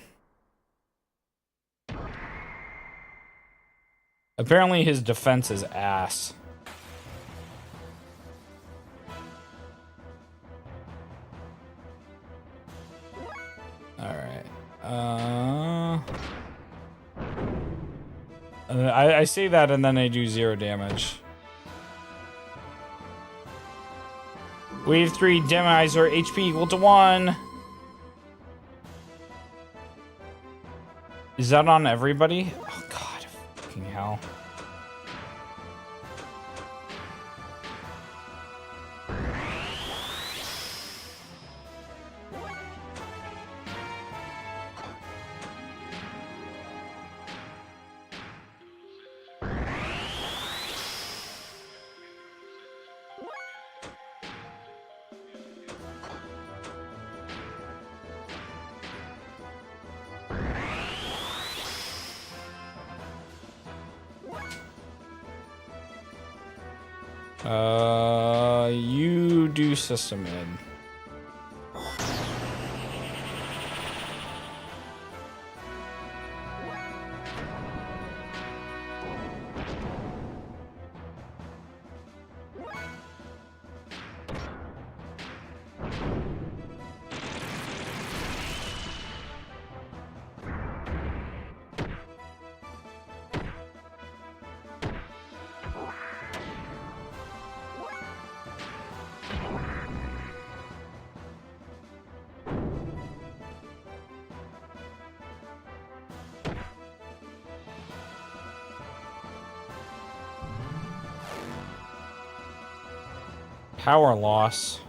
Apparently his defense is ass. Alright. I say that and then I do 0 damage. Wave 3 Demizer, HP equal to 1. Is that on everybody? Oh god, fucking hell. You do system mid. Power loss.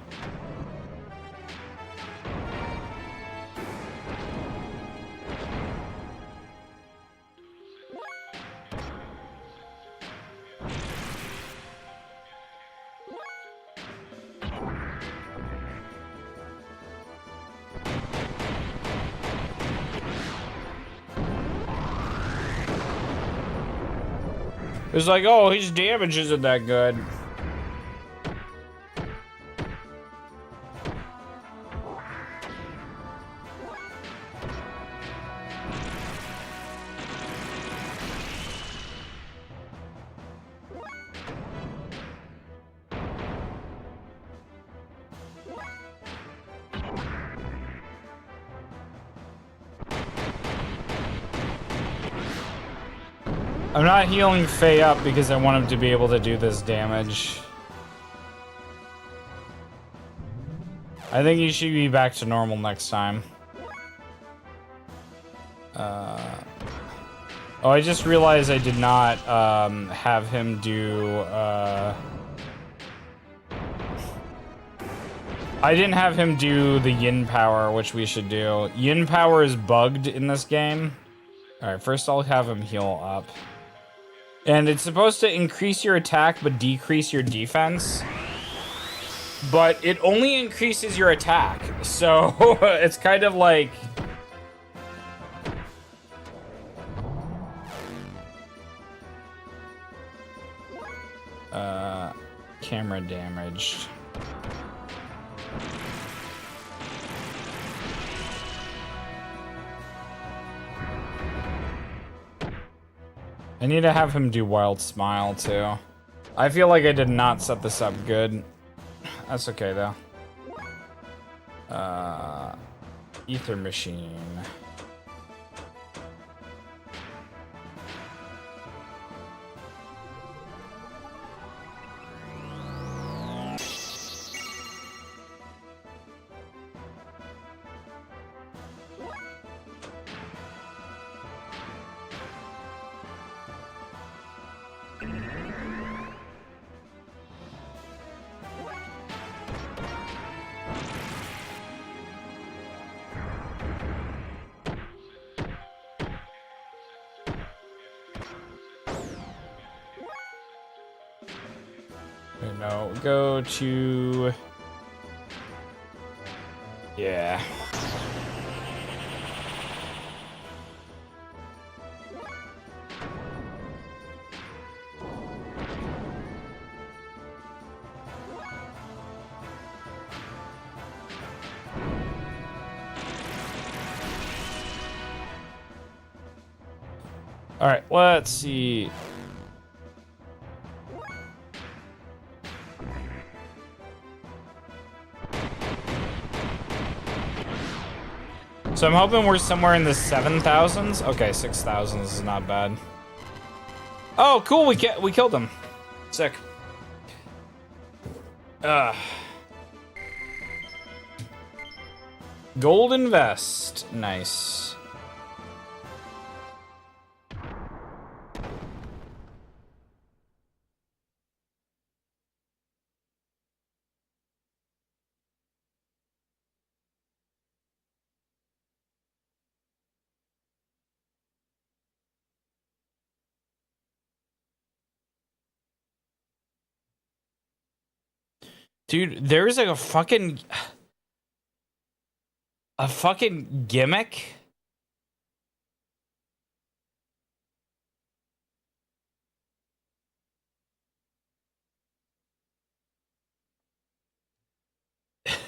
It's like, oh, his damage isn't that good. I'm not healing Faye up because I want him to be able to do this damage. I think he should be back to normal next time. Oh, I just realized I did not have him do... I didn't have him do the yin power, which we should do. Yin power is bugged in this game. Alright, first I'll have him heal up. And it's supposed to increase your attack but decrease your defense. But it only increases your attack. So it's kind of like... camera damaged. I need to have him do Wild Smile, too. I feel like I did not set this up good. That's okay, though. Ether Machine. No, go to... Yeah. All right, let's see. So I'm hoping we're somewhere in the 7,000s. Okay, 6,000s is not bad. Oh, cool! We killed him. Sick. Golden vest. Nice. Dude, there's like a fucking gimmick.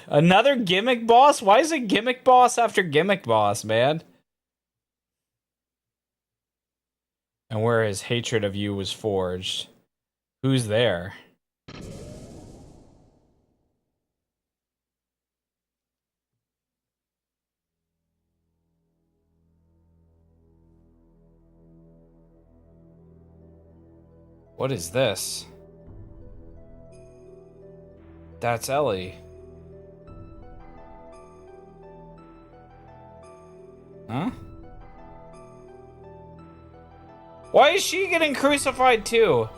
Another gimmick boss? Why is it gimmick boss after gimmick boss, man? And where his hatred of you was forged. Who's there? What is this? That's Elly. Huh? Why is she getting crucified too?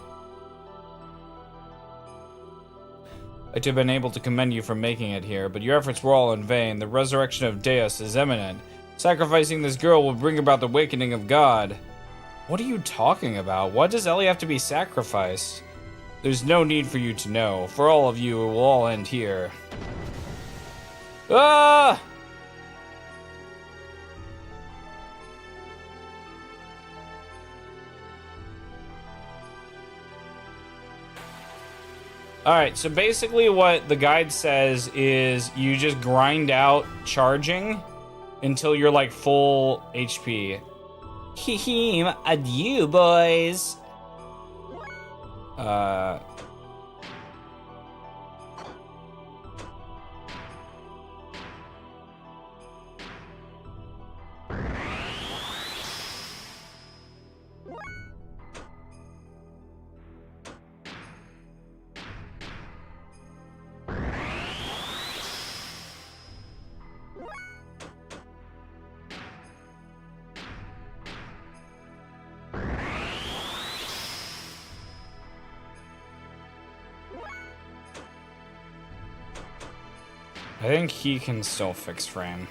I'd have been able to commend you for making it here, but your efforts were all in vain. The resurrection of Deus is imminent. Sacrificing this girl will bring about the awakening of God. What are you talking about? Why does Elly have to be sacrificed? There's no need for you to know. For all of you, it will all end here. Ah! Alright, so basically what the guide says is you just grind out charging until you're like full HP. Hee adieu, boys. I think he can still fix frame.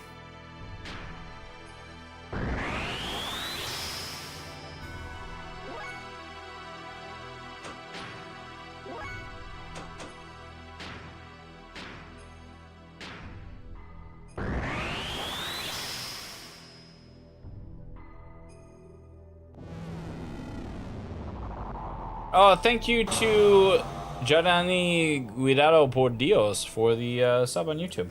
Oh, thank you to Gianni Guidado por Dios for the sub on YouTube.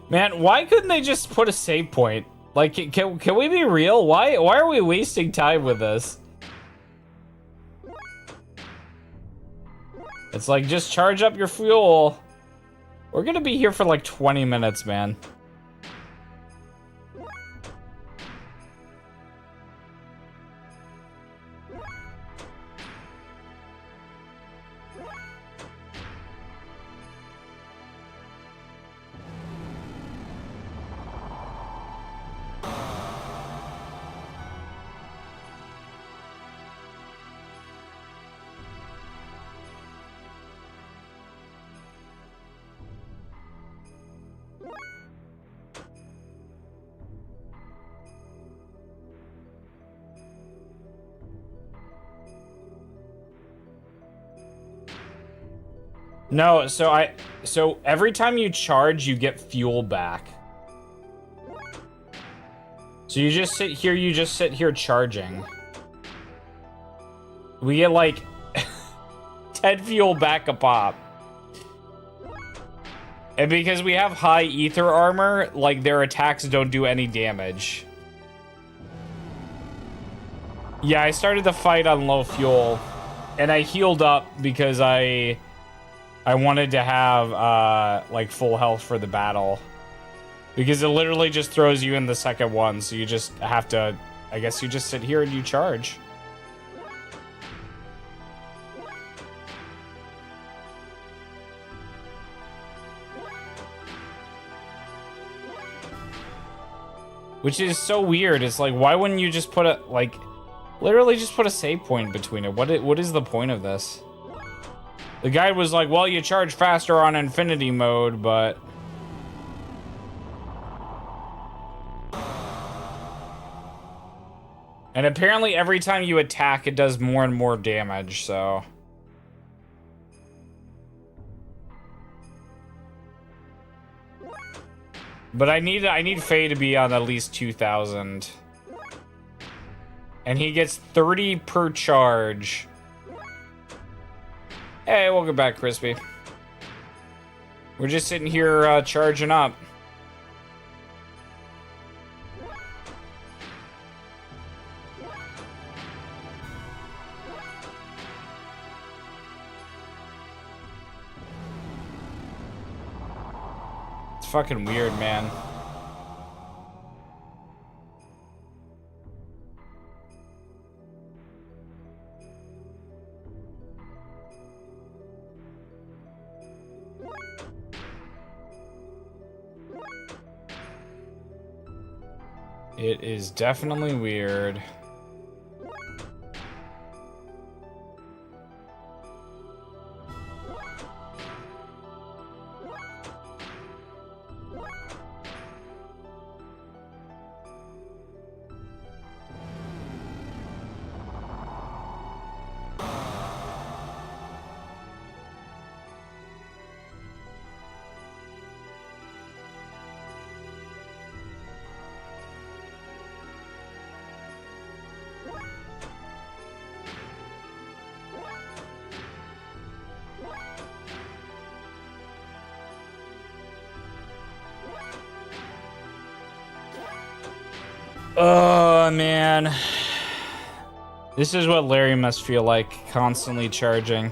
Man, why couldn't they just put a save point? Like, can we be real? Why are we wasting time with this? It's like, just charge up your fuel. We're gonna be here for like 20 minutes, man. No, so every time you charge, you get fuel back. So you just sit here charging. We get like 10 fuel back a pop. And because we have high ether armor, like their attacks don't do any damage. Yeah, I started the fight on low fuel. And I healed up because I wanted to have like full health for the battle. Because it literally just throws you in the second one, so you just have to, I guess you just sit here and you charge. Which is so weird. It's like, why wouldn't you just put a, like, literally just put a save point between it? What is the point of this? The guy was like, well, you charge faster on infinity mode, but... And apparently every time you attack, it does more and more damage, so... But I need Faye to be on at least 2,000. And he gets 30 per charge. Hey, welcome back, Crispy. We're just sitting here charging up. Fucking weird, man. It is definitely weird. Oh, man. This is what Larry must feel like, constantly charging.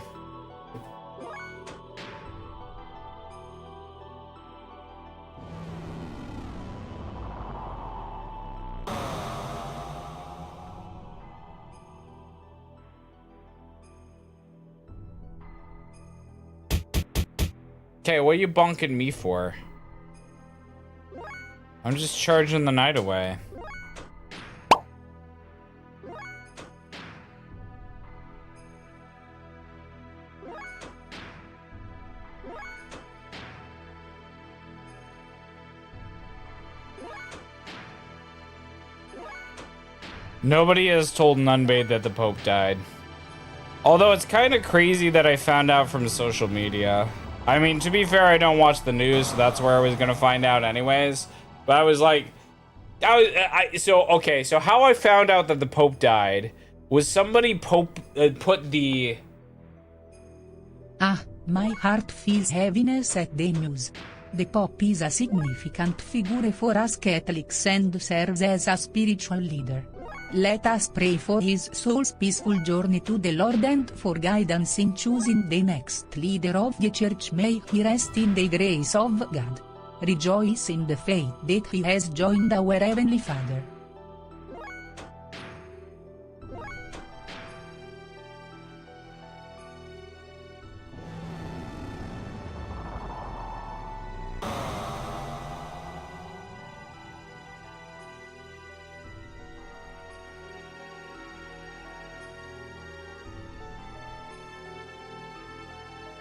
Okay, what are you bunking me for? I'm just charging the night away. Nobody has told Nunbade that the Pope died. Although it's kind of crazy that I found out from social media. I mean, to be fair, I don't watch the news, so that's where I was gonna find out anyways. But I was like, so how I found out that the Pope died was somebody put the...
Ah, my heart feels heaviness at the news. The Pope is a significant figure for us Catholics and serves as a spiritual leader. Let us pray for his soul's peaceful journey to the Lord and for guidance in choosing the next leader of the Church. May he rest in the grace of God. Rejoice in the faith that he has joined our Heavenly Father.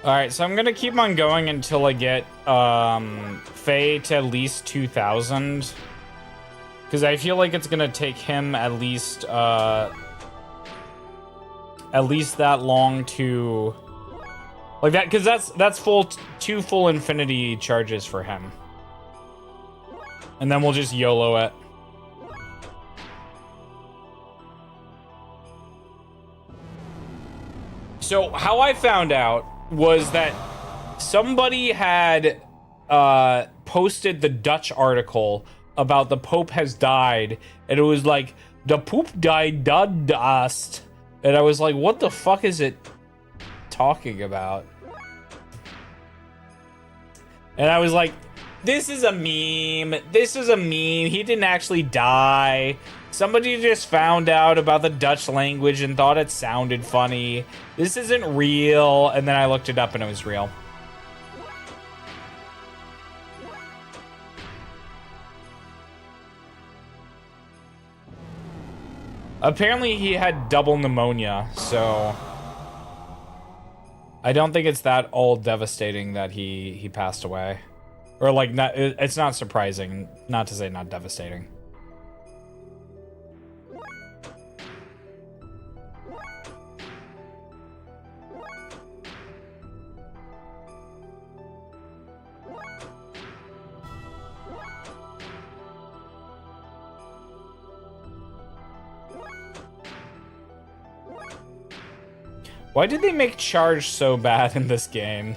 Alright, so I'm gonna keep on going until I get Faye to at least 2,000. Because I feel like it's gonna take him at least that long to... Like that, because that's two full infinity charges for him. And then we'll just YOLO it. So how I found out was that somebody had posted the Dutch article about the Pope has died, and it was like, the Pope died dust, And I was like, what the fuck is it talking about? And I was like, this is a meme. This is a meme. He didn't actually die. Somebody just found out about the Dutch language and thought it sounded funny. This isn't real. And then I looked it up and it was real. Apparently he had double pneumonia, so I don't think it's that all devastating that he passed away. Or like, not, it's not surprising, not to say not devastating. Why did they make charge so bad in this game?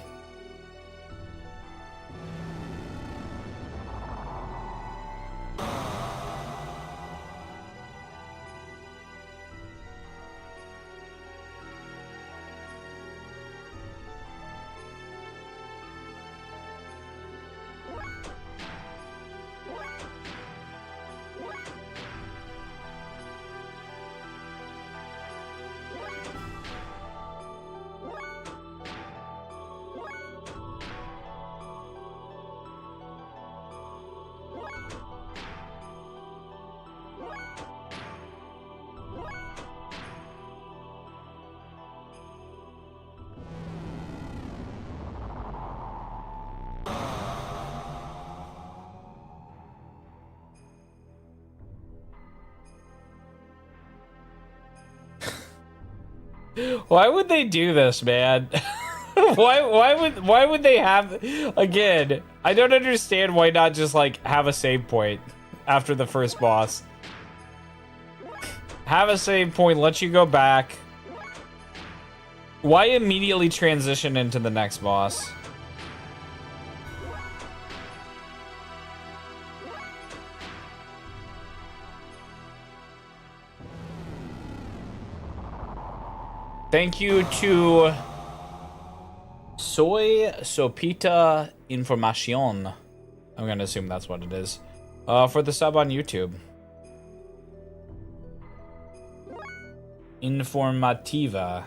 Why would they do this, man? why would they have, again, I don't understand why not just like have a save point after the first boss. Have a save point, let you go back. Why immediately transition into the next boss? Thank you to Soy Sopita Informacion. I'm gonna assume that's what it is. For the sub on YouTube. Informativa.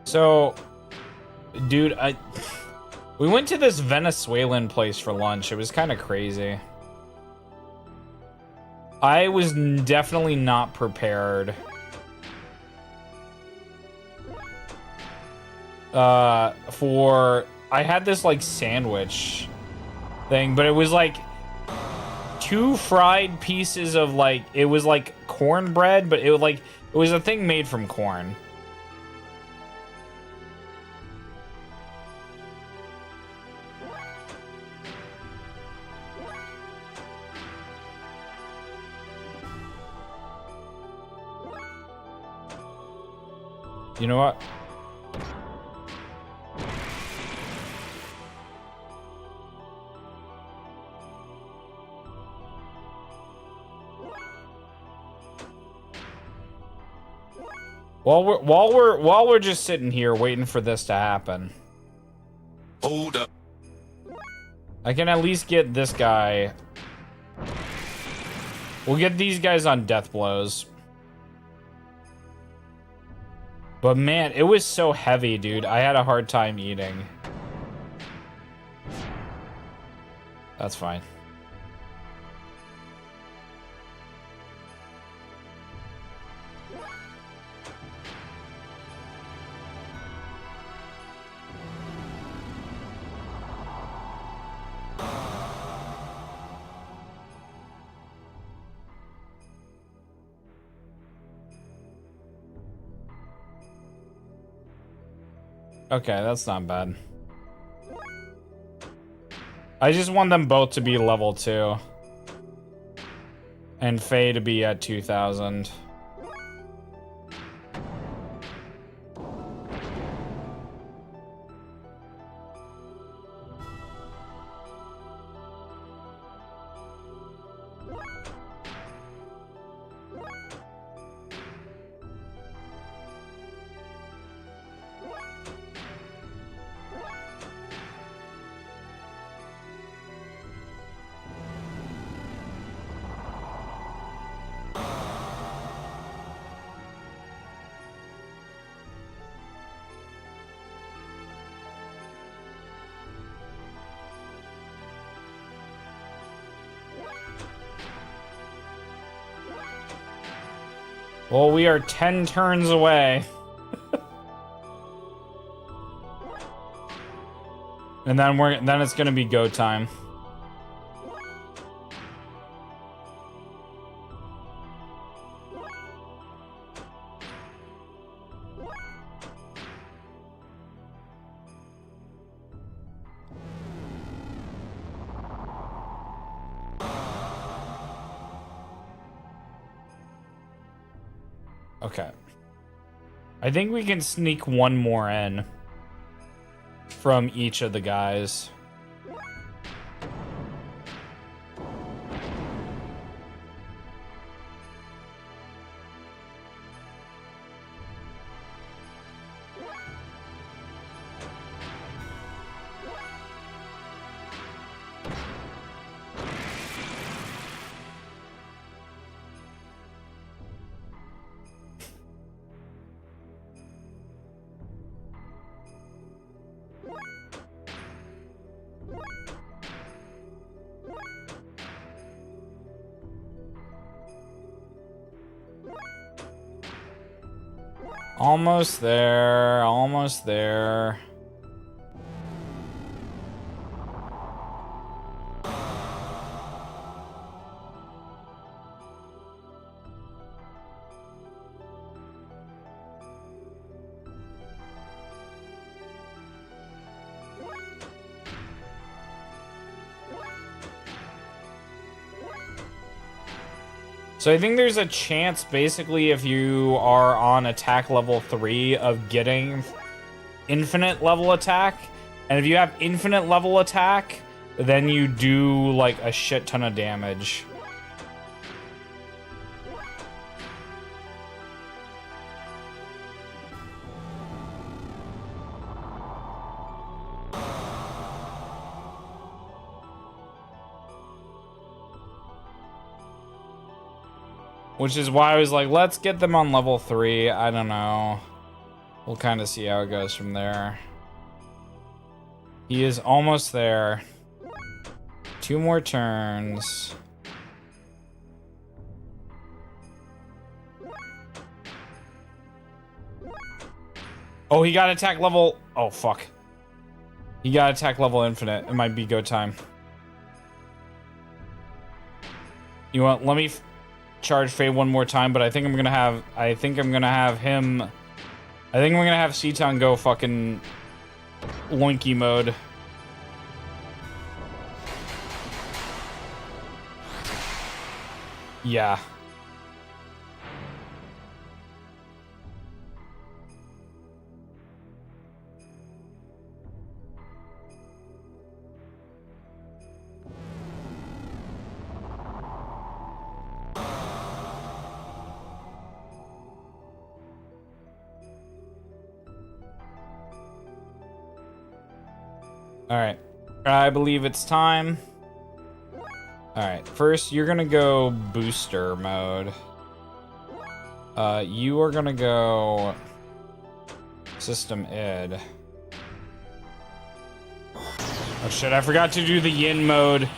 So, dude, we went to this Venezuelan place for lunch. It was kind of crazy. I was definitely not prepared for, I had this like sandwich thing, but it was like 2 fried pieces of like, it was like cornbread, but it was a thing made from corn. You know what? While we're just sitting here waiting for this to happen.
Hold up.
I can at least get this guy. We'll get these guys on death blows. But man, it was so heavy, dude. I had a hard time eating. That's fine. Okay, that's not bad. I just want them both to be level 2. And Faye to be at 2000. Well, we are 10 turns away. And then it's gonna be go time. Okay. I think we can sneak one more in from each of the guys. Almost there, almost there. So I think there's a chance, basically, if you are on attack level 3 of getting infinite level attack. And if you have infinite level attack, then you do, like, a shit ton of damage. Which is why I was like, let's get them on level 3. I don't know. We'll kind of see how it goes from there. He is almost there. 2 more turns. Oh, he got attack level... Oh, fuck. He got attack level infinite. It might be go time. You want... Let me... charge Faye one more time, but I think I'm gonna have him. I think we're gonna have Seaton go fucking Loinky mode. Yeah. Alright. I believe it's time. Alright, first you're gonna go booster mode. You are gonna go system id. Oh shit, I forgot to do the yin mode.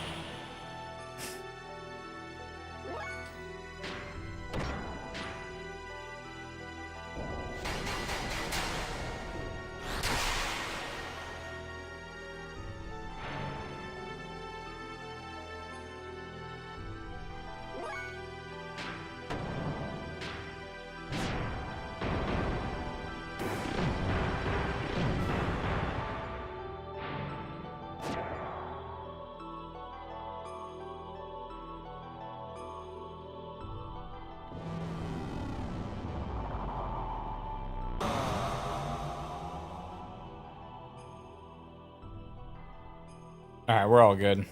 Alright, we're all good.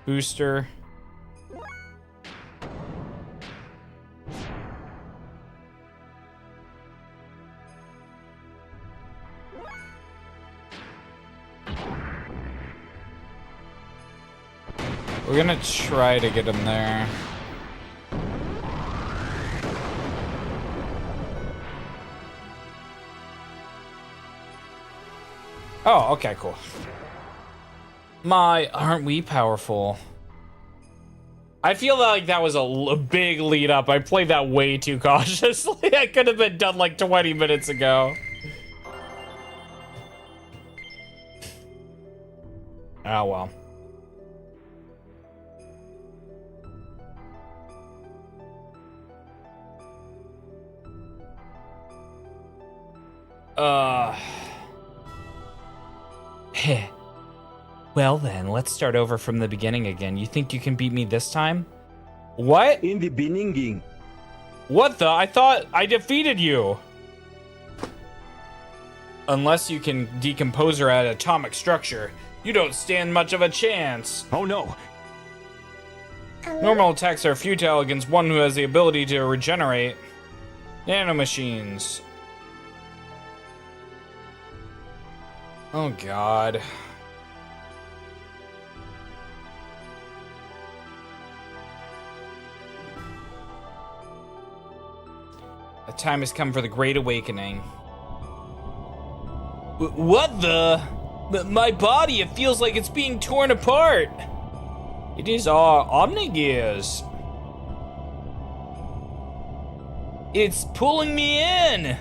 Booster. We're gonna try to get him there. Oh, okay, cool. Aren't we powerful? I feel like that was a big lead up. I played that way too cautiously. I could have been done like 20 minutes ago. Oh, well. Well then, let's start over from the beginning again. You think you can beat me this time? What?
In the beginning.
What the? I thought I defeated you. Unless you can decompose her at atomic structure, you don't stand much of a chance.
Oh no.
Normal attacks are futile against one who has the ability to regenerate. Nanomachines. Oh god. The time has come for the Great Awakening. What the? My body, it feels like it's being torn apart. It is our Xenogears. It's pulling me in.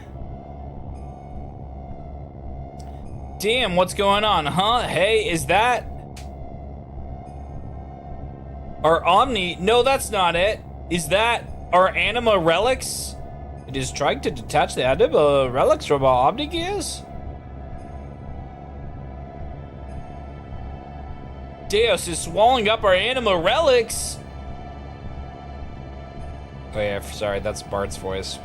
Damn, what's going on, huh? Hey, is that our Omni? No, that's not it. Is that our Anima Relics? It is trying to detach the Anima Relics from our Omnigears? Deus is swallowing up our Anima Relics! Oh yeah, sorry, that's Bart's voice.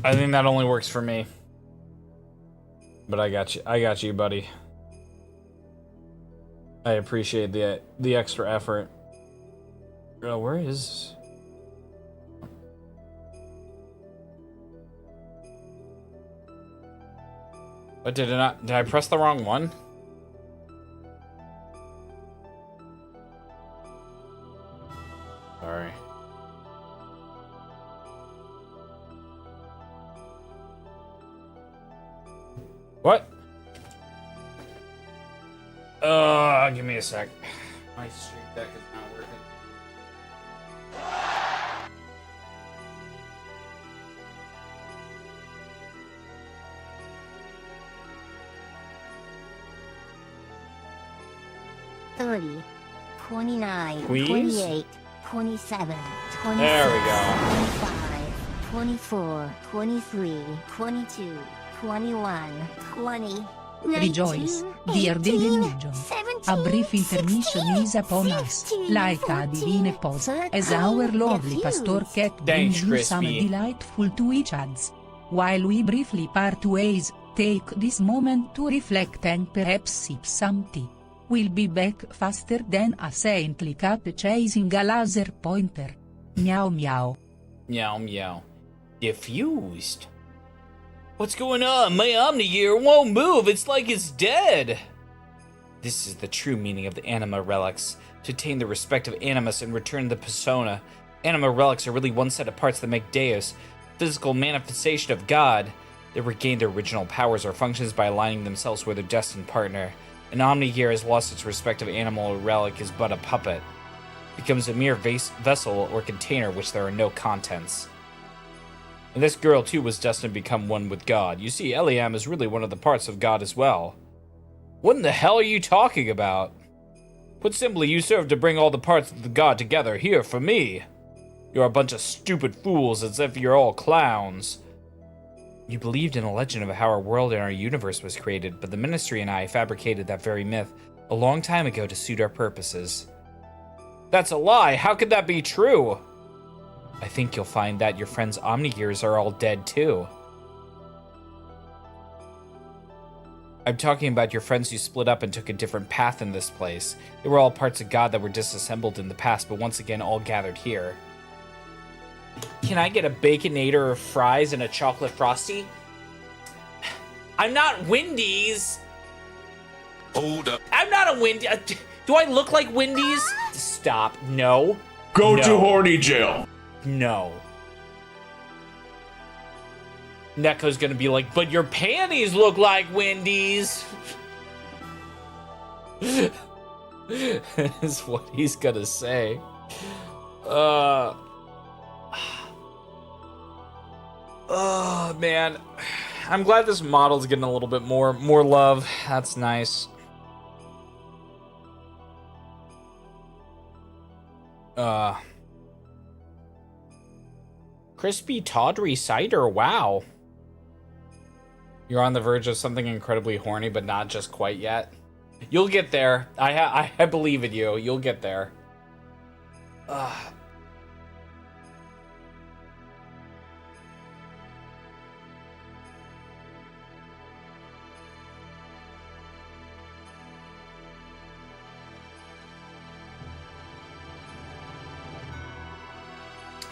I think that only works for me. But I got you, buddy. I appreciate the extra effort. Oh, where is... What, did I press the wrong one? Sorry. What? Give me a sec. My stream deck is not working.
$30, $29,
Please?
$28, $27, $26,
There we go.
$25, $24, $23, $22, $21, $20.
Rejoice, dear the religion. A brief intermission is upon us, like a divine pause, as our lovely pastor cat
Thanks,
brings you some
Crispy.
delightful Twitch ads. While we briefly part ways, take this moment to reflect and perhaps sip some tea. We'll be back faster than a saintly cat chasing a laser pointer. Meow meow.
Meow meow. Diffused. What's going on? My Omnigear won't move. It's like it's dead. This is the true meaning of the Anima Relics. To attain the respect of Animus and return the persona. Anima Relics are really one set of parts that make Deus, physical manifestation of God. They regain their original powers or functions by aligning themselves with their destined partner. An Omnigear has lost its respective animal relic is but a puppet. It becomes a mere vessel or container which there are no contents. And this girl too was destined to become one with God. You see, Eliam is really one of the parts of God as well. What in the hell are you talking about? Put simply, you serve to bring all the parts of the God together here for me. You're a bunch of stupid fools, as if you're all clowns. You believed in a legend of how our world and our universe was created, but the Ministry and I fabricated that very myth a long time ago to suit our purposes. That's a lie! How could that be true? I think you'll find that your friends' Omnigears are all dead too. I'm talking about your friends who split up and took a different path in this place. They were all parts of God that were disassembled in the past, but once again all gathered here. Can I get a Baconator of fries and a chocolate frosty? I'm not Wendy's.
Hold up.
I'm not a Wendy's. Do I look like Wendy's? Stop. No.
Go
No.
to horny jail.
No. Neko's gonna be like, but your panties look like Wendy's. Is what he's gonna say. Oh man, I'm glad this model's getting a little bit more love. That's nice. Crispy tawdry cider. Wow. You're on the verge of something incredibly horny, but not just quite yet. You'll get there. I believe in you. You'll get there.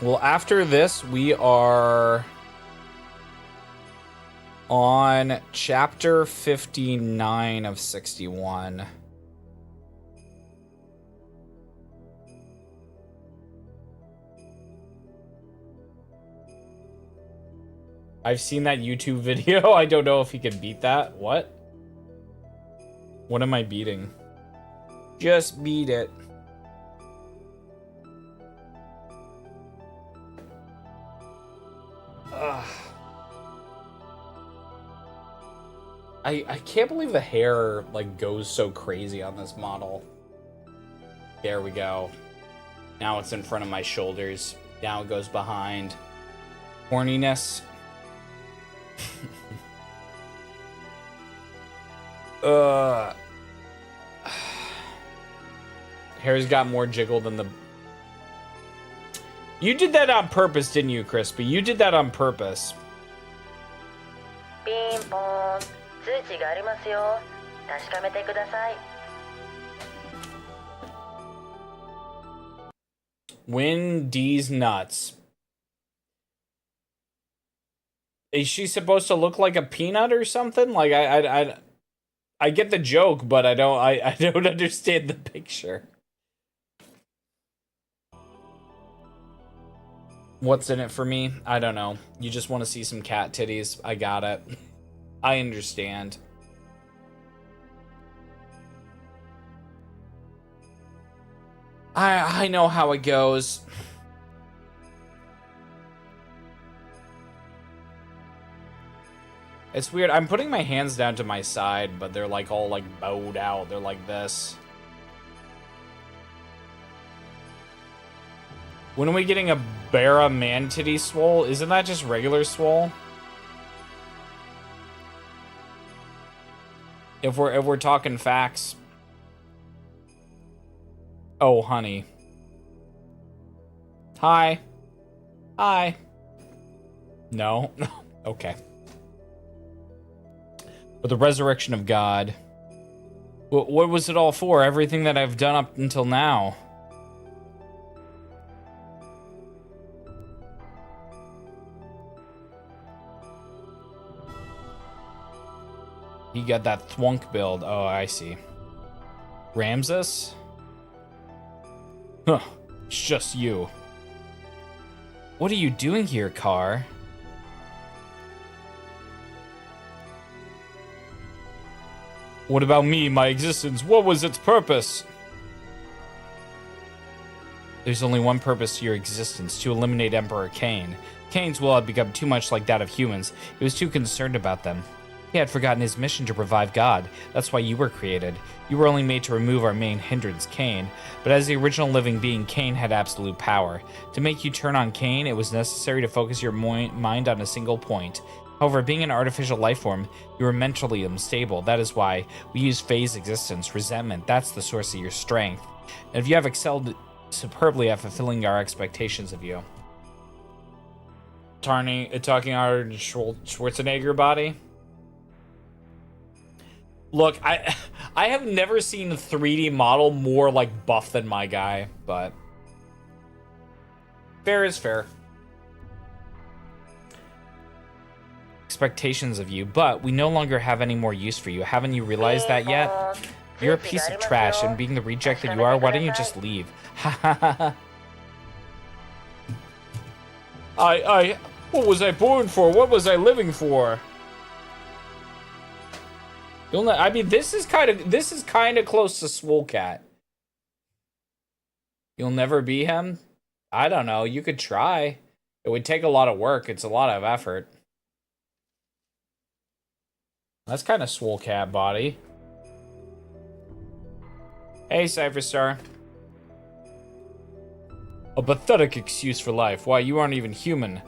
Well, after this, we are on chapter 59 of 61. I've seen that YouTube video. I don't know if he can beat that. What? What am I beating? Just beat it. I can't believe the hair like goes so crazy on this model. There we go. Now it's in front of my shoulders. Now it goes behind. Horniness. Hair's got more jiggle than the... You did that on purpose, didn't you, Crispy? You did that on purpose.
ピンポーン通知がありますよ確かめてください
Wendy's nuts. Is she supposed to look like a peanut or something? Like I get the joke, but I don't understand the picture. What's in it for me? I don't know. You just want to see some cat titties. I got it. I understand. I know how it goes. It's weird. I'm putting my hands down to my side, but they're like all like bowed out. They're like this. When are we getting a Bara man titty swole? Isn't that just regular swole? If we're talking facts. Oh, honey. Hi. Hi. No. Okay. But the resurrection of God. What was it all for? Everything that I've done up until now. You got that thwunk build. Oh, I see. Ramses? Huh. It's just you. What are you doing here, Car? What about me, my existence? What was its purpose? There's only one purpose to your existence, to eliminate Emperor Cain. Cain's will had become too much like that of humans. He was too concerned about them. He had forgotten his mission to revive God. That's why you were created. You were only made to remove our main hindrance, Cain. But as the original living being, Cain had absolute power. To make you turn on Cain, it was necessary to focus your mind on a single point. However, being an artificial life form, you were mentally unstable. That is why we use phase existence, resentment. That's the source of your strength. And if you have excelled superbly at fulfilling our expectations of you. Talking Arnold Schwarzenegger body? Look, I have never seen a 3D model more like buff than my guy, but fair is fair. Expectations of you, but we no longer have any more use for you. Haven't you realized that yet? You're a piece of trash, and being the reject that you are, why don't you just leave? Ha ha ha ha. What was I born for? What was I living for? I mean, this is kind of close to Swole Cat. You'll never be him? I don't know. You could try. It would take a lot of work. It's a lot of effort. That's kind of Swole Cat body. Hey, Cypherstar. A pathetic excuse for life. Why, you aren't even human.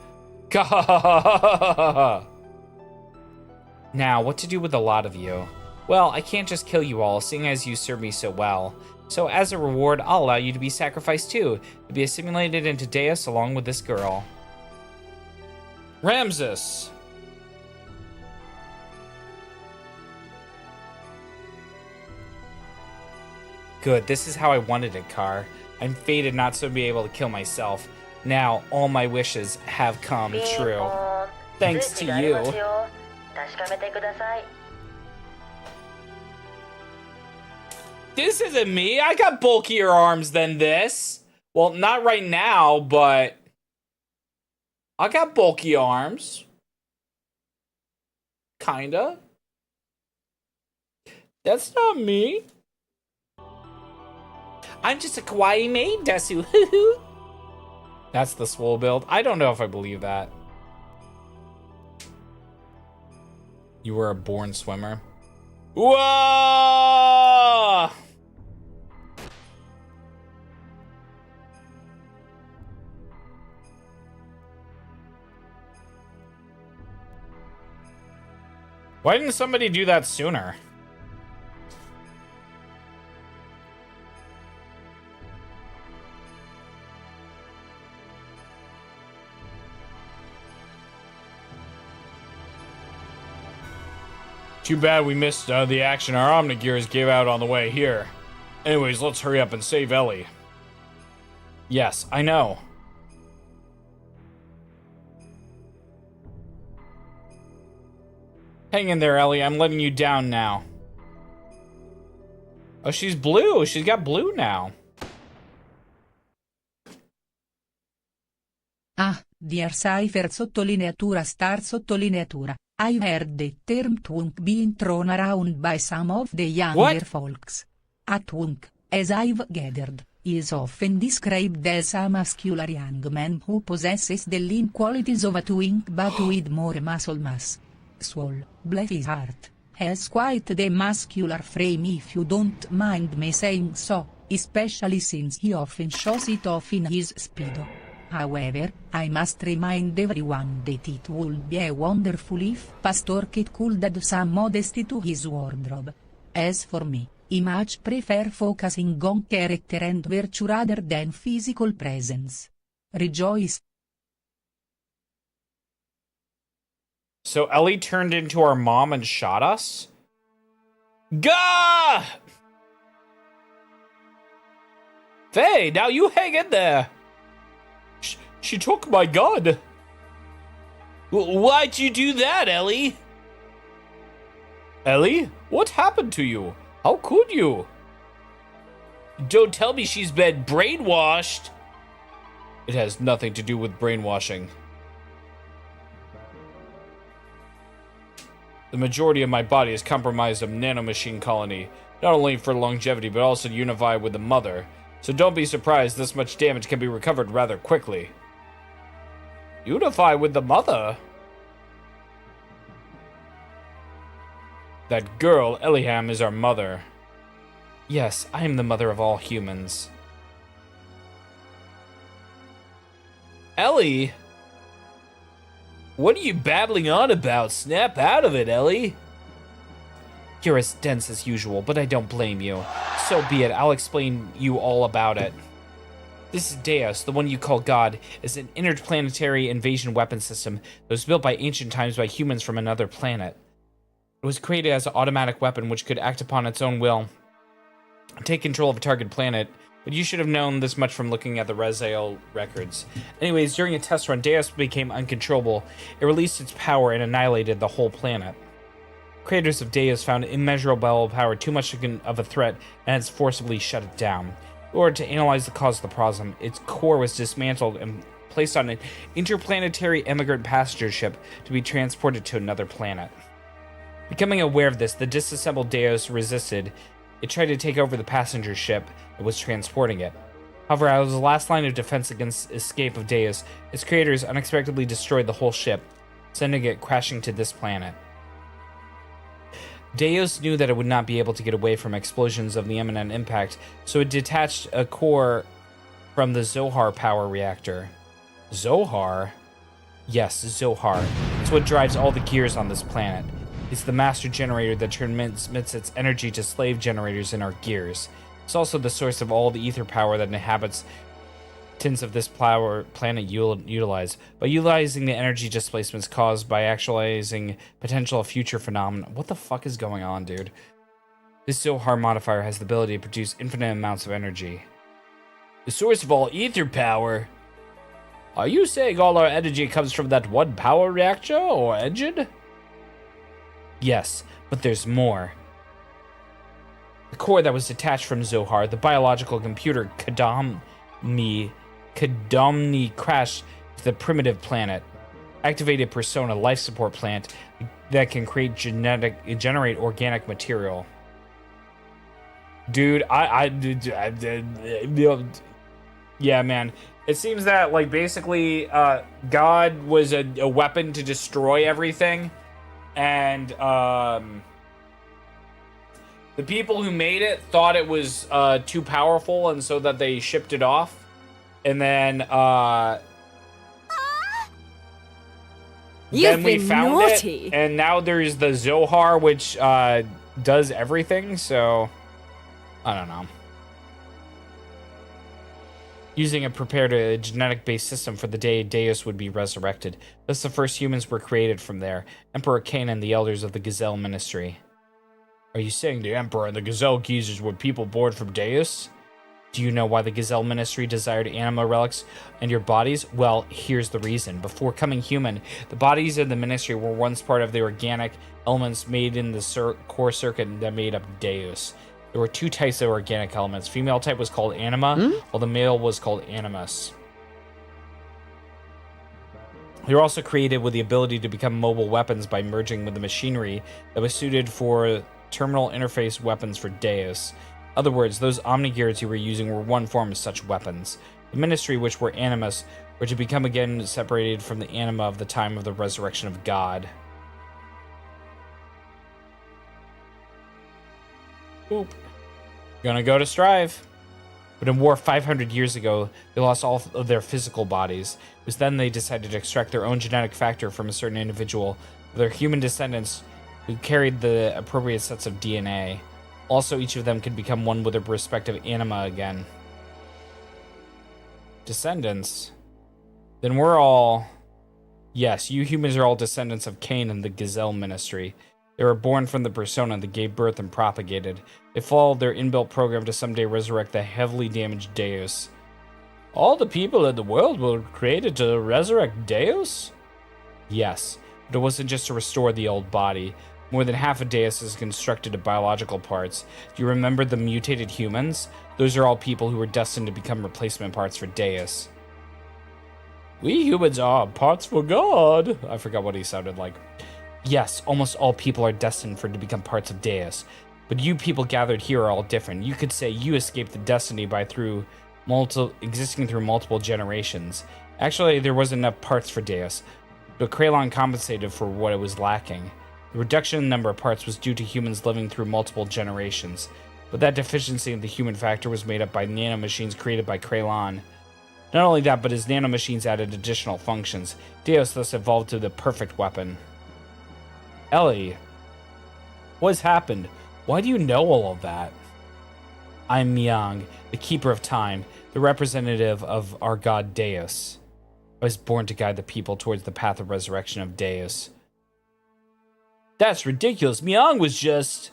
Now, what to do with a lot of you? Well, I can't just kill you all, seeing as you serve me so well. So as a reward, I'll allow you to be sacrificed too, to be assimilated into Deus along with this girl. Ramses! Good, this is how I wanted it, Car. I'm fated not to be able to kill myself. Now, all my wishes have come true. Thanks to you. This isn't me. I got bulkier arms than this. Well, not right now, but I got bulky arms. Kinda. That's not me. I'm just a kawaii maid, Desu. That's the swole build. I don't know if I believe that. You were a born swimmer. Whoa! Why didn't somebody do that sooner? Too bad we missed the action our Xenogears gave out on the way here. Anyways, let's hurry up and save Elly. Yes, I know. Hang in there, Elly. I'm letting you down now. Oh, she's blue. She's got blue now.
Ah, dear Cypher sottolineatura star sottolineatura. I heard the term twunk being thrown around by some of the younger folks. A twunk, as I've gathered, is often described as a muscular young man who possesses the lean qualities of a twink but with more muscle mass. Swole, bless his heart, has quite the muscular frame if you don't mind me saying so, especially since he often shows it off in his Speedo. However, I must remind everyone that it would be wonderful if Pastor Kit could add some modesty to his wardrobe. As for me, I much prefer focusing on character and virtue rather than physical presence. Rejoice.
So Elly turned into our mom and shot us? Gah! Faye, now you hang in there. She took my gun. Why'd you do that, Elly? Elly? What happened to you? How could you? Don't tell me she's been brainwashed. It has nothing to do with brainwashing. The majority of my body is compromised of nanomachine colony, not only for longevity but also to unify with the mother. So don't be surprised this much damage can be recovered rather quickly. Unify with the mother? That girl, Ellyham, is our mother. Yes, I am the mother of all humans. Elly? What are you babbling on about? Snap out of it, Elly. You're as dense as usual, but I don't blame you. So be it, I'll explain you all about it. This is Deus, the one you call God, is an interplanetary invasion weapon system that was built by ancient times by humans from another planet. It was created as an automatic weapon which could act upon its own will, take control of a target planet, but you should have known this much from looking at the Raziel records. Anyways, during a test run, Deus became uncontrollable. It released its power and annihilated the whole planet. Creators of Deus found immeasurable power too much of a threat and has forcibly shut it down. In order to analyze the cause of the problem, its core was dismantled and placed on an interplanetary emigrant passenger ship to be transported to another planet. Becoming aware of this, the disassembled Deus resisted. It tried to take over the passenger ship that was transporting it. However, as the last line of defense against escape of Deus, its creators unexpectedly destroyed the whole ship, sending it crashing to this planet. Deus knew that it would not be able to get away from explosions of the imminent impact, so it detached a core from the Zohar power reactor. Zohar? Yes, Zohar. It's what drives all the gears on this planet. It's the master generator that transmits its energy to slave generators in our gears. It's also the source of all the ether power that inhabitants of this planet utilize. By utilizing the energy displacements caused by actualizing potential future phenomena. What the fuck is going on, dude? This Zohar modifier has the ability to produce infinite amounts of energy. The source of all ether power? Are you saying all our energy comes from that one power reactor or engine? Yes, but there's more. The core that was detached from Zohar, the biological computer Kadamni crashed to the primitive planet. Activated Persona life support plant that can generate organic material. Dude, yeah, man. It seems that, like, basically, God was a weapon to destroy everything, and the people who made it thought it was too powerful, and so that they shipped it off. And then we found naughty. It, and now there's the Zohar, which does everything. So I don't know. Using it prepared a genetic-based system for the day Deus would be resurrected. Thus, the first humans were created from there. Emperor Cain and the elders of the Gazelle Ministry. Are you saying the Emperor and the Gazelle Geezers were people born from Deus? Do you know why the Gazelle Ministry desired anima relics and your bodies? Well, here's the reason. Before coming human, the bodies of the Ministry were once part of the organic elements made in the core circuit that made up Deus. There were two types of organic elements. Female type was called anima, while the male was called animus. They were also created with the ability to become mobile weapons by merging with the machinery that was suited for terminal interface weapons for Deus. In other words, those Omnigears you were using were one form of such weapons. The Ministry, which were animus, were to become again separated from the anima of the time of the resurrection of God. Boop. Gonna go to strive. But in war 500 years ago, they lost all of their physical bodies. It was then they decided to extract their own genetic factor from a certain individual, their human descendants who carried the appropriate sets of DNA. Also, each of them could become one with their respective anima again. Descendants? Then we're all... Yes, you humans are all descendants of Cain and the Gazelle Ministry. They were born from the persona that gave birth and propagated. They followed their inbuilt program to someday resurrect the heavily damaged Deus. All the people in the world were created to resurrect Deus? Yes, but it wasn't just to restore the old body. More than half of Deus is constructed of biological parts. Do you remember the mutated humans? Those are all people who were destined to become replacement parts for Deus. We humans are parts for God. I forgot what he sounded like. Yes, almost all people are destined to become parts of Deus. But you people gathered here are all different. You could say you escaped the destiny by existing through multiple generations. Actually, there wasn't enough parts for Deus, but Kraylon compensated for what it was lacking. The reduction in the number of parts was due to humans living through multiple generations, but that deficiency in the human factor was made up by nanomachines created by Kraylon. Not only that, but his nanomachines added additional functions. Deus thus evolved to the perfect weapon. Elly, what has happened? Why do you know all of that? I'm Myung, the Keeper of Time, the representative of our god Deus. I was born to guide the people towards the path of resurrection of Deus. That's ridiculous. Myung was just...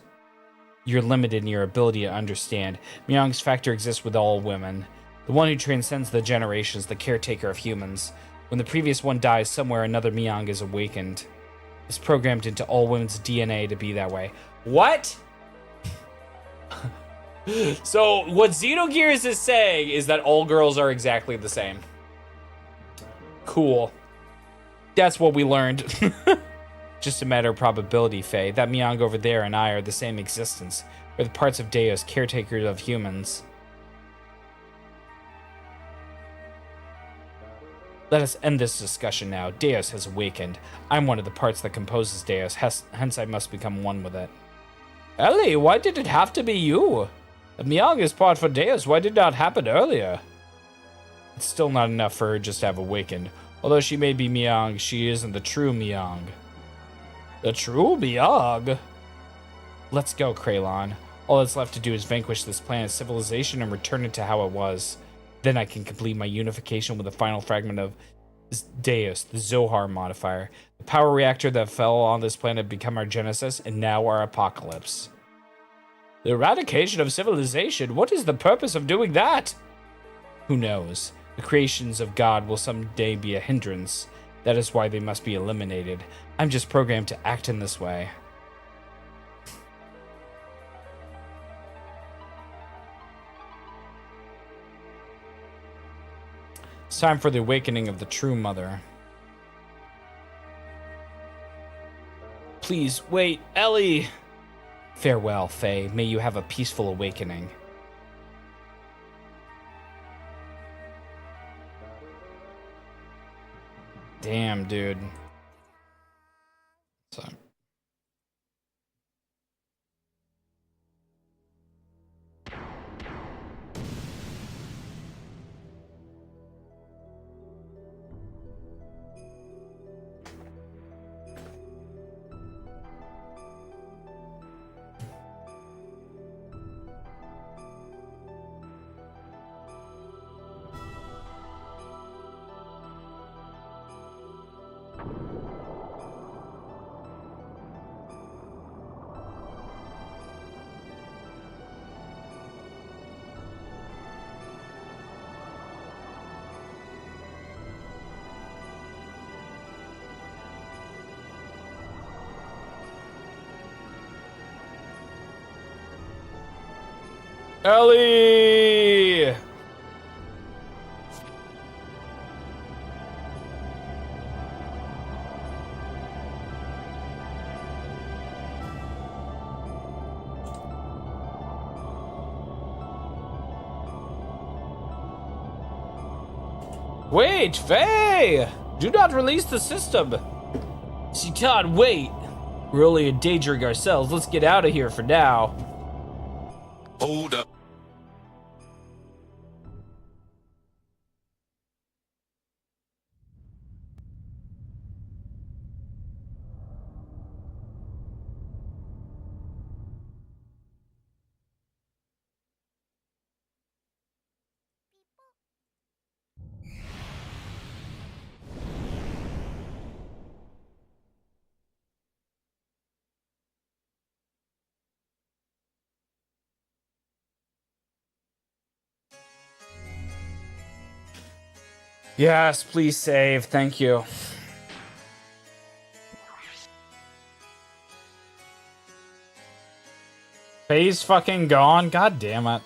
You're limited in your ability to understand. Myung's factor exists with all women. The one who transcends the generations, the caretaker of humans. When the previous one dies, somewhere another Myung is awakened. It's programmed into all women's DNA to be that way. What? So what Xenogears is saying is that all girls are exactly the same. Cool. That's what we learned. Just a matter of probability, Faye. That Miang over there and I are the same existence. We're the parts of Deus, caretakers of humans. Let us end this discussion now. Deus has awakened. I'm one of the parts that composes Deus, hence I must become one with it. Elly, why did it have to be you? If Miang is part for Deus, why did it not happen earlier? It's still not enough for her just to have awakened. Although she may be Miang, she isn't the true Miang. The true Miang? Let's go, Kraylon. All that's left to do is vanquish this planet's civilization and return it to how it was. Then I can complete my unification with the final fragment of Deus, the Zohar modifier. The power reactor that fell on this planet become our genesis, and now our apocalypse. The eradication of civilization? What is the purpose of doing that? Who knows? The creations of God will someday be a hindrance. That is why they must be eliminated. I'm just programmed to act in this way. It's time for the awakening of the true mother. Please, wait, Elly! Farewell, Faye. May you have a peaceful awakening. Damn, dude. So. Elly! Wait, Faye! Do not release the system! She can't wait! We're only endangering ourselves. Let's get out of here for now.
Hold up.
Yes, please save. Thank you. Faye's fucking gone? God damn it.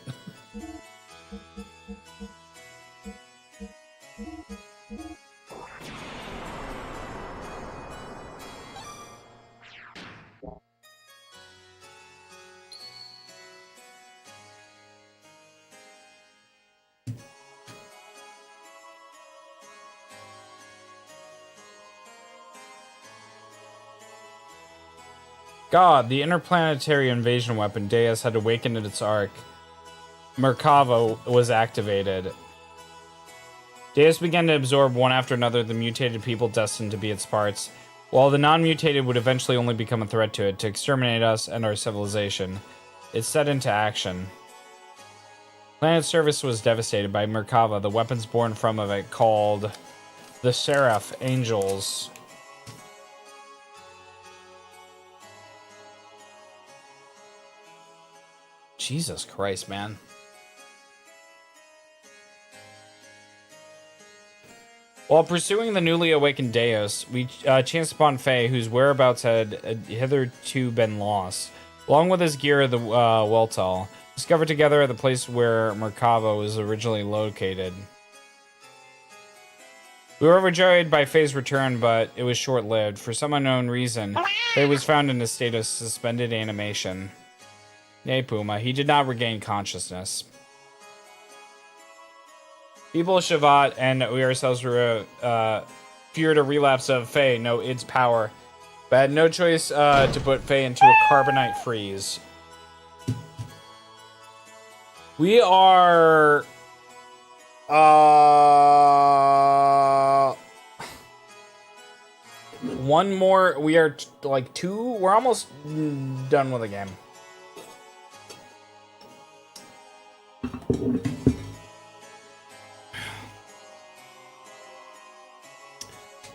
God, the interplanetary invasion weapon Deus had awakened in its arc. Merkava was activated. Deus began to absorb one after another the mutated people destined to be its parts, while the non-mutated would eventually only become a threat to it, to exterminate us and our civilization. It set into action. Planet Service was devastated by Merkava, the weapons born from of it called the Seraph Angels. Jesus Christ, man. While pursuing the newly awakened Deus, we chanced upon Faye, whose whereabouts had hitherto been lost. Along with his gear, the Weltal, discovered together at the place where Merkava was originally located. We were overjoyed by Faye's return, but it was short-lived. For some unknown reason, Faye was found in a state of suspended animation. Nay, Puma, he did not regain consciousness. People of Shavat and we ourselves were feared a relapse of Faye, no its power, but had no choice to put Faye into a carbonite freeze. We are one more. We are like two. We're almost done with the game.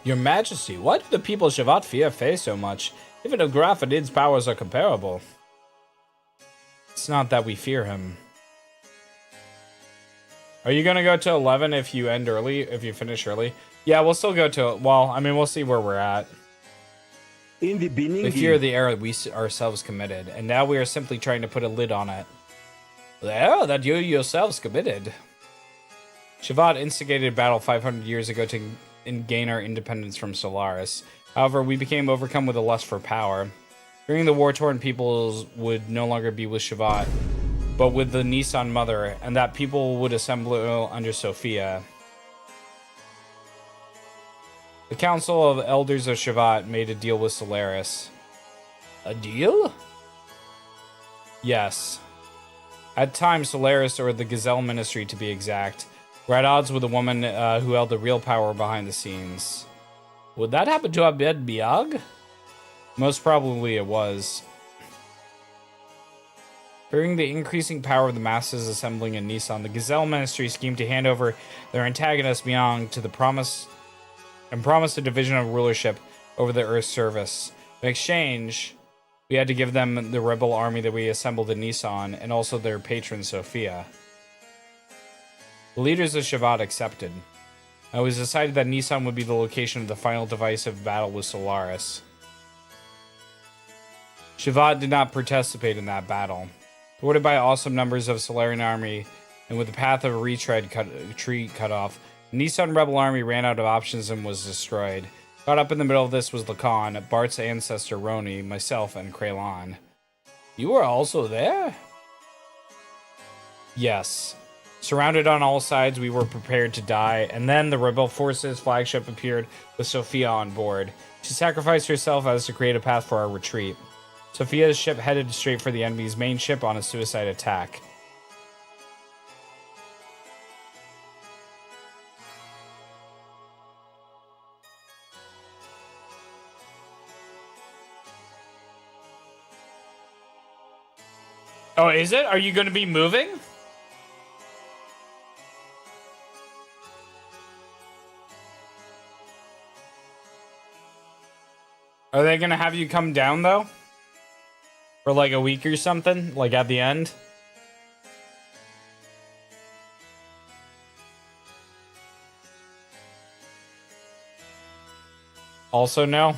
Your Majesty, why do the people of Shavat fear Faye so much? Even if Grafadid's powers are comparable. It's not that we fear him. Are you gonna go to 11 if you end early, if you finish early? Yeah, we'll still go to, well, I mean, we'll see where we're at.
In the beginning,
we fear the error we ourselves committed, and now we are simply trying to put a lid on it. The error that you yourselves committed. Shavat instigated a battle 500 years ago to gain our independence from Solaris. However, we became overcome with a lust for power. During the war-torn peoples would no longer be with Shavat, but with the Nissan Mother, and that people would assemble under Sophia. The Council of Elders of Shavat made a deal with Solaris. A deal? Yes. At times, Solaris, or the Gazelle Ministry to be exact, were at odds with a woman who held the real power behind the scenes. Would that happen to Abed Biag? Most probably it was. Fearing the increasing power of the masses assembling in Nissan, the Gazelle Ministry schemed to hand over their antagonist Miang to the promised a division of rulership over the Earth's service. In exchange, we had to give them the rebel army that we assembled in Nissan, and also their patron Sophia. The leaders of Shavat accepted. It was decided that Nissan would be the location of the final divisive battle with Solaris. Shavat did not participate in that battle. Thwarted by awesome numbers of Solarian army, and with the path of a retreat cut off, the Nissan rebel army ran out of options and was destroyed. Caught up in the middle of this was Lacan, Bart's ancestor Roni, myself, and Kraylon. You were also there? Yes. Surrounded on all sides, we were prepared to die, and then the rebel forces flagship appeared with Sophia on board. She sacrificed herself as to create a path for our retreat. Sophia's ship headed straight for the enemy's main ship on a suicide attack. Oh, is it? Are you going to be moving? Are they going to have you come down, though? For like a week or something? Like at the end? Also no?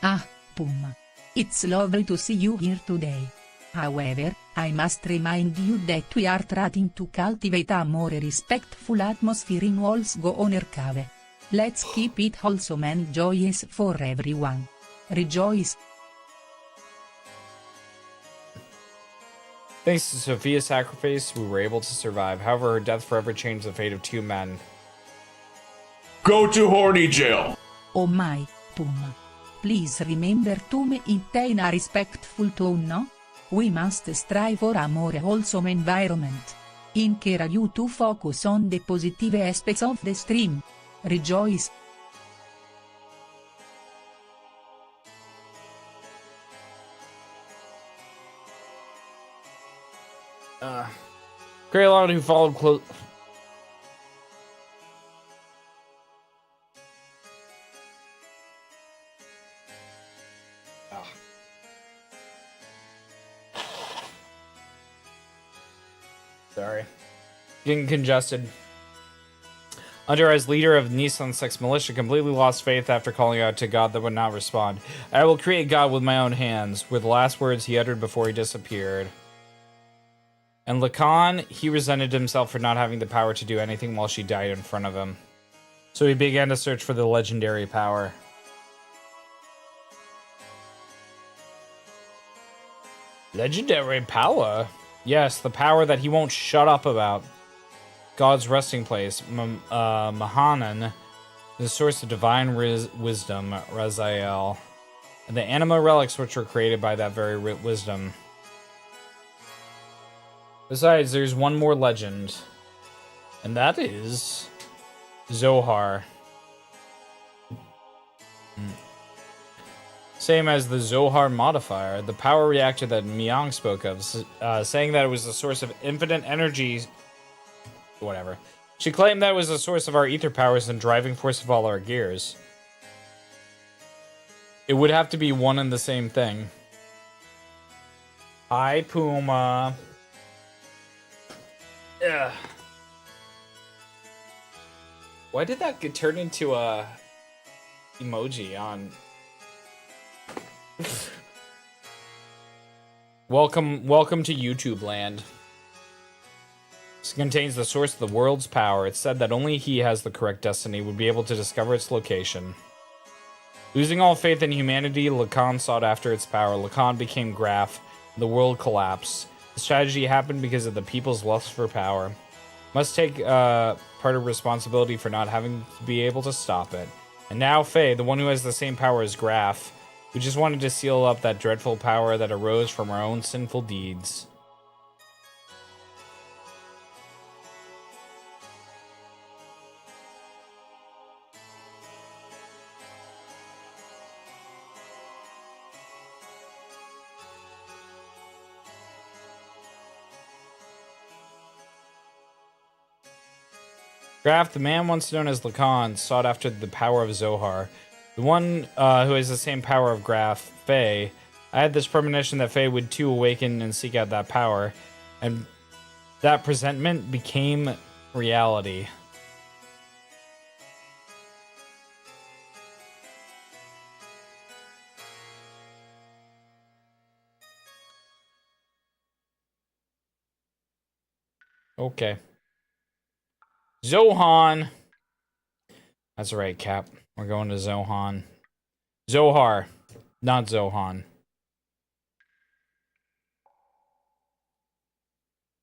Ah, Puma. It's lovely to see you here today. However, I must remind you that we are trying to cultivate a more respectful atmosphere in Walls Go Honor Cave. Let's keep it wholesome and joyous for everyone. Rejoice.
Thanks to Sophia's sacrifice, we were able to survive. However, her death forever changed the fate of 2 men.
Go to horny jail.
Oh my, Puma. Please remember to maintain a respectful tone, no? We must strive for a more wholesome environment. Encourage you to focus on the positive aspects of the stream. Rejoice.
Kraylon, who followed close. Sorry. Getting congested. Hunter, as leader of Nissan Sex Militia, completely lost faith after calling out to God that would not respond. I will create God with my own hands, were the last words he uttered before he disappeared. And Lacan, he resented himself for not having the power to do anything while she died in front of him. So he began to search for the legendary power. Legendary power? Yes, the power that he won't shut up about. God's resting place, Mahanan, the source of divine wisdom, Raziel, and the anima relics which were created by that very wisdom. Besides, there's one more legend, and that is Zohar. Same as the Zohar modifier, the power reactor that Miang spoke of, saying that it was the source of infinite energy. Whatever. She claimed that it was the source of our ether powers and driving force of all our gears. It would have to be one and the same thing. Hi, Puma. Ugh. Why did that get turned into a emoji on? Welcome to YouTube land. This contains the source of the world's power. It's said that only he has the correct destiny, would be able to discover its location. Losing all faith in humanity, Lacan sought after its power. Lacan became Graph. The world collapsed. This tragedy happened because of the people's lust for power. Must take part of responsibility for not having to be able to stop it. And now Faye, the one who has the same power as Graph, we just wanted to seal up that dreadful power that arose from our own sinful deeds. Graph, the man once known as Lacan, sought after the power of Zohar. The one who has the same power of Graph, Faye. I had this premonition that Faye would too awaken and seek out that power, and that presentiment became reality. Okay. Zohan. That's right, Cap. We're going to Zohan. Zohar, not Zohan.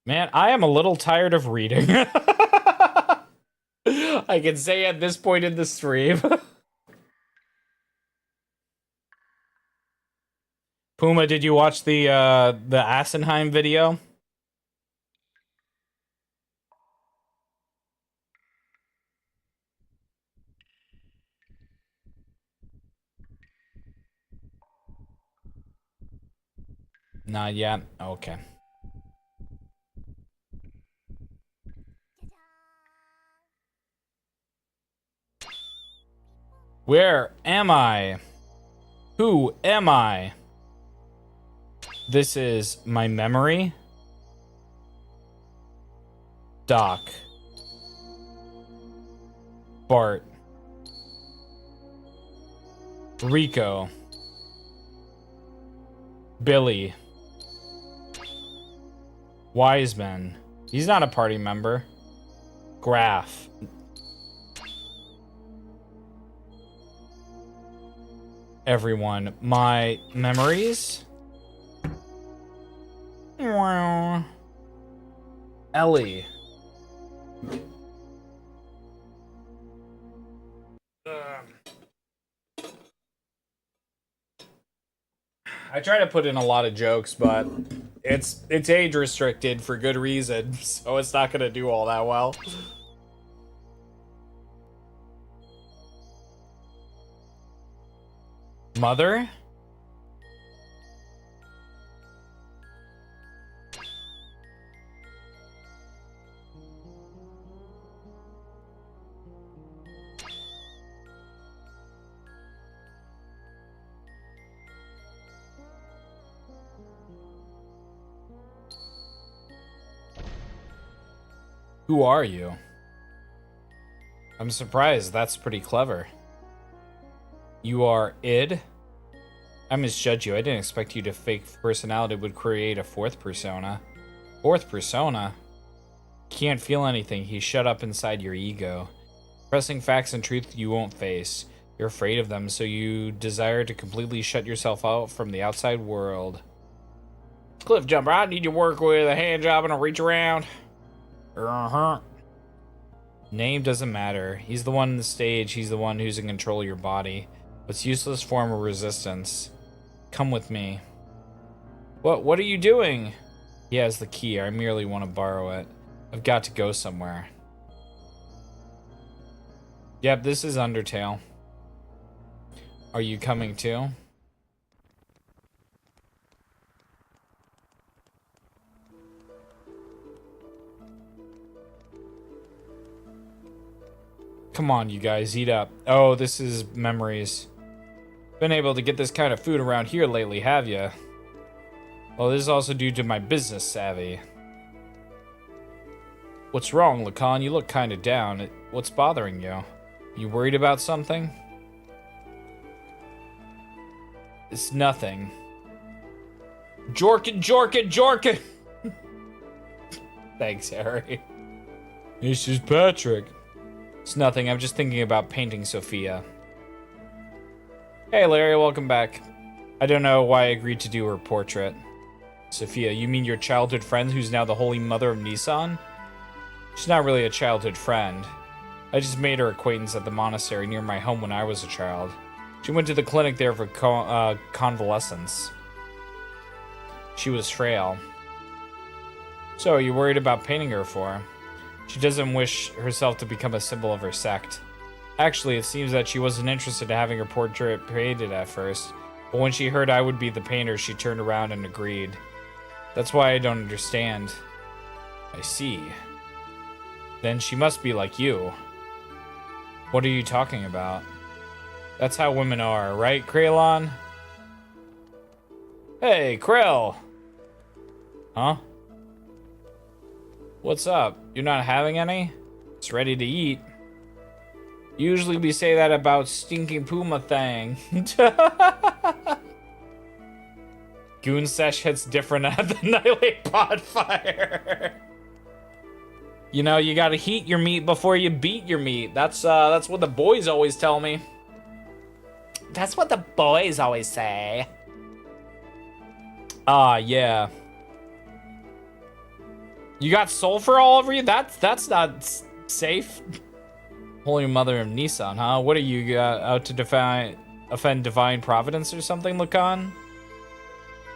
Man, I am a little tired of reading. I can say at this point in the stream. Puma, did you watch the Assenheim video? Not yet? Okay. Where am I? Who am I? This is my memory. Doc. Bart. Rico. Billy. Wiseman. He's not a party member. Graph. Everyone. My memories? Elly. I try to put in a lot of jokes, but it's age restricted for good reason, so it's not gonna do all that well. Mother? Who are you? I'm surprised. That's pretty clever. You are id? I misjudged you. I didn't expect you to fake personality would create a fourth persona. Fourth persona? Can't feel anything. He's shut up inside your ego. Pressing facts and truth you won't face. You're afraid of them, so you desire to completely shut yourself out from the outside world. Cliff jumper, I need you to work with a hand job and a reach around. Uh-huh. Name doesn't matter. He's the one on the stage. He's the one who's in control of your body. It's useless form of resistance. Come with me. What are you doing? He has the key. I merely want to borrow it. I've got to go somewhere. Yep, this is Undertale. Are you coming too? Come on, you guys, eat up. Oh, this is memories. Been able to get this kind of food around here lately, have ya? Well, this is also due to my business savvy. What's wrong, Lacan? You look kind of down. What's bothering you? You worried about something? It's nothing. Jorkin, Jorkin, Jorkin! Thanks, Harry. This is Patrick. It's nothing. I'm just thinking about painting Sophia. Hey, Larry, welcome back. I don't know why I agreed to do her portrait. Sophia, you mean your childhood friend who's now the Holy Mother of Nissan? She's not really a childhood friend. I just made her acquaintance at the monastery near my home when I was a child. She went to the clinic there for convalescence. She was frail. So, are you worried about painting her for? She doesn't wish herself to become a symbol of her sect. Actually, it seems that she wasn't interested in having her portrait painted at first, but when she heard I would be the painter, she turned around and agreed. That's why I don't understand. I see. Then she must be like you. What are you talking about? That's how women are, right, Kraylon? Hey, Krill! Huh? What's up? You're not having any? It's ready to eat. Usually we say that about stinking Puma thing. Goon Sesh hits different at the nightly bonfire. You know, you gotta heat your meat before you beat your meat. That's what the boys always tell me. That's what the boys always say. Yeah. You got sulfur all over you? That's not safe. Holy Mother of Nissan, huh? What are you out to offend divine providence or something, Lacan?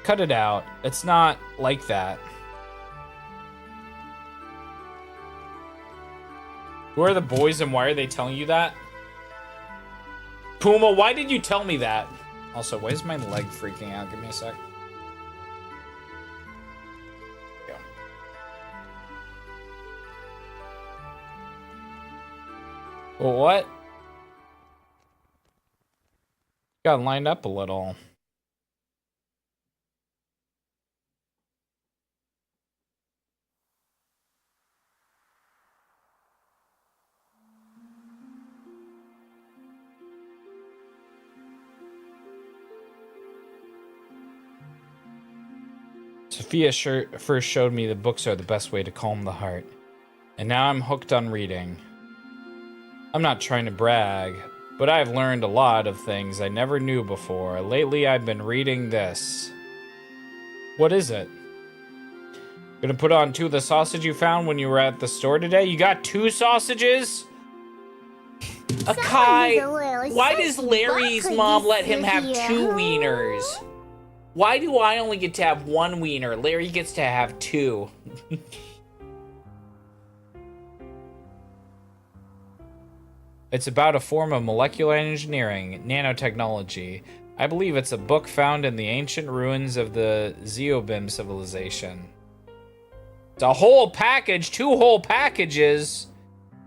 Cut it out. It's not like that. Who are the boys and why are they telling you that? Puma, why did you tell me that? Also, why is my leg freaking out? Give me a sec. Yeah. Well, what? Got lined up a little. Sophia first showed me that books are the best way to calm the heart. And now I'm hooked on reading. I'm not trying to brag, but I've learned a lot of things I never knew before. Lately, I've been reading this. What is it? Gonna put on 2 of the sausage you found when you were at the store today? You got 2 sausages? Akai, why does Larry's mom let him have 2 wieners? Why do I only get to have 1 wiener? Larry gets to have 2. It's about a form of molecular engineering, nanotechnology. I believe it's a book found in the ancient ruins of the Zeobim civilization. It's a whole package, 2 whole packages.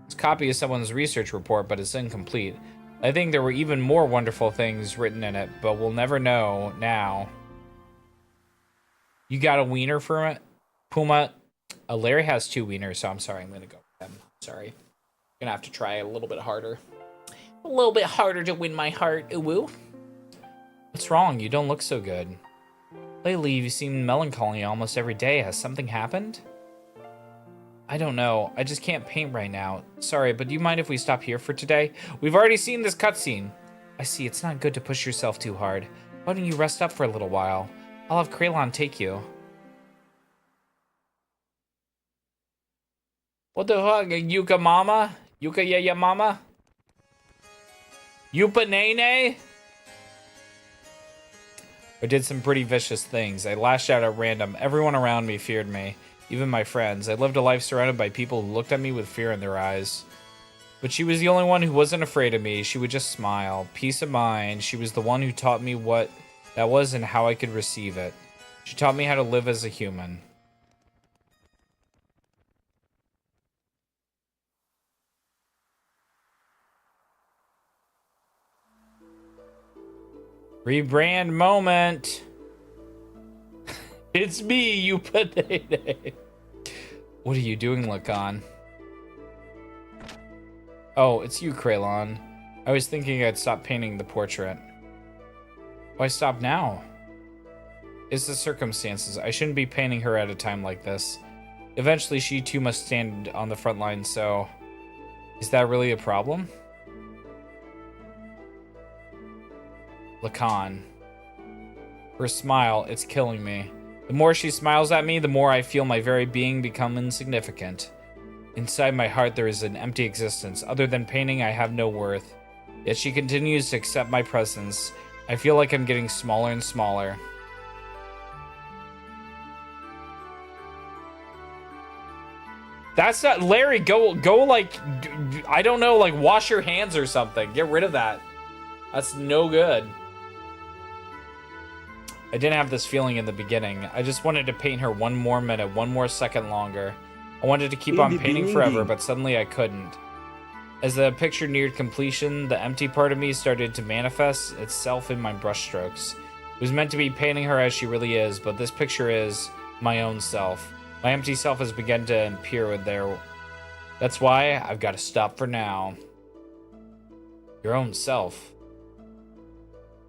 It's a copy of someone's research report, but it's incomplete. I think there were even more wonderful things written in it, but we'll never know now. You got a wiener from it? Puma? Larry has 2 wieners, so I'm sorry. I'm going to go with them. Sorry. Gonna have to try a little bit harder. A little bit harder to win my heart, ooh. What's wrong? You don't look so good. Lately, you seem melancholy almost every day. Has something happened? I don't know. I just can't paint right now. Sorry, but do you mind if we stop here for today? We've already seen this cutscene. I see. It's not good to push yourself too hard. Why don't you rest up for a little while? I'll have Kraylon take you. What the fuck? Yuka mama? Yuka ya mama? Yupa nene? I did some pretty vicious things. I lashed out at random. Everyone around me feared me. Even my friends. I lived a life surrounded by people who looked at me with fear in their eyes. But she was the only one who wasn't afraid of me. She would just smile. Peace of mind. She was the one who taught me what that was and how I could receive it. She taught me how to live as a human. Rebrand moment. It's me, you potato. What are you doing, Lacan? Oh, it's you, Kraylon. I was thinking I'd stop painting the portrait. Why stop now? It's the circumstances. I shouldn't be painting her at a time like this. Eventually, she too must stand on the front line, so... Is that really a problem? Lacan. Her smile, it's killing me. The more she smiles at me, the more I feel my very being become insignificant. Inside my heart, there is an empty existence. Other than painting, I have no worth. Yet she continues to accept my presence. I feel like I'm getting smaller and smaller. That's not... Larry, go like... I don't know, like, wash your hands or something. Get rid of that. That's no good. I didn't have this feeling in the beginning. I just wanted to paint her one more minute, one more second longer. I wanted to keep on painting forever, but suddenly I couldn't. As the picture neared completion, the empty part of me started to manifest itself in my brushstrokes. It was meant to be painting her as she really is, but this picture is my own self. My empty self has begun to appear with there. That's why I've got to stop for now. Your own self.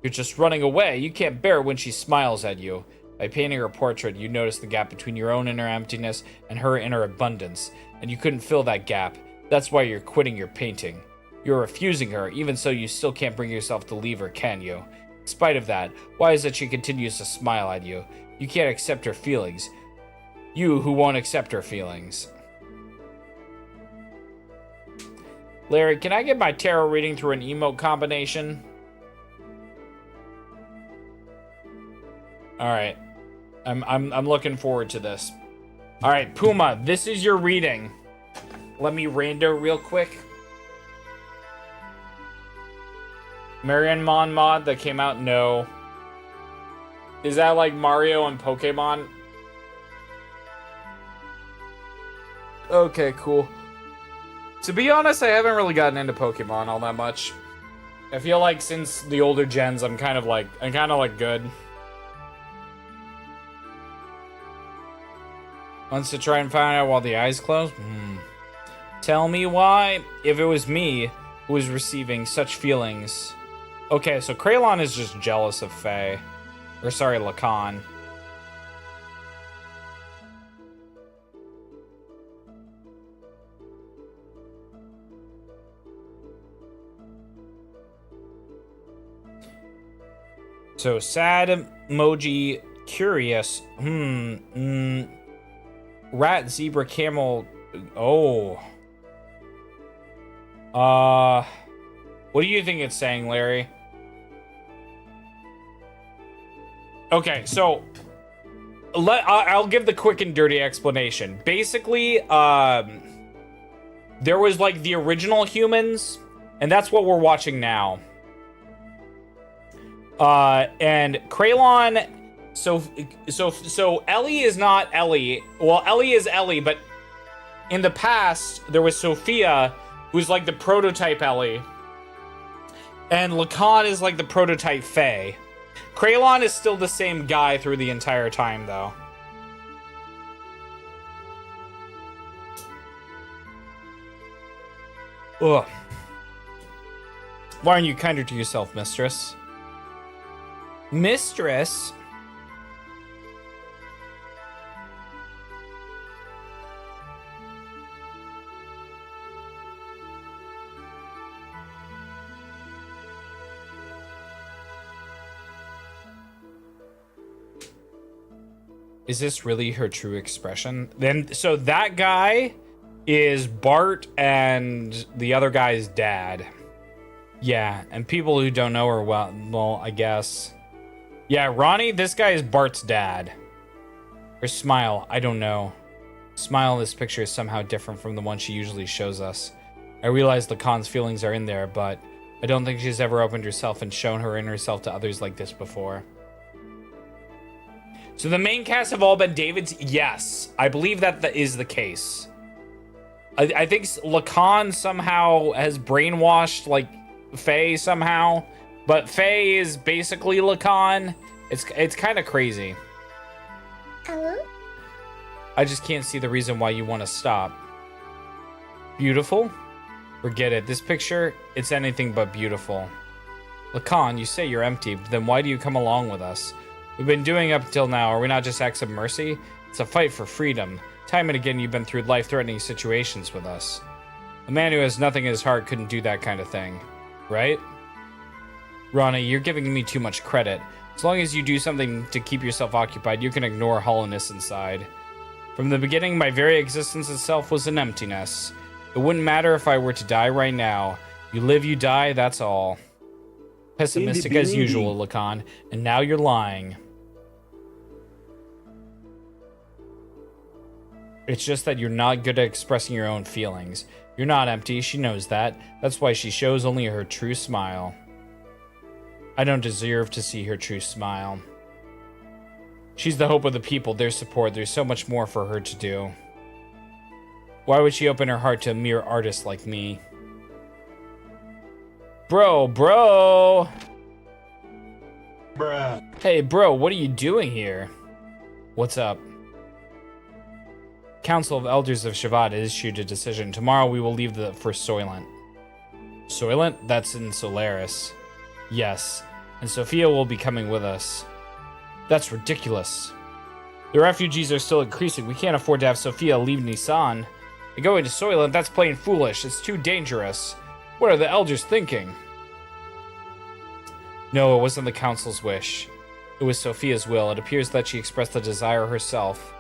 You're just running away. You can't bear it when she smiles at you. By painting her portrait, you notice the gap between your own inner emptiness and her inner abundance, and you couldn't fill that gap. That's why you're quitting your painting. You're refusing her, even so you still can't bring yourself to leave her, can you? In spite of that, why is it she continues to smile at you? You can't accept her feelings. You who won't accept her feelings. Larry, can I get my tarot reading through an emote combination? All right, I'm looking forward to this. All right, Puma, this is your reading. Let me rando real quick. Marion Mon mod that came out? No. Is that like Mario and Pokemon? Okay, cool. To be honest, I haven't really gotten into Pokemon all that much. I feel like since the older gens, I'm kind of like good. Wants to try and find out while the eyes close? Tell me why. If it was me who was receiving such feelings. Okay, so Kraylon is just jealous of Faye. Or sorry, Lacan. So sad emoji, curious. Rat, zebra, camel. Oh. What do you think it's saying, Larry? Okay, so I'll give the quick and dirty explanation. Basically, there was like the original humans, and that's what we're watching now. And Kraylon. So Elly is not Elly. Well, Elly is Elly, but in the past there was Sophia, who's like the prototype Elly, and Lacan is like the prototype Faye. Kraylon is still the same guy through the entire time, though. Ugh. Why aren't you kinder to yourself, mistress? Mistress? Is this really her true expression? Then, so that guy is Bart and the other guy's dad. Yeah, and people who don't know her well, I guess. Yeah, Ronnie, this guy is Bart's dad. Her smile, I don't know. Smile in this picture is somehow different from the one she usually shows us. I realize Lacan's feelings are in there, but I don't think she's ever opened herself and shown her inner self to others like this before. So the main cast have all been David's? Yes, I believe that is the case. I think Lacan somehow has brainwashed, like, Faye somehow. But Faye is basically Lacan. It's kind of crazy.
Hello?
I just can't see the reason why you want to stop. Beautiful? Forget it. This picture, it's anything but beautiful. Lacan, you say you're empty, but then why do you come along with us? We've been doing up until now. Are we not just acts of mercy? It's a fight for freedom. Time and again, you've been through life-threatening situations with us. A man who has nothing in his heart couldn't do that kind of thing. Right? Ronnie, you're giving me too much credit. As long as you do something to keep yourself occupied, you can ignore hollowness inside. From the beginning, my very existence itself was an emptiness. It wouldn't matter if I were to die right now. You live, you die, that's all. Pessimistic as usual, Lacan. And now you're lying. It's just that you're not good at expressing your own feelings. You're not empty, she knows that. That's why she shows only her true smile. I don't deserve to see her true smile. She's the hope of the people, their support. There's so much more for her to do. Why would she open her heart to a mere artist like me? Bro.
Bruh.
Hey, bro, what are you doing here? What's up? Council of Elders of Shavad has issued a decision. Tomorrow we will leave for Soylent. Soylent? That's in Solaris. Yes. And Sophia will be coming with us. That's ridiculous. The refugees are still increasing. We can't afford to have Sophia leave Nisan. And going to Soylent, that's plain foolish. It's too dangerous. What are the elders thinking? No, it wasn't the council's wish. It was Sophia's will. It appears that she expressed the desire herself.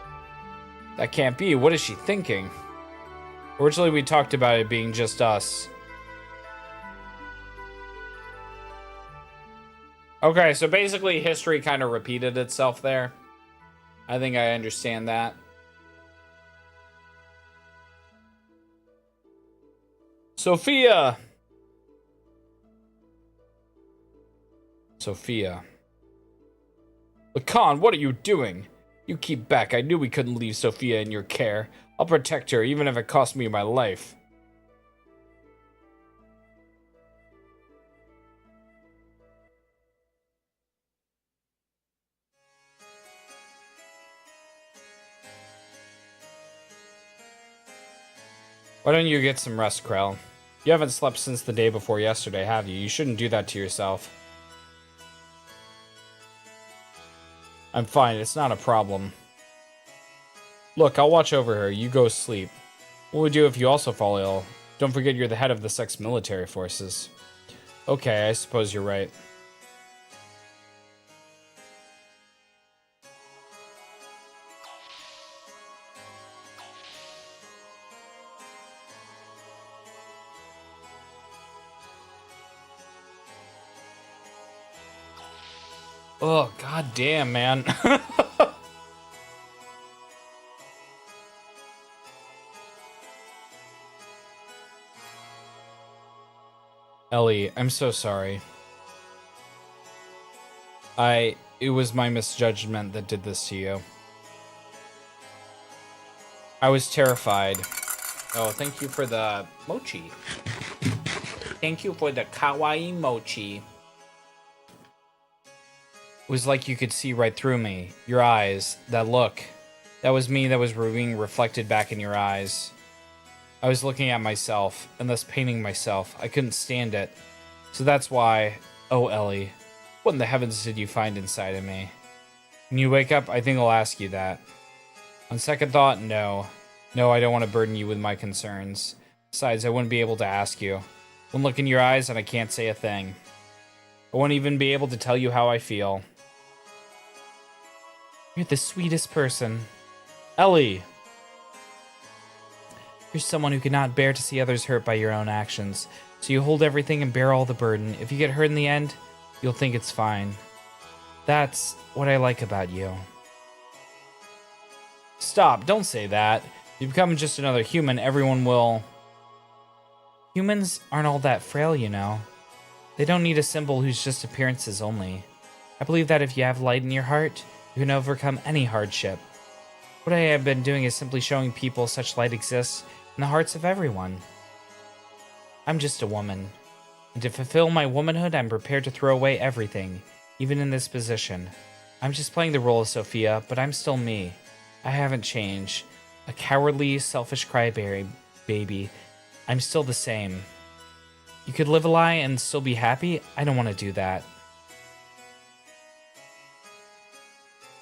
That can't be. What is she thinking? Originally, we talked about it being just us. Okay, so basically history kind of repeated itself there. I think I understand that. Sophia! Lacan, what are you doing? You keep back. I knew we couldn't leave Sophia in your care. I'll protect her, even if it costs me my life. Why don't you get some rest, Krell? You haven't slept since the day before yesterday, have you? You shouldn't do that to yourself. I'm fine, it's not a problem. Look, I'll watch over her. You go sleep. What would we do if you also fall ill? Don't forget you're the head of the sex military forces. Okay, I suppose you're right. Oh, god damn, man. Elly, I'm so sorry. It was my misjudgment that did this to you. I was terrified. Oh, thank you for the mochi. Thank you for the kawaii mochi. It was like you could see right through me. Your eyes, that look. That was me that was being reflected back in your eyes. I was looking at myself, and thus painting myself. I couldn't stand it. So that's why... Oh, Elly, what in the heavens did you find inside of me? When you wake up, I think I'll ask you that. On second thought, no. No, I don't want to burden you with my concerns. Besides, I wouldn't be able to ask you. One look in your eyes and I can't say a thing. I won't even be able to tell you how I feel. You're the sweetest person. Elly! You're someone who cannot bear to see others hurt by your own actions. So you hold everything and bear all the burden. If you get hurt in the end, you'll think it's fine. That's what I like about you. Stop, don't say that. If you become just another human, everyone will... Humans aren't all that frail, you know. They don't need a symbol whose just appearances only. I believe that if you have light in your heart, you can overcome any hardship. What I have been doing is simply showing people such light exists in the hearts of everyone. I'm just a woman. And to fulfill my womanhood, I'm prepared to throw away everything, even in this position. I'm just playing the role of Sophia, but I'm still me. I haven't changed. A cowardly, selfish crybaby. I'm still the same. You could live a lie and still be happy? I don't want to do that.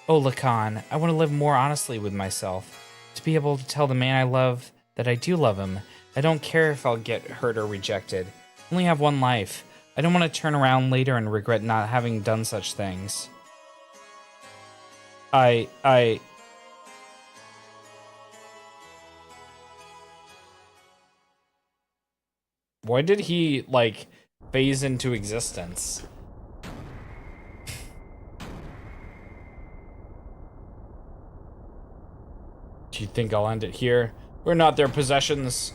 Oh, Lacan, I want to live more honestly with myself. To be able to tell the man I love that I do love him. I don't care if I'll get hurt or rejected. I only have one life. I don't want to turn around later and regret not having done such things. Why did he, like, phase into existence? Do you think I'll end it here? We're not their possessions.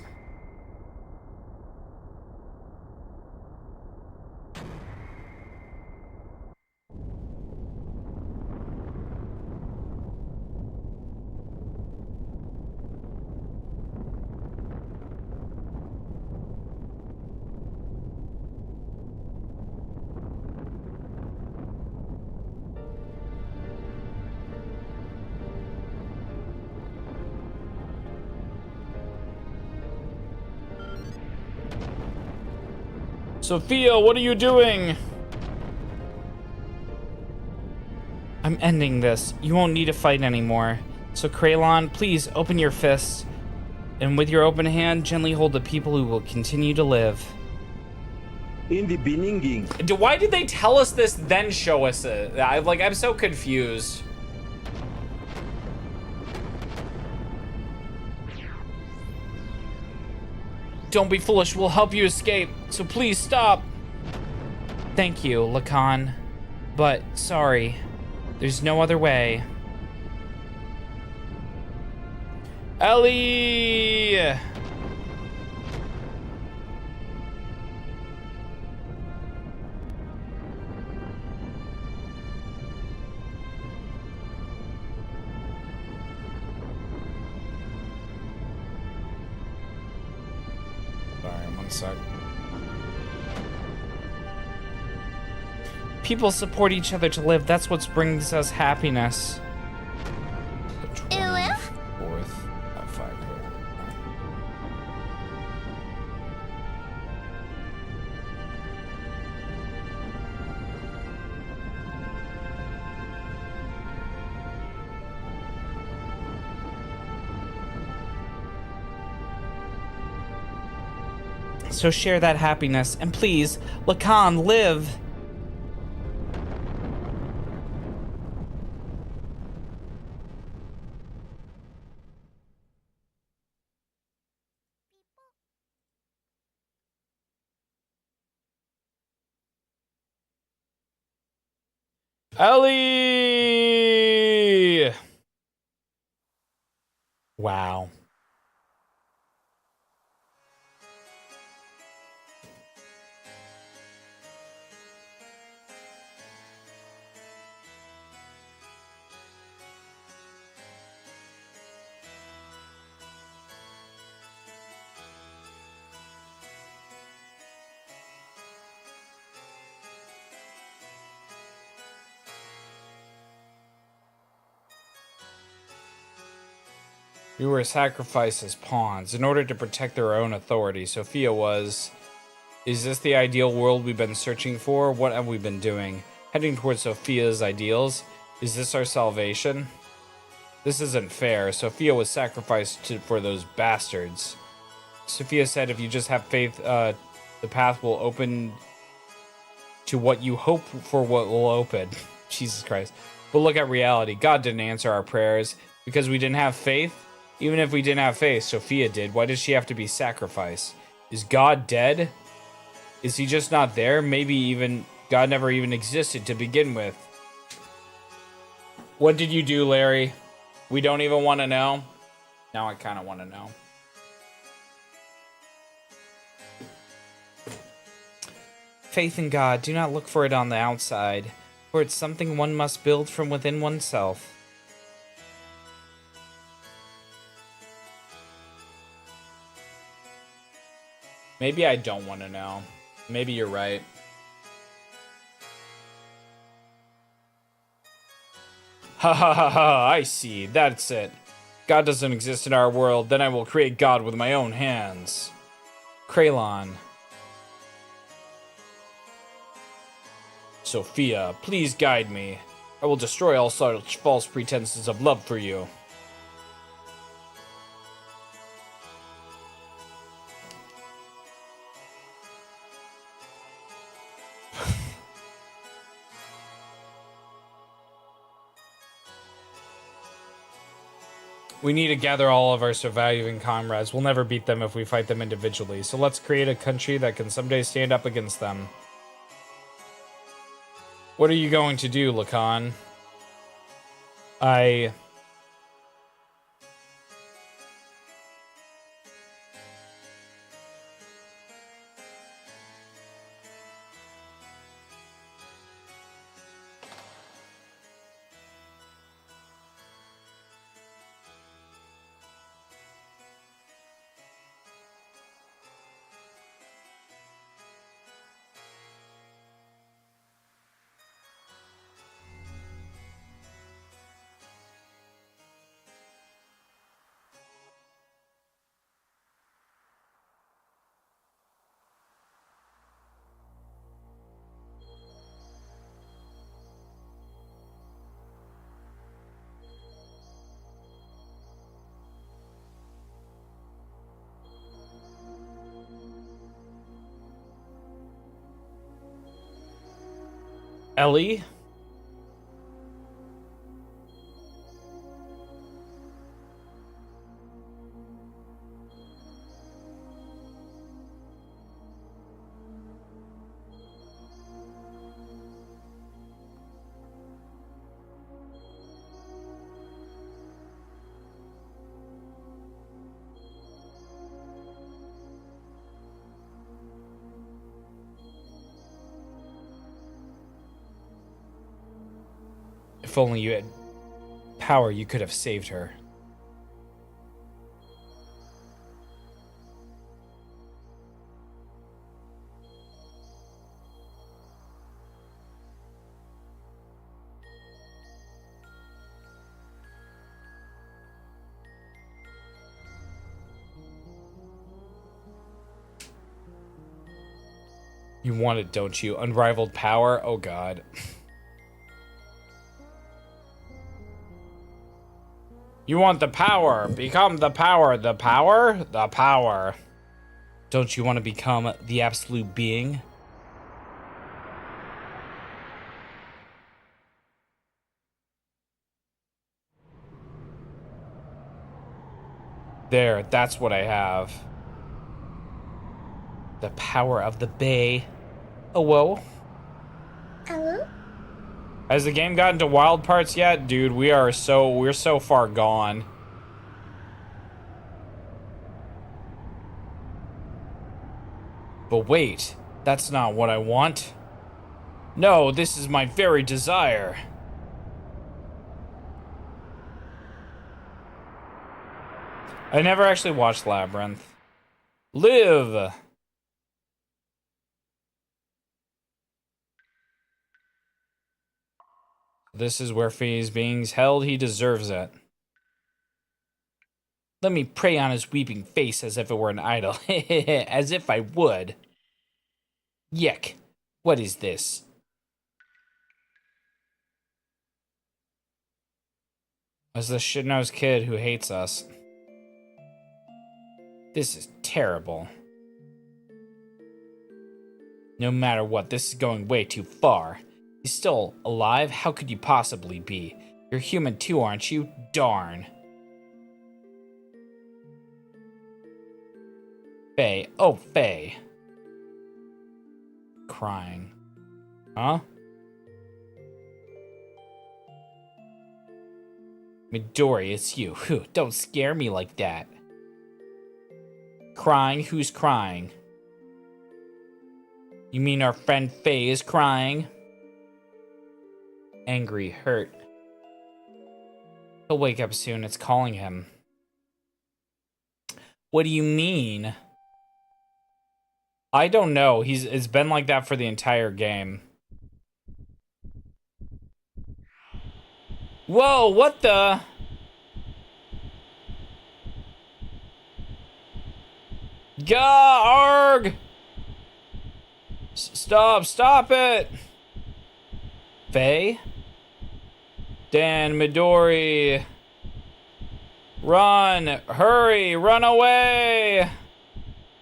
Sophia, what are you doing? I'm ending this. You won't need to fight anymore. So Kraylon, please open your fists. And with your open hand, gently hold the people who will continue to live.
In the beginning.
Why did they tell us this, then show us it? I'm so confused. Don't be foolish, we'll help you escape, so please stop. Thank you, Lacan. But, sorry, there's no other way. Elly! Sec. People support each other to live. That's what brings us happiness. The 24th at 5 p.m. So share that happiness, and please, Lacan, live! Elly! Wow. We were sacrificed as pawns in order to protect their own authority. Sophia was... Is this the ideal world we've been searching for? What have we been doing? Heading towards Sophia's ideals? Is this our salvation? This isn't fair. Sophia was sacrificed for those bastards. Sophia said if you just have faith, the path will open to what you hope for what will open. Jesus Christ. But look at reality. God didn't answer our prayers because we didn't have faith. Even if we didn't have faith, Sophia did. Why does she have to be sacrificed? Is God dead? Is he just not there? Maybe even God never even existed to begin with. What did you do, Larry? We don't even want to know. Now I kind of want to know. Faith in God. Do not look for it on the outside, for it's something one must build from within oneself. Maybe I don't want to know. Maybe you're right. Ha ha ha ha, I see. That's it. God doesn't exist in our world, then I will create God with my own hands. Kraylon. Sophia, please guide me. I will destroy all such false pretenses of love for you. We need to gather all of our surviving comrades. We'll never beat them if we fight them individually. So let's create a country that can someday stand up against them. What are you going to do, Lacan? Elly? If only you had power, you could have saved her. You want it, don't you? Unrivaled power? Oh god. You want the power. Become the power. The power? The power. Don't you want to become the absolute being? There, that's what I have. The power of the Bay. Oh, whoa.
Hello?
Has the game gotten to wild parts yet? Dude, we're so far gone. But wait, that's not what I want. No, this is my very desire. I never actually watched Labyrinth. Live! This is where he's being held. He deserves it. Let me prey on his weeping face as if it were an idol. As if I would. Yuck. What is this? As the shit-nosed kid who hates us. This is terrible. No matter what, this is going way too far. He's still alive? How could you possibly be? You're human too, aren't you? Darn. Faye. Oh, Faye. Crying. Huh? Midori, it's you. Whew, don't scare me like that. Crying? Who's crying? You mean our friend Faye is crying? Angry, hurt. He'll wake up soon. It's calling him. What do you mean? I don't know. It's been like that for the entire game. Whoa, what the? Arg! Stop it! Faye? Dan, Midori. Run! Hurry! Run away!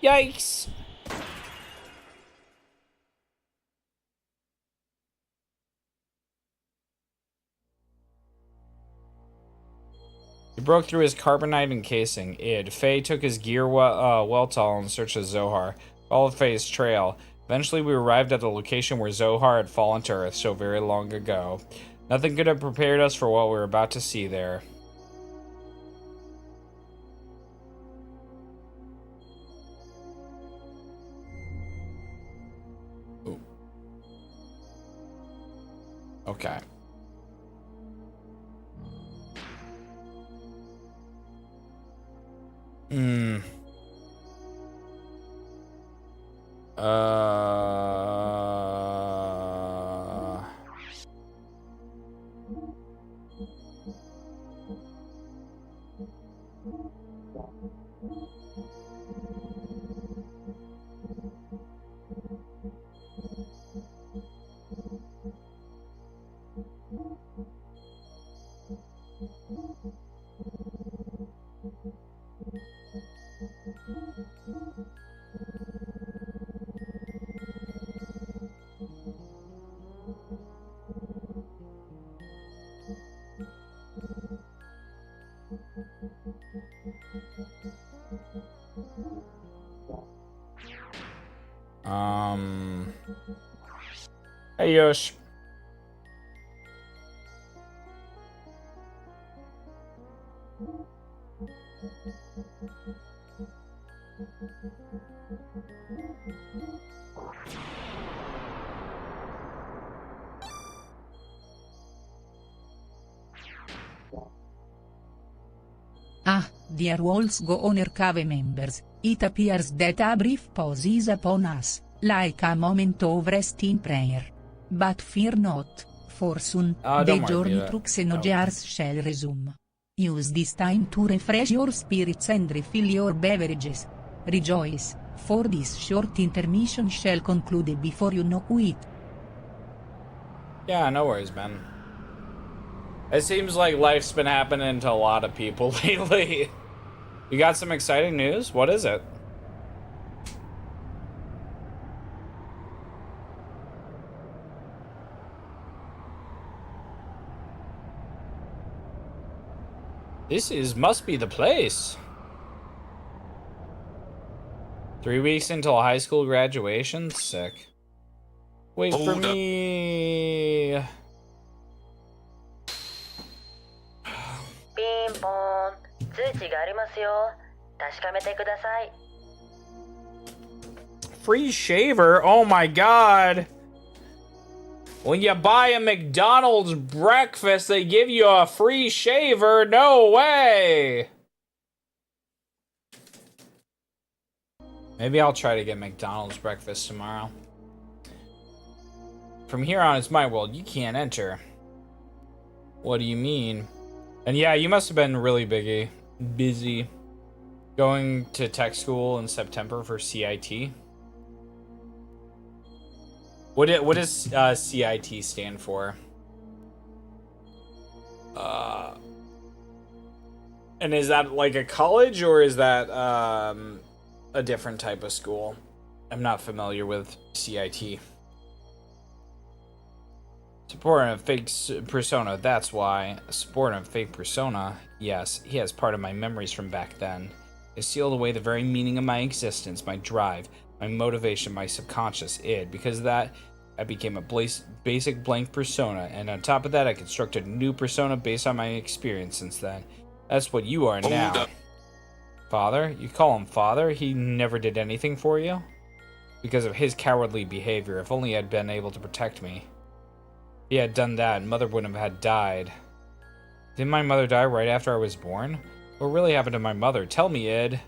Yikes! He broke through his carbonite encasing. Faye took his gear well-tall in search of Zohar. Followed Faye's trail. Eventually, we arrived at the location where Zohar had fallen to Earth so very long ago. Nothing could have prepared us for what we were about to see there. Ooh. Okay. Hey, Yosh.
Dear Walls Go Owner Cave members, it appears that a brief pause is upon us, like a moment of rest in prayer. But fear not, for soon, the journey through Xenogears shall resume. Use this time to refresh your spirits and refill your beverages. Rejoice, for this short intermission shall conclude before you know it.
Yeah, no worries, man. It seems like life's been happening to a lot of people lately. You got some exciting news? What is it? Must be the place. 3 weeks until high school graduation? Sick. Wait for me.
ピンポーン、通知がありますよ。確かめてください。
Free shaver? Oh my god. When you buy a McDonald's breakfast, they give you a free shaver? No way. Maybe I'll try to get McDonald's breakfast tomorrow. From here on, it's my world. You can't enter. What do you mean? And yeah, you must have been really busy. Going to tech school in September for CIT. What does CIT stand for? And is that like a college or is that a different type of school? I'm not familiar with CIT. Supporting a fake persona, that's why. Supporting a fake persona? Yes, he has part of my memories from back then. It sealed away the very meaning of my existence, my drive, my motivation, my subconscious id. Because of that, I became a basic blank persona, and on top of that, I constructed a new persona based on my experience since then. That's what you are now. Father? You call him father? He never did anything for you? Because of his cowardly behavior, if only he had been able to protect me. If he had done that, Mother wouldn't have had died. Didn't my mother die right after I was born? What really happened to my mother? Tell me, Id.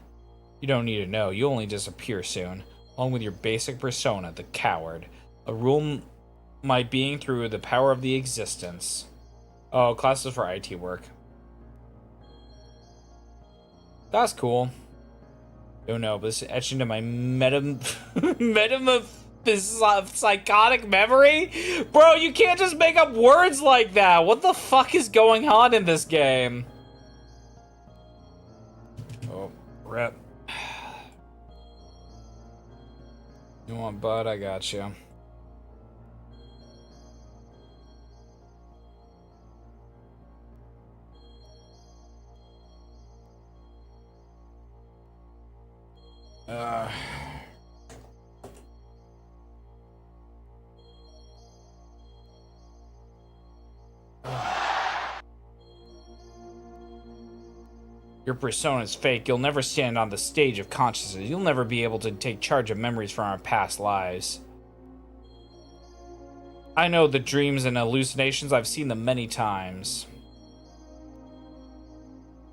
You don't need to know. You'll only disappear soon, along with your basic persona, the coward. A rule my being through the power of the existence. Oh, classes for IT work. That's cool. Don't know, but it's etched into my psychotic memory? Bro, you can't just make up words like that. What the fuck is going on in this game? Oh, rip. You want bud? I got you. Your persona is fake. You'll never stand on the stage of consciousness. You'll never be able to take charge of memories from our past lives. I know the dreams and hallucinations. I've seen them many times.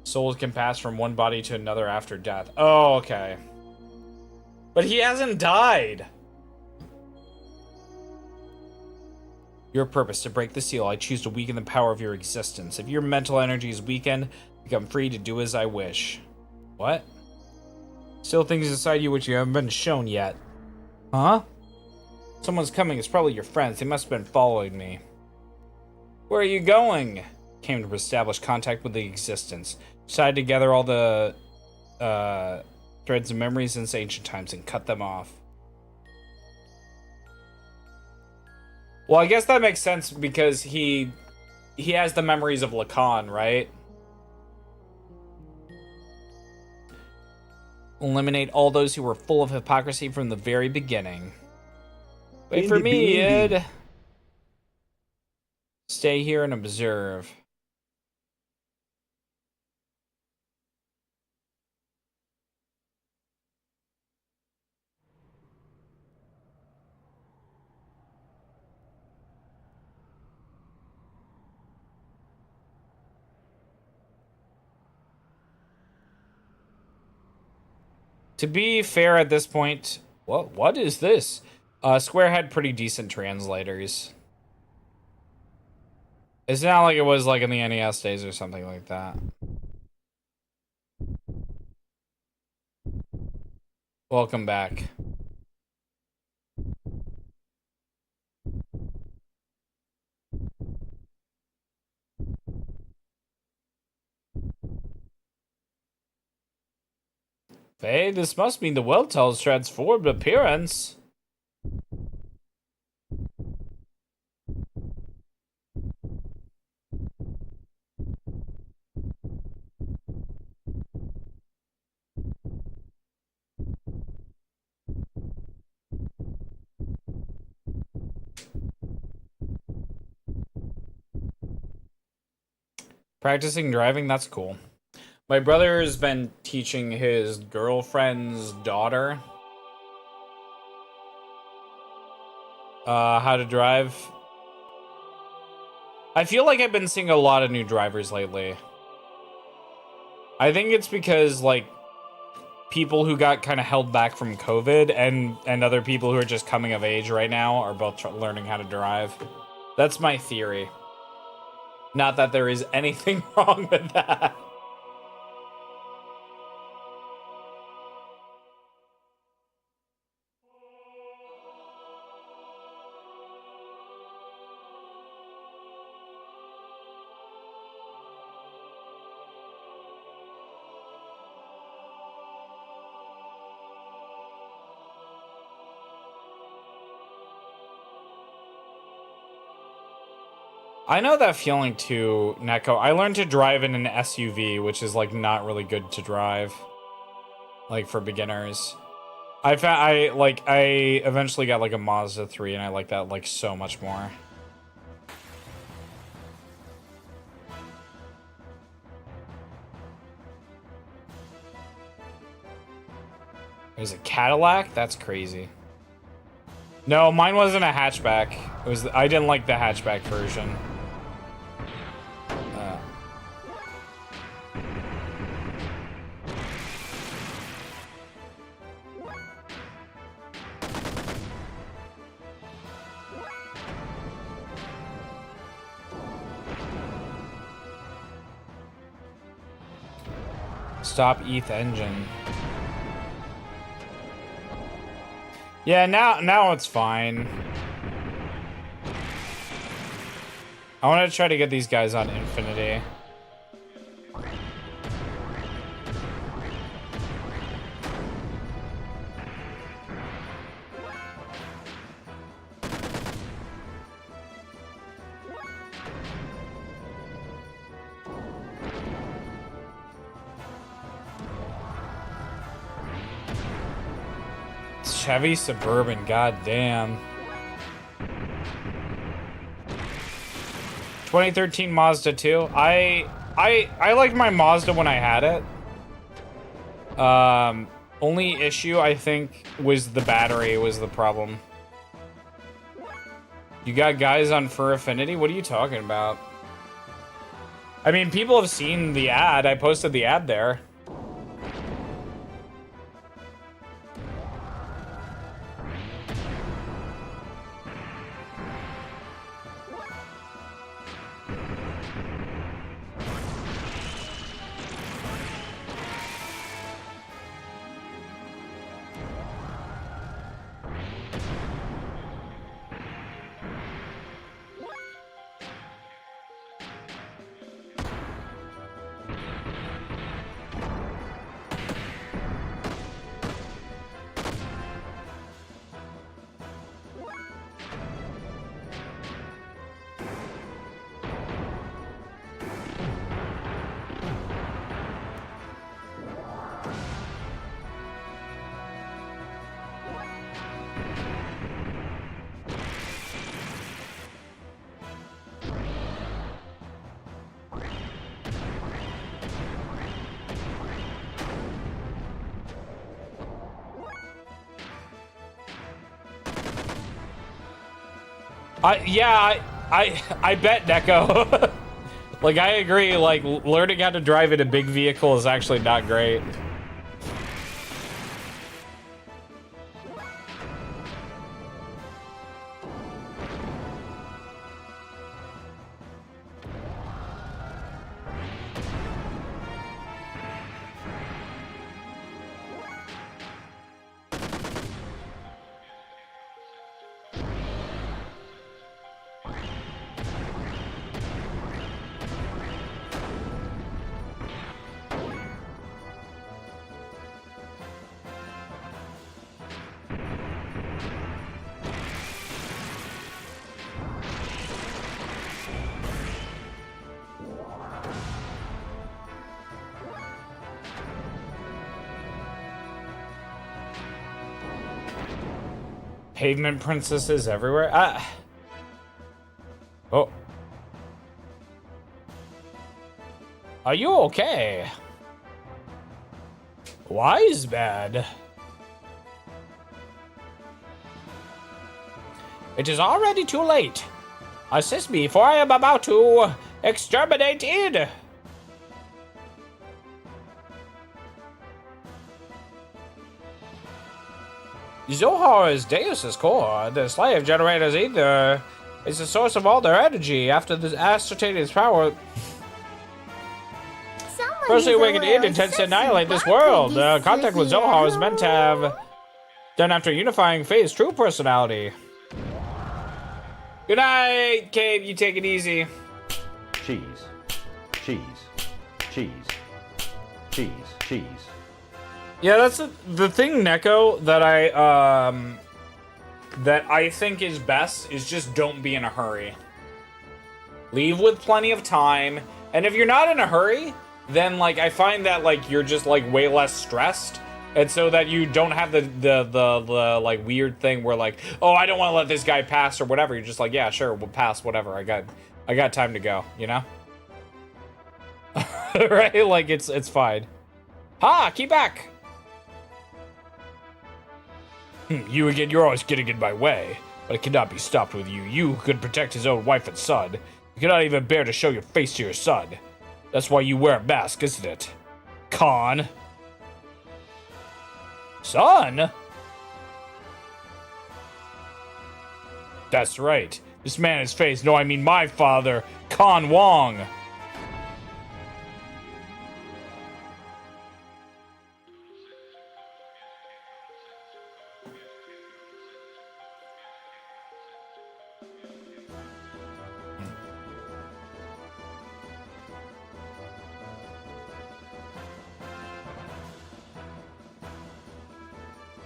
Souls can pass from one body to another after death. Oh, okay. But he hasn't died. Your purpose to break the seal. I choose to weaken the power of your existence. If your mental energy is weakened, become free to do as I wish. What? Still things inside you which you haven't been shown yet. Huh? Someone's coming. It's probably your friends. They must have been following me. Where are you going? Came to establish contact with the existence. Decided to gather all the threads of memories since ancient times and cut them off. Well, I guess that makes sense because he has the memories of Lacan, right? Eliminate all those who were full of hypocrisy from the very beginning. Wait for me, Id. Stay here and observe. To be fair at this point, what is this? Square had pretty decent translators. It's not like it was like in the NES days or something like that. Welcome back. Hey, this must mean the Weltall's transformed appearance. Practicing driving, that's cool. My brother's been teaching his girlfriend's daughter how to drive. I feel like I've been seeing a lot of new drivers lately. I think it's because, like, people who got kind of held back from COVID and other people who are just coming of age right now are both learning how to drive. That's my theory. Not that there is anything wrong with that. I know that feeling too, Neko. I learned to drive in an SUV, which is like not really good to drive, like for beginners. I eventually got like a Mazda 3, and I like that like so much more. There's a Cadillac? That's crazy. No, mine wasn't a hatchback. It was I didn't like the hatchback version. Stop ETH engine. Yeah, now it's fine. I want to try to get these guys on Infinity. Chevy Suburban, goddamn. 2013 Mazda 2. I liked my Mazda when I had it. Only issue I think was the battery was the problem. You got guys on Fur Affinity? What are you talking about? I mean, people have seen the ad. I posted the ad there. I bet, Neko. Like, I agree, like, learning how to drive in a big vehicle is actually not great. Pavement princesses everywhere. Oh. Are you okay? Wise bad. It is already too late. Assist me, for I am about to exterminate it. Zohar is Deus's core. The slave generator's ether is the source of all their energy. After the ascertained its power, firstly wicked id intends to annihilate this world. Contact with Zohar is meant to have done after unifying Faye's true personality. Good night, Cabe. You take it easy.
Cheese. Cheese. Cheese. Cheese. Cheese.
Yeah, that's the thing, Neko, that I think is best is just don't be in a hurry. Leave with plenty of time. And if you're not in a hurry, then like I find that like you're just like way less stressed. And so that you don't have the like weird thing where like, oh, I don't want to let this guy pass or whatever. You're just like, yeah, sure, we'll pass, whatever. I got time to go, you know? Right? Like it's fine. Ha! Keep back! You again, you're always getting in my way. But it cannot be stopped with you. You who could protect his own wife and son. You cannot even bear to show your face to your son. That's why you wear a mask, isn't it? Con. Son? That's right. This man is face. No, I mean my father, Con Wong.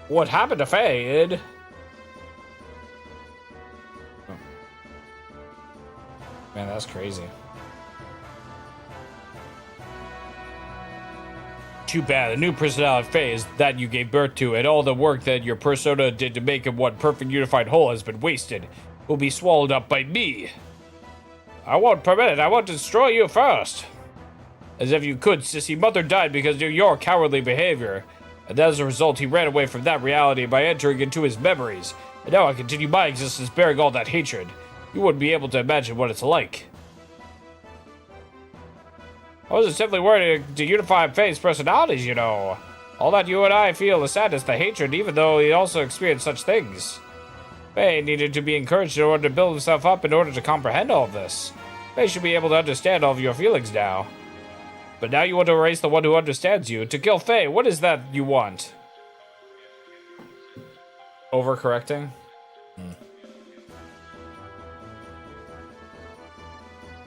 What happened to Fade? Oh. Man, that's crazy. Too bad. The new personality phase that you gave birth to and all the work that your persona did to make it one perfect unified whole has been wasted. Will be swallowed up by me. I won't permit it. I want to destroy you first. As if you could, sissy. Mother died because of your cowardly behavior. And as a result, he ran away from that reality by entering into his memories. And now I continue my existence bearing all that hatred. You wouldn't be able to imagine what it's like. I wasn't simply worried to unify Faye's personalities, you know. All that you and I feel the sadness, the hatred, even though he also experienced such things. Faye needed to be encouraged in order to build himself up in order to comprehend all of this. Faye should be able to understand all of your feelings now. But now you want to erase the one who understands you. To kill Faye, what is that you want? Overcorrecting?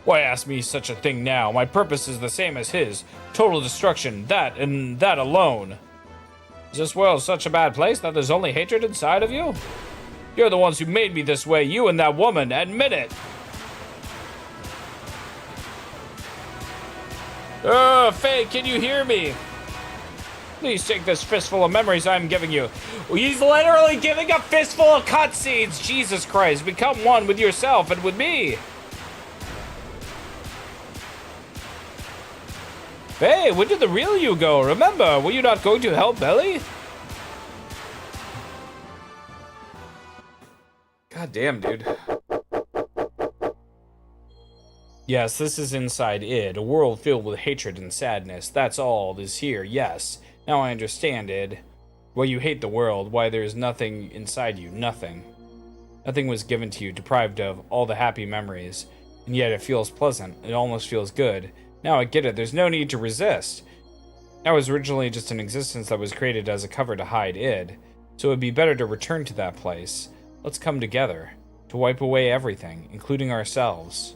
Why ask me such a thing now? My purpose is the same as his. Total destruction, that and that alone. Is this world such a bad place that there's only hatred inside of you? You're the ones who made me this way, you and that woman. Admit it. Faye, can you hear me? Please take this fistful of memories I'm giving you. He's literally giving a fistful of cutscenes. Jesus Christ, become one with yourself and with me. Faye, where did the real you go? Remember, were you not going to help Elly? God damn, dude. Yes, this is inside id, a world filled with hatred and sadness. That's all is here, yes. Now I understand, id. Why you hate the world, why there is nothing inside you, nothing. Nothing was given to you, deprived of all the happy memories. And yet it feels pleasant, it almost feels good. Now I get it, there's no need to resist. That was originally just an existence that was created as a cover to hide id. So it would be better to return to that place. Let's come together, to wipe away everything, including ourselves.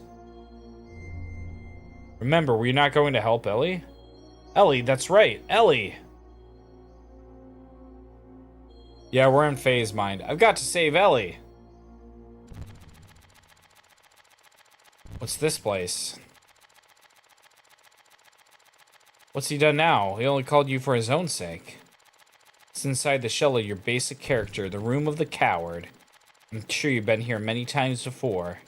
Remember, were you not going to help Elly? Elly, that's right, Elly! Yeah, we're in Faye's mind. I've got to save Elly! What's this place? What's he done now? He only called you for his own sake. It's inside the shell of your basic character, the room of the coward. I'm sure you've been here many times before.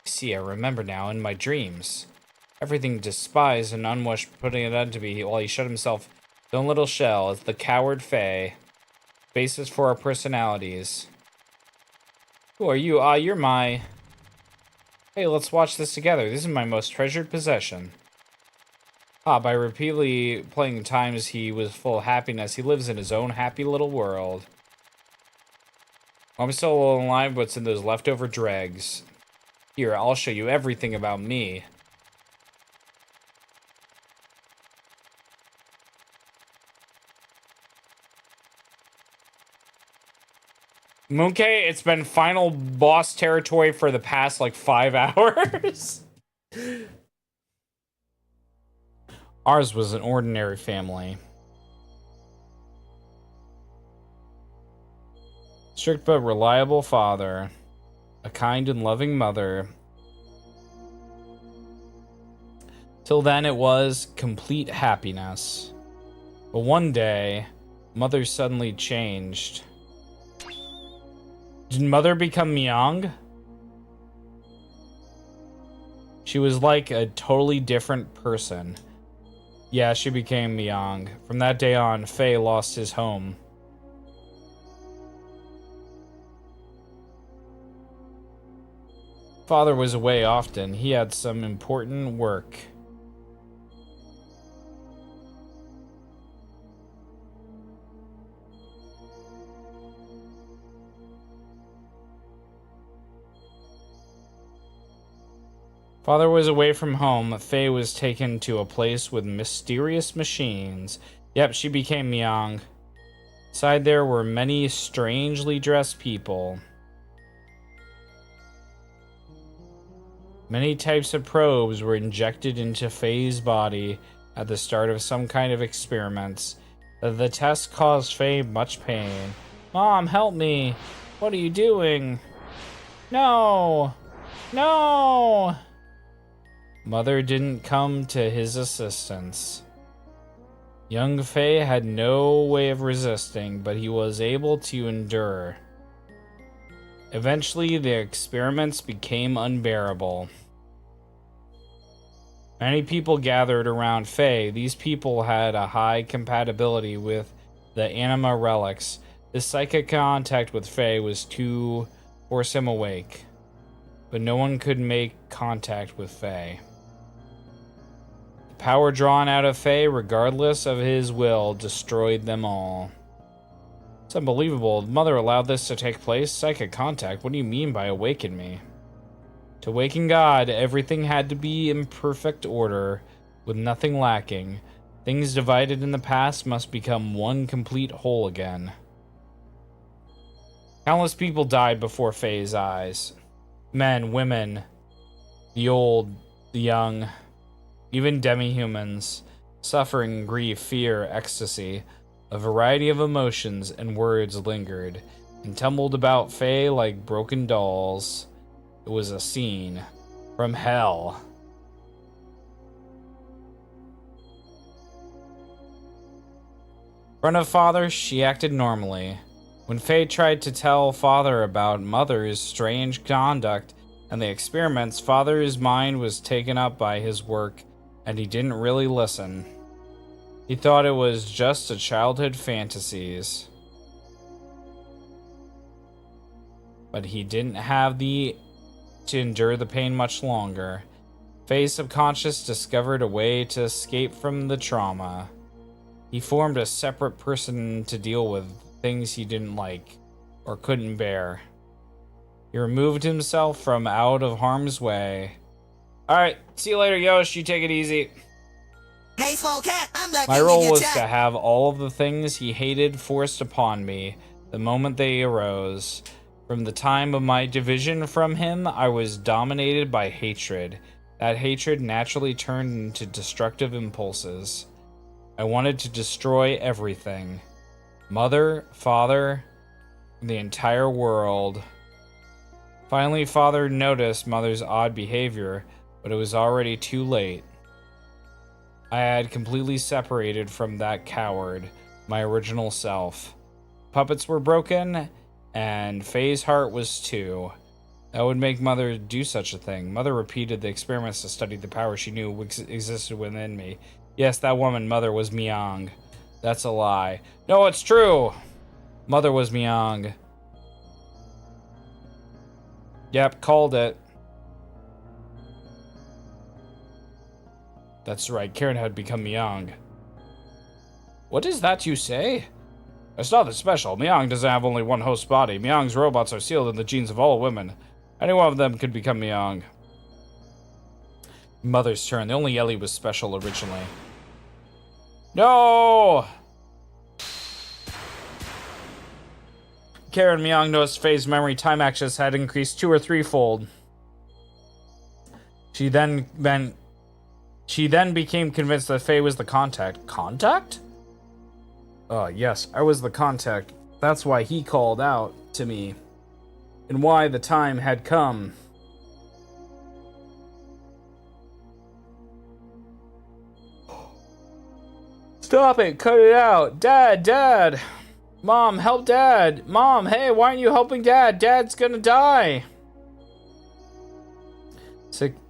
See, I remember now in my dreams. Everything despised and unwished, putting it unto me while he shut himself in his own little shell as the coward Faye. Basis for our personalities. Who are you? Ah, you're my... Hey, let's watch this together. This is my most treasured possession. Ah, by repeatedly playing times he was full of happiness, he lives in his own happy little world. I'm still alive, what's in those leftover dregs. Here, I'll show you everything about me. Moonkei, it's been final boss territory for the past, like, 5 hours. Ours was an ordinary family. Strict but reliable father. A kind and loving mother. Till then, it was complete happiness. But one day, Mother suddenly changed. Did Mother become Myung? She was like a totally different person. Yeah, she became Myung. From that day on, Faye lost his home. Father was away often. He had some important work. Father was away from home. Faye was taken to a place with mysterious machines. Yep, she became Myung. Inside there were many strangely dressed people. Many types of probes were injected into Faye's body at the start of some kind of experiments. The tests caused Faye much pain. Mom, help me! What are you doing? No! No! Mother didn't come to his assistance. Young Faye had no way of resisting, but he was able to endure. Eventually, the experiments became unbearable. Many people gathered around Faye. These people had a high compatibility with the anima relics. This psychic contact with Faye was to force him awake, but no one could make contact with Faye. The power drawn out of Faye, regardless of his will, destroyed them all. It's unbelievable. Mother allowed this to take place. Psychic contact? What do you mean by awaken me? To awaken God, everything had to be in perfect order, with nothing lacking. Things divided in the past must become one complete whole again. Countless people died before Faye's eyes. Men, women, the old, the young, even demi-humans. Suffering, grief, fear, ecstasy. A variety of emotions and words lingered and tumbled about Faye like broken dolls. It was a scene from hell. In front of Father, she acted normally. When Faye tried to tell Father about Mother's strange conduct and the experiments, Father's mind was taken up by his work, and he didn't really listen. He thought it was just a childhood fantasies. But he didn't have to endure the pain much longer. Faye's subconscious discovered a way to escape from the trauma. He formed a separate person to deal with things he didn't like or couldn't bear. He removed himself from out of harm's way. Alright, see you later, Yosh. You take it easy.
Hey, small cat, I'm back.
My role was to have all of the things he hated forced upon me the moment they arose. From the time of my division from him, I was dominated by hatred. That hatred naturally turned into destructive impulses. I wanted to destroy everything. Mother, Father, the entire world. Finally, Father noticed Mother's odd behavior, but it was already too late. I had completely separated from that coward, my original self. Puppets were broken, and Faye's heart was too. That would make Mother do such a thing. Mother repeated the experiments to study the power she knew existed within me. Yes, that woman, Mother, was Myung. That's a lie. No, it's true! Mother was Myung. Yep, called it. That's right, Karen had become Myung. What is that you say? It's nothing special. Myung doesn't have only one host body. Myung's robots are sealed in the genes of all women. Any one of them could become Myung. Mother's turn. The only Elly was special originally. No! Karen Myung noticed Faye's memory time access had increased 2 or 3-fold. She then became convinced that Faye was the contact. Contact? Yes, I was the contact. That's why he called out to me. And why the time had come. Stop it! Cut it out! Dad! Dad! Mom, help Dad! Mom, hey, why aren't you helping Dad? Dad's gonna die!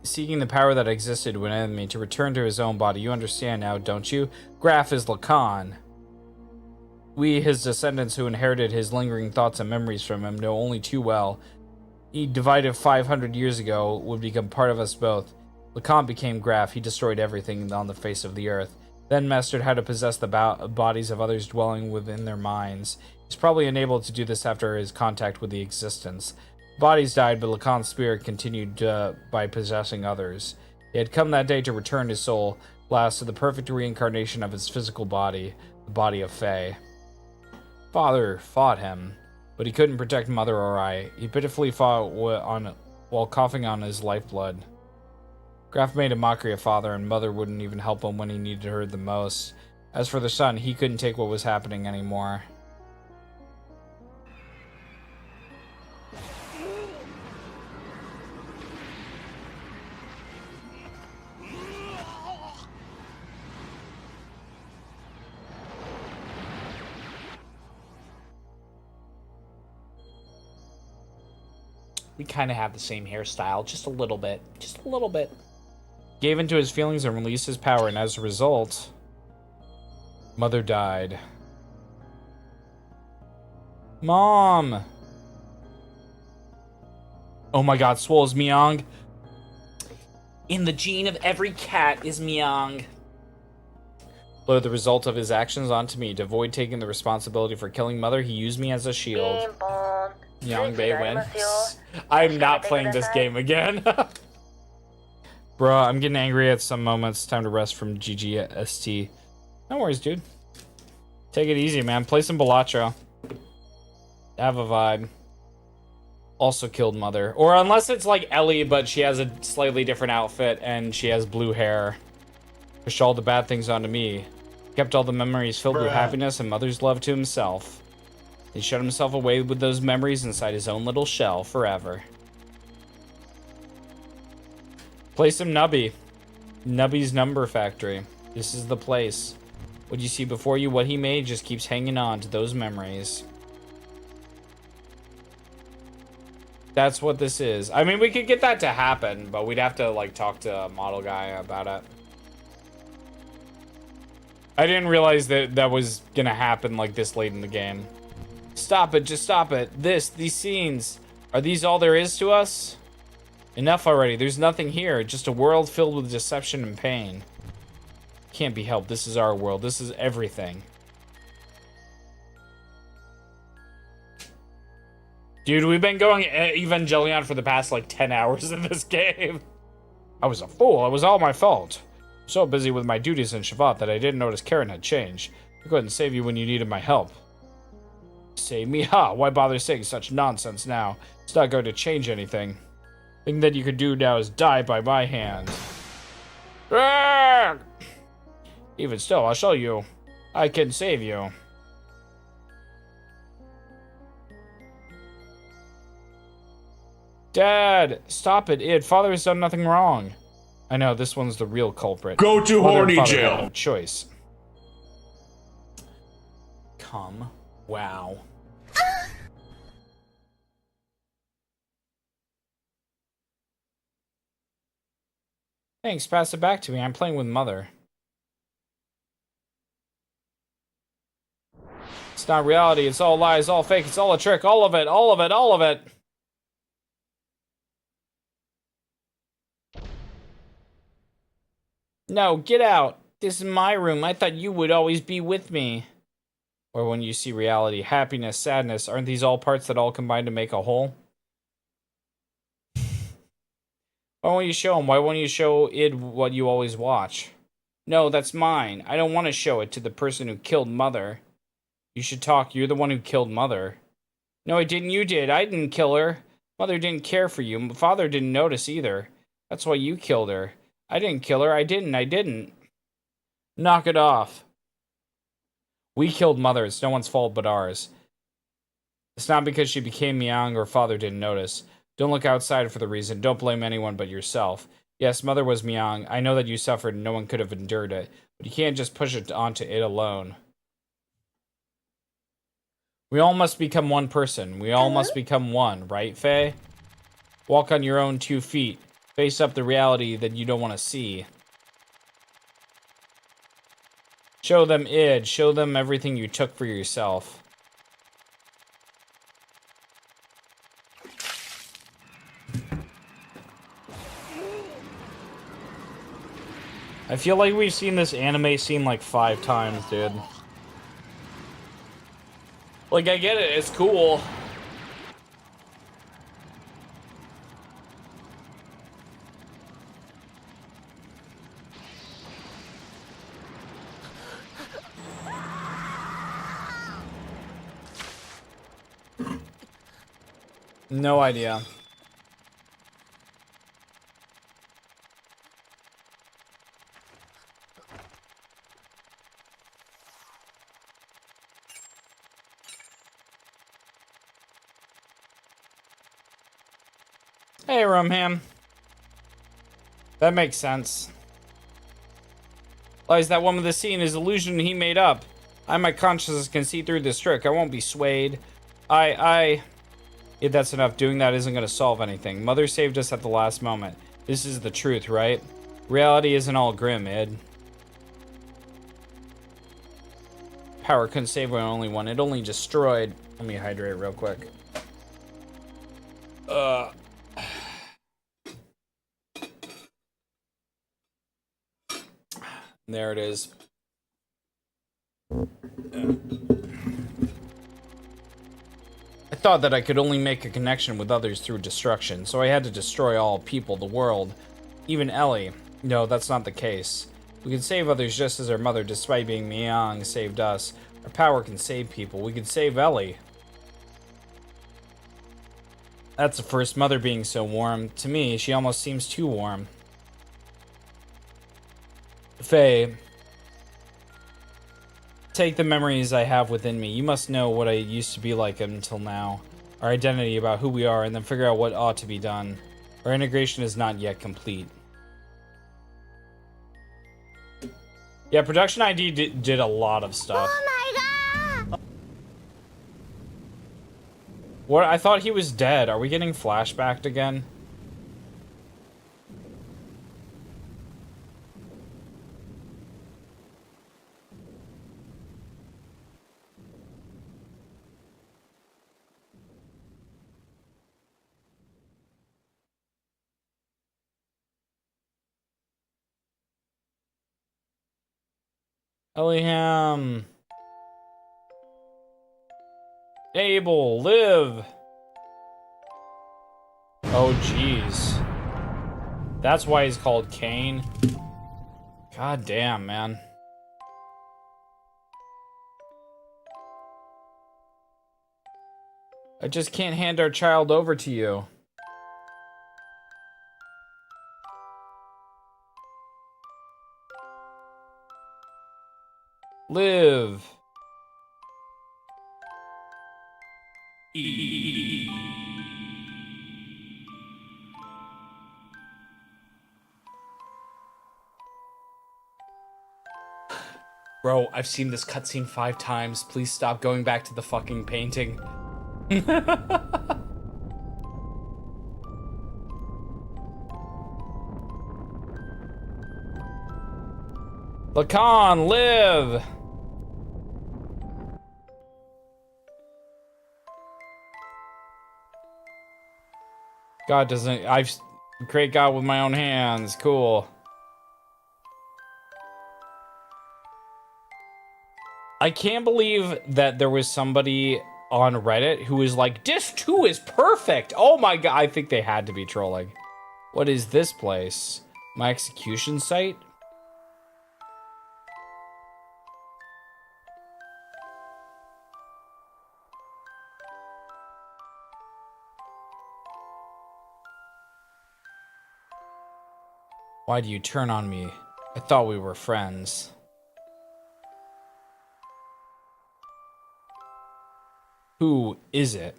Seeking the power that existed within me to return to his own body. You understand now, don't you? Graf is Lacan. We, his descendants who inherited his lingering thoughts and memories from him, know only too well. He divided 500 years ago, would become part of us both. Lacan became Graf. He destroyed everything on the face of the earth. Then mastered how to possess the bodies of others dwelling within their minds. He's probably enabled to do this after his contact with the existence. Bodies died, but Lacan's spirit continued by possessing others. It had come that day to return his soul, last to the perfect reincarnation of his physical body, the body of Faye. Father fought him, but he couldn't protect Mother or I. He pitifully fought while coughing on his lifeblood. Graf made a mockery of Father, and Mother wouldn't even help him when he needed her the most. As for the son, he couldn't take what was happening anymore.
We kind of have the same hairstyle, just a little bit. Just a little bit.
Gave into his feelings and released his power, and as a result, Mother died. Mom! Oh my god, Swole's Meowing.
In the gene of every cat is Meowing.
Load the result of his actions onto me. To avoid taking the responsibility for killing Mother, he used me as a shield. Young Bay wins. I'm not playing this game again. Bruh, I'm getting angry at some moments. Time to rest from GGST. No worries, dude. Take it easy, man. Play some Balatro. Have a vibe. Also killed Mother. Or unless it's like Elly, but she has a slightly different outfit and she has blue hair. Pushed all the bad things onto me. Kept all the memories filled with happiness and Mother's love to himself. He shut himself away with those memories inside his own little shell forever. Play some Nubby. Nubby's Number Factory. This is the place. What you see before you, what he made, just keeps hanging on to those memories. That's what this is. I mean, we could get that to happen, but we'd have to, like, talk to a model guy about it. I didn't realize that that was gonna happen, like, this late in the game. Stop it, just stop it. These scenes, are these all there is to us? Enough already, there's nothing here, just a world filled with deception and pain. Can't be helped, this is our world, this is everything. Dude, we've been going Evangelion for the past, like, 10 hours in this game. I was a fool, it was all my fault. So busy with my duties in Shavat that I didn't notice Karen had changed. I couldn't save you when you needed my help. Save me? Ha! Why bother saying such nonsense now? It's not going to change anything. Thing that you could do now is die by my hand. Ah! Even still, I'll show you. I can save you. Dad! Stop it, Father has done nothing wrong. I know, this one's the real culprit.
Go to horny jail.
No choice. Come. Wow. Thanks, pass it back to me. I'm playing with Mother. It's not reality, it's all lies, all fake, it's all a trick, all of it, all of it, all of it. No, get out. This is my room. I thought you would always be with me. Or when you see reality, happiness, sadness, aren't these all parts that all combine to make a whole? Why won't you show him? Why won't you show it what you always watch? No, that's mine. I don't want to show it to the person who killed Mother. You should talk. You're the one who killed Mother. No, I didn't. You did. I didn't kill her. Mother didn't care for you. Father didn't notice either. That's why you killed her. I didn't kill her. I didn't. Knock it off. We killed Mother. It's no one's fault but ours. It's not because she became young or Father didn't notice. Don't look outside for the reason. Don't blame anyone but yourself. Yes, Mother was Myung. I know that you suffered and no one could have endured it, but you can't just push it onto it alone. We all must become one person. We all must become one, right, Faye? Walk on your own 2 feet. Face up the reality that you don't want to see. Show them id. Show them everything you took for yourself. I feel like we've seen this anime scene like 5 times, dude. Like, I get it. It's cool. No idea. Hey, Rumham. That makes sense. Lies that woman the scene is illusion he made up. My consciousness can see through this trick. I won't be swayed. If that's enough, doing that isn't going to solve anything. Mother saved us at the last moment. This is the truth, right? Reality isn't all grim, Id. Power couldn't save only one. It only destroyed. Let me hydrate real quick. There it is. I thought that I could only make a connection with others through destruction, so I had to destroy all people, the world, even Elly. No, that's not the case. We can save others just as our mother, despite being Myung, saved us. Our power can save people. We can save Elly. That's the first mother being so warm. To me, she almost seems too warm. Faye, take the memories I have within me. You must know what I used to be like until now. Our identity about who we are, and then figure out what ought to be done. Our integration is not yet complete. Yeah, Production ID did a lot of stuff.
Oh my god!
What? I thought he was dead. Are we getting flashbacked again? Ellyham. Abel, live. Oh, jeez. That's why he's called Cain. God damn, man. I just can't hand our child over to you. Live. Bro, I've seen this cutscene 5 times. Please stop going back to the fucking painting. Lacan, live! God doesn't... I've create God with my own hands. Cool. I can't believe that there was somebody on Reddit who was like, Disc 2 is perfect! Oh my god, I think they had to be trolling. What is this place? My execution site? Why do you turn on me? I thought we were friends. Who is it?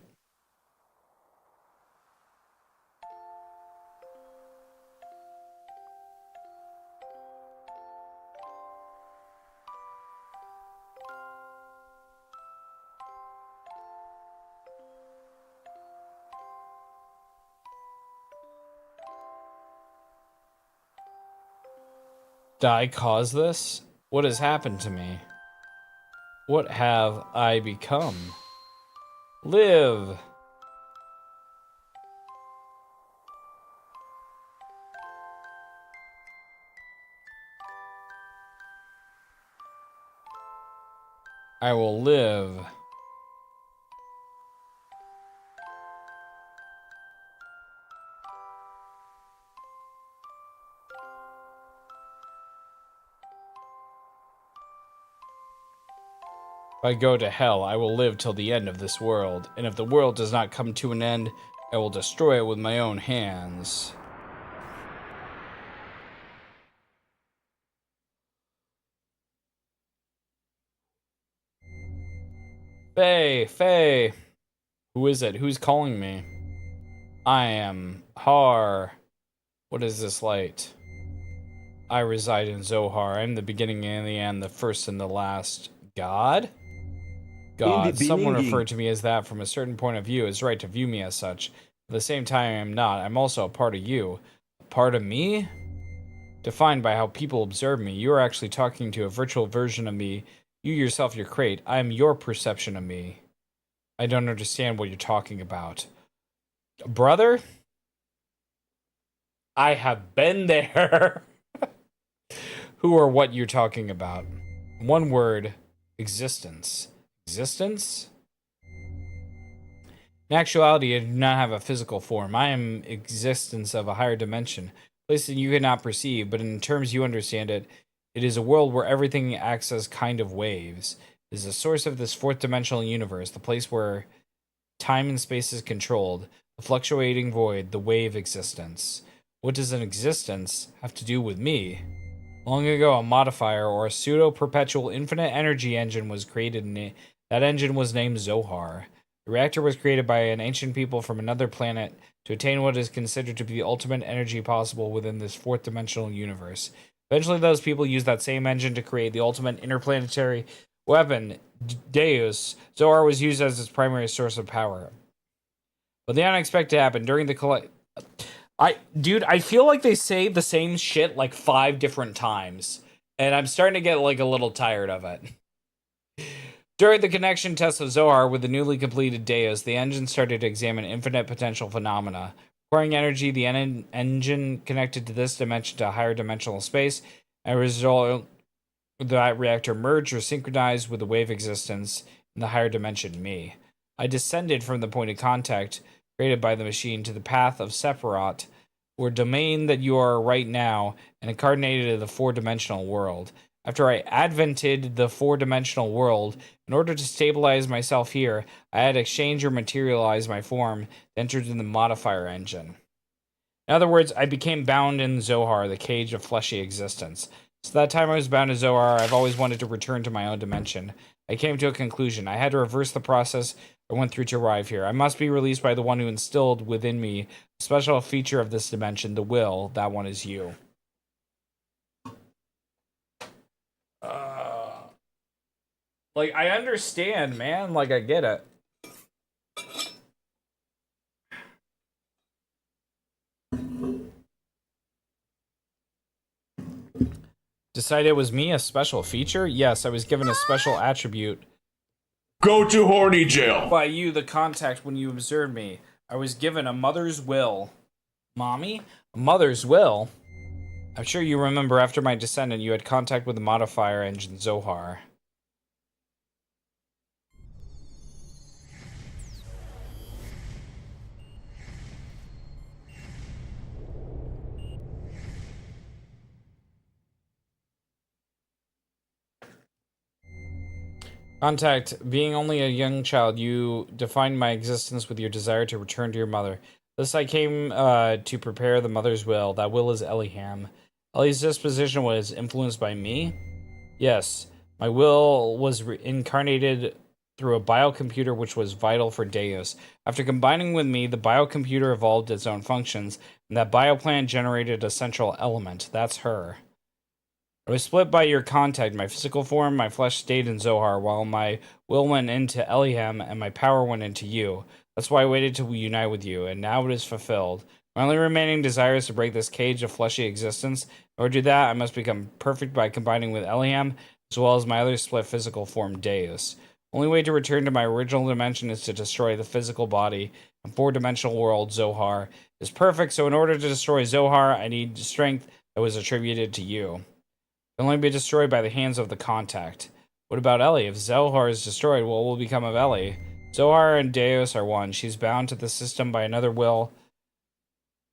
Did I cause this? What has happened to me? What have I become? Live! I will live. If I go to hell, I will live till the end of this world, and if the world does not come to an end, I will destroy it with my own hands. Faye, Faye. Who is it? Who's calling me? I am Har. What is this light? I reside in Zohar. I'm the beginning and the end, the first and the last. God? God. Someone referred to me as that from a certain point of view. It's right to view me as such. At the same time, I am not. I'm also a part of you. A part of me? Defined by how people observe me. You are actually talking to a virtual version of me. You yourself, your crate. I am your perception of me. I don't understand what you're talking about. Brother? I have been there. Who or what you're talking about? One word. Existence. Existence? In actuality, I do not have a physical form. I am existence of a higher dimension. A place that you cannot perceive, but in terms you understand it, it is a world where everything acts as kind of waves. It is the source of this fourth dimensional universe, the place where time and space is controlled, the fluctuating void, the wave existence. What does an existence have to do with me? Long ago, a modifier or a pseudo-perpetual infinite energy engine was created, and that engine was named Zohar. The reactor was created by an ancient people from another planet to attain what is considered to be the ultimate energy possible within this fourth dimensional universe. Eventually, those people used that same engine to create the ultimate interplanetary weapon, Deus. Zohar was used as its primary source of power. But the unexpected happened during the I feel like they say the same shit like 5 different times, and I'm starting to get like a little tired of it. During the connection test of Zohar with the newly completed Deus, the engine started to examine infinite potential phenomena. Requiring energy, the engine connected to this dimension to a higher dimensional space, and as a result, that reactor merged or synchronized with the wave existence in the higher dimension, me. I descended from the point of contact created by the machine to the path of Sephiroth, or domain that you are right now, and incarnated in the four-dimensional world. After I advented the four-dimensional world, in order to stabilize myself here, I had to exchange or materialize my form, entered in the modifier engine. In other words, I became bound in Zohar, the cage of fleshy existence. So that time I was bound to Zohar, I've always wanted to return to my own dimension. I came to a conclusion. I had to reverse the process I went through to arrive here. I must be released by the one who instilled within me a special feature of this dimension, the will. That one is you. Like, I understand, man. Like, I get it. Decided it was me, a special feature? Yes, I was given a special attribute.
Go to horny jail.
By you, the contact, when you observed me. I was given a mother's will. Mommy? A mother's will? I'm sure you remember after my descendant, you had contact with the modifier engine Zohar. Contact. Being only a young child, you defined my existence with your desire to return to your mother. Thus I came to prepare the mother's will. That will is Ellyham. Elly's disposition was influenced by me? Yes. My will was incarnated through a biocomputer which was vital for Deus. After combining with me, the biocomputer evolved its own functions, and that bioplant generated a central element. That's her. I was split by your contact. My physical form, my flesh stayed in Zohar, while my will went into Ellyham and my power went into you. That's why I waited to unite with you, and now it is fulfilled. My only remaining desire is to break this cage of fleshy existence. In order to do that, I must become perfect by combining with Eliam, as well as my other split physical form, Deus. Only way to return to my original dimension is to destroy the physical body, and four-dimensional world, Zohar, is perfect, so in order to destroy Zohar, I need strength that was attributed to you. It can only be destroyed by the hands of the contact. What about Elly? If Zohar is destroyed, what will become of Elly? Zohar and Deus are one. She's bound to the system by another will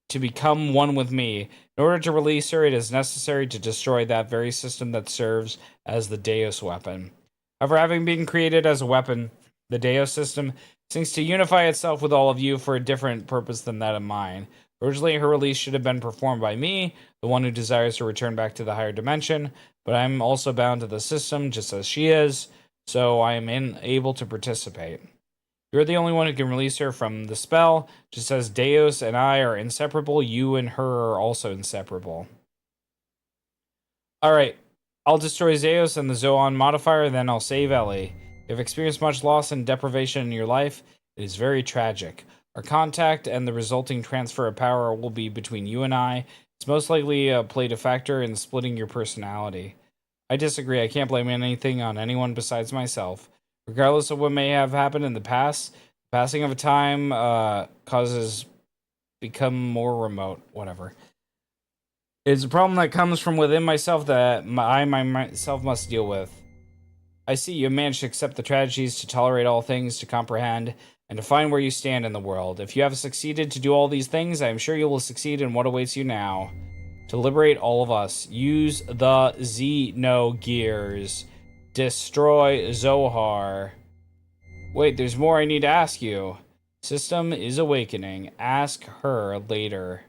to become one with me. In order to release her, it is necessary to destroy that very system that serves as the Deus weapon. However, having been created as a weapon, the Deus system seeks to unify itself with all of you for a different purpose than that of mine. Originally, her release should have been performed by me, the one who desires to return back to the higher dimension, but I'm also bound to the system, just as she is, so I am unable to participate. You're the only one who can release her from the spell. Just as Deus and I are inseparable, you and her are also inseparable. Alright, I'll destroy Zeus and the Zoan modifier, then I'll save Elly. You've experienced much loss and deprivation in your life. It is very tragic. Our contact and the resulting transfer of power will be between you and I. It's most likely played a factor in splitting your personality. I disagree. I can't blame anything on anyone besides myself. Regardless of what may have happened in the past, the passing of a time causes become more remote. Whatever. It's a problem that comes from within myself that I myself must deal with. I see you managed to accept the tragedies, to tolerate all things, to comprehend, and to find where you stand in the world. If you have succeeded to do all these things, I am sure you will succeed in what awaits you now. To liberate all of us, use the Xenogears. Destroy Zohar. Wait, there's more I need to ask you. System is awakening. Ask her later.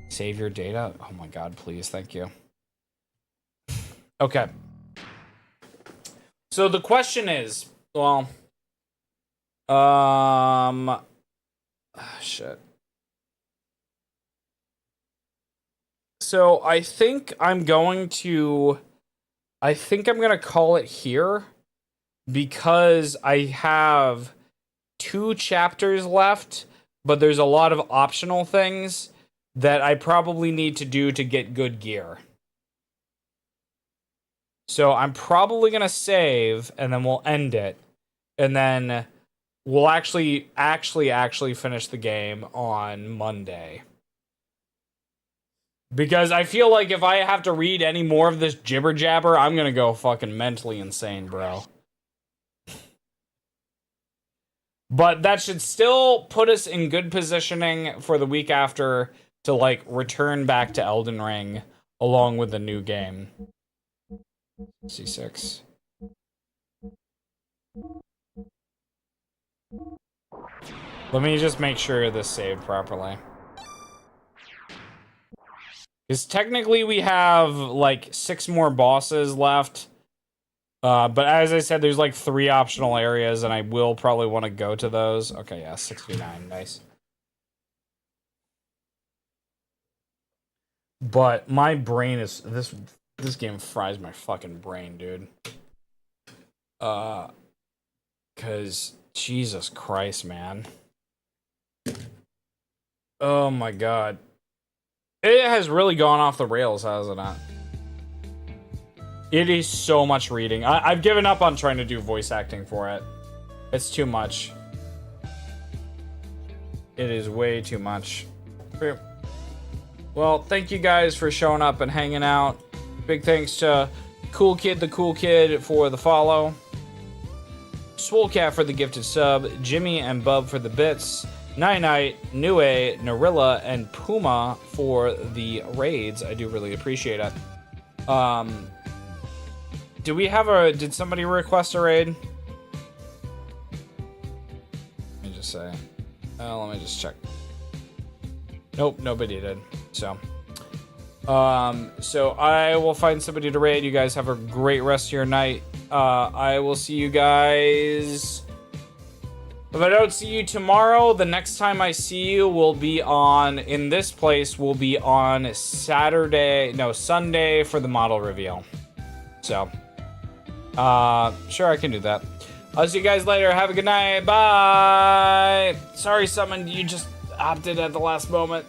Save your data? Oh my god, please. Thank you. Okay. So the question is, well, shit. So I think I'm going to call it here because I have 2 chapters left, but there's a lot of optional things that I probably need to do to get good gear. So I'm probably going to save, and then we'll end it. And then we'll actually finish the game on Monday. Because I feel like if I have to read any more of this jibber jabber, I'm going to go fucking mentally insane, bro. But that should still put us in good positioning for the week after to, like, return back to Elden Ring along with the new game. C6. Let me just make sure this saved properly. Because technically we have, like, 6 more bosses left. But as I said, there's, like, 3 optional areas, and I will probably want to go to those. Okay, yeah, 69, nice. But my brain is... This game fries my fucking brain, dude. Because... Jesus Christ, man. Oh my god. It has really gone off the rails, hasn't it? It is so much reading. I've given up on trying to do voice acting for it. It's too much. It is way too much. Well, thank you guys for showing up and hanging out. Big thanks to Cool Kid the Cool Kid for the follow. Swolecat for the gifted sub. Jimmy and Bub for the bits. Night, Nue, Narilla, and Puma for the raids. I do really appreciate it. Did somebody request a raid? Let me just say. Let me just check. Nope, nobody did. So I will find somebody to raid. You guys have a great rest of your night. I will see you guys. If I don't see you tomorrow, the next time I see you will be in this place, will be on Sunday for the model reveal. So, sure, I can do that. I'll see you guys later. Have a good night. Bye. Sorry, Summon, you just, opted at the last moment.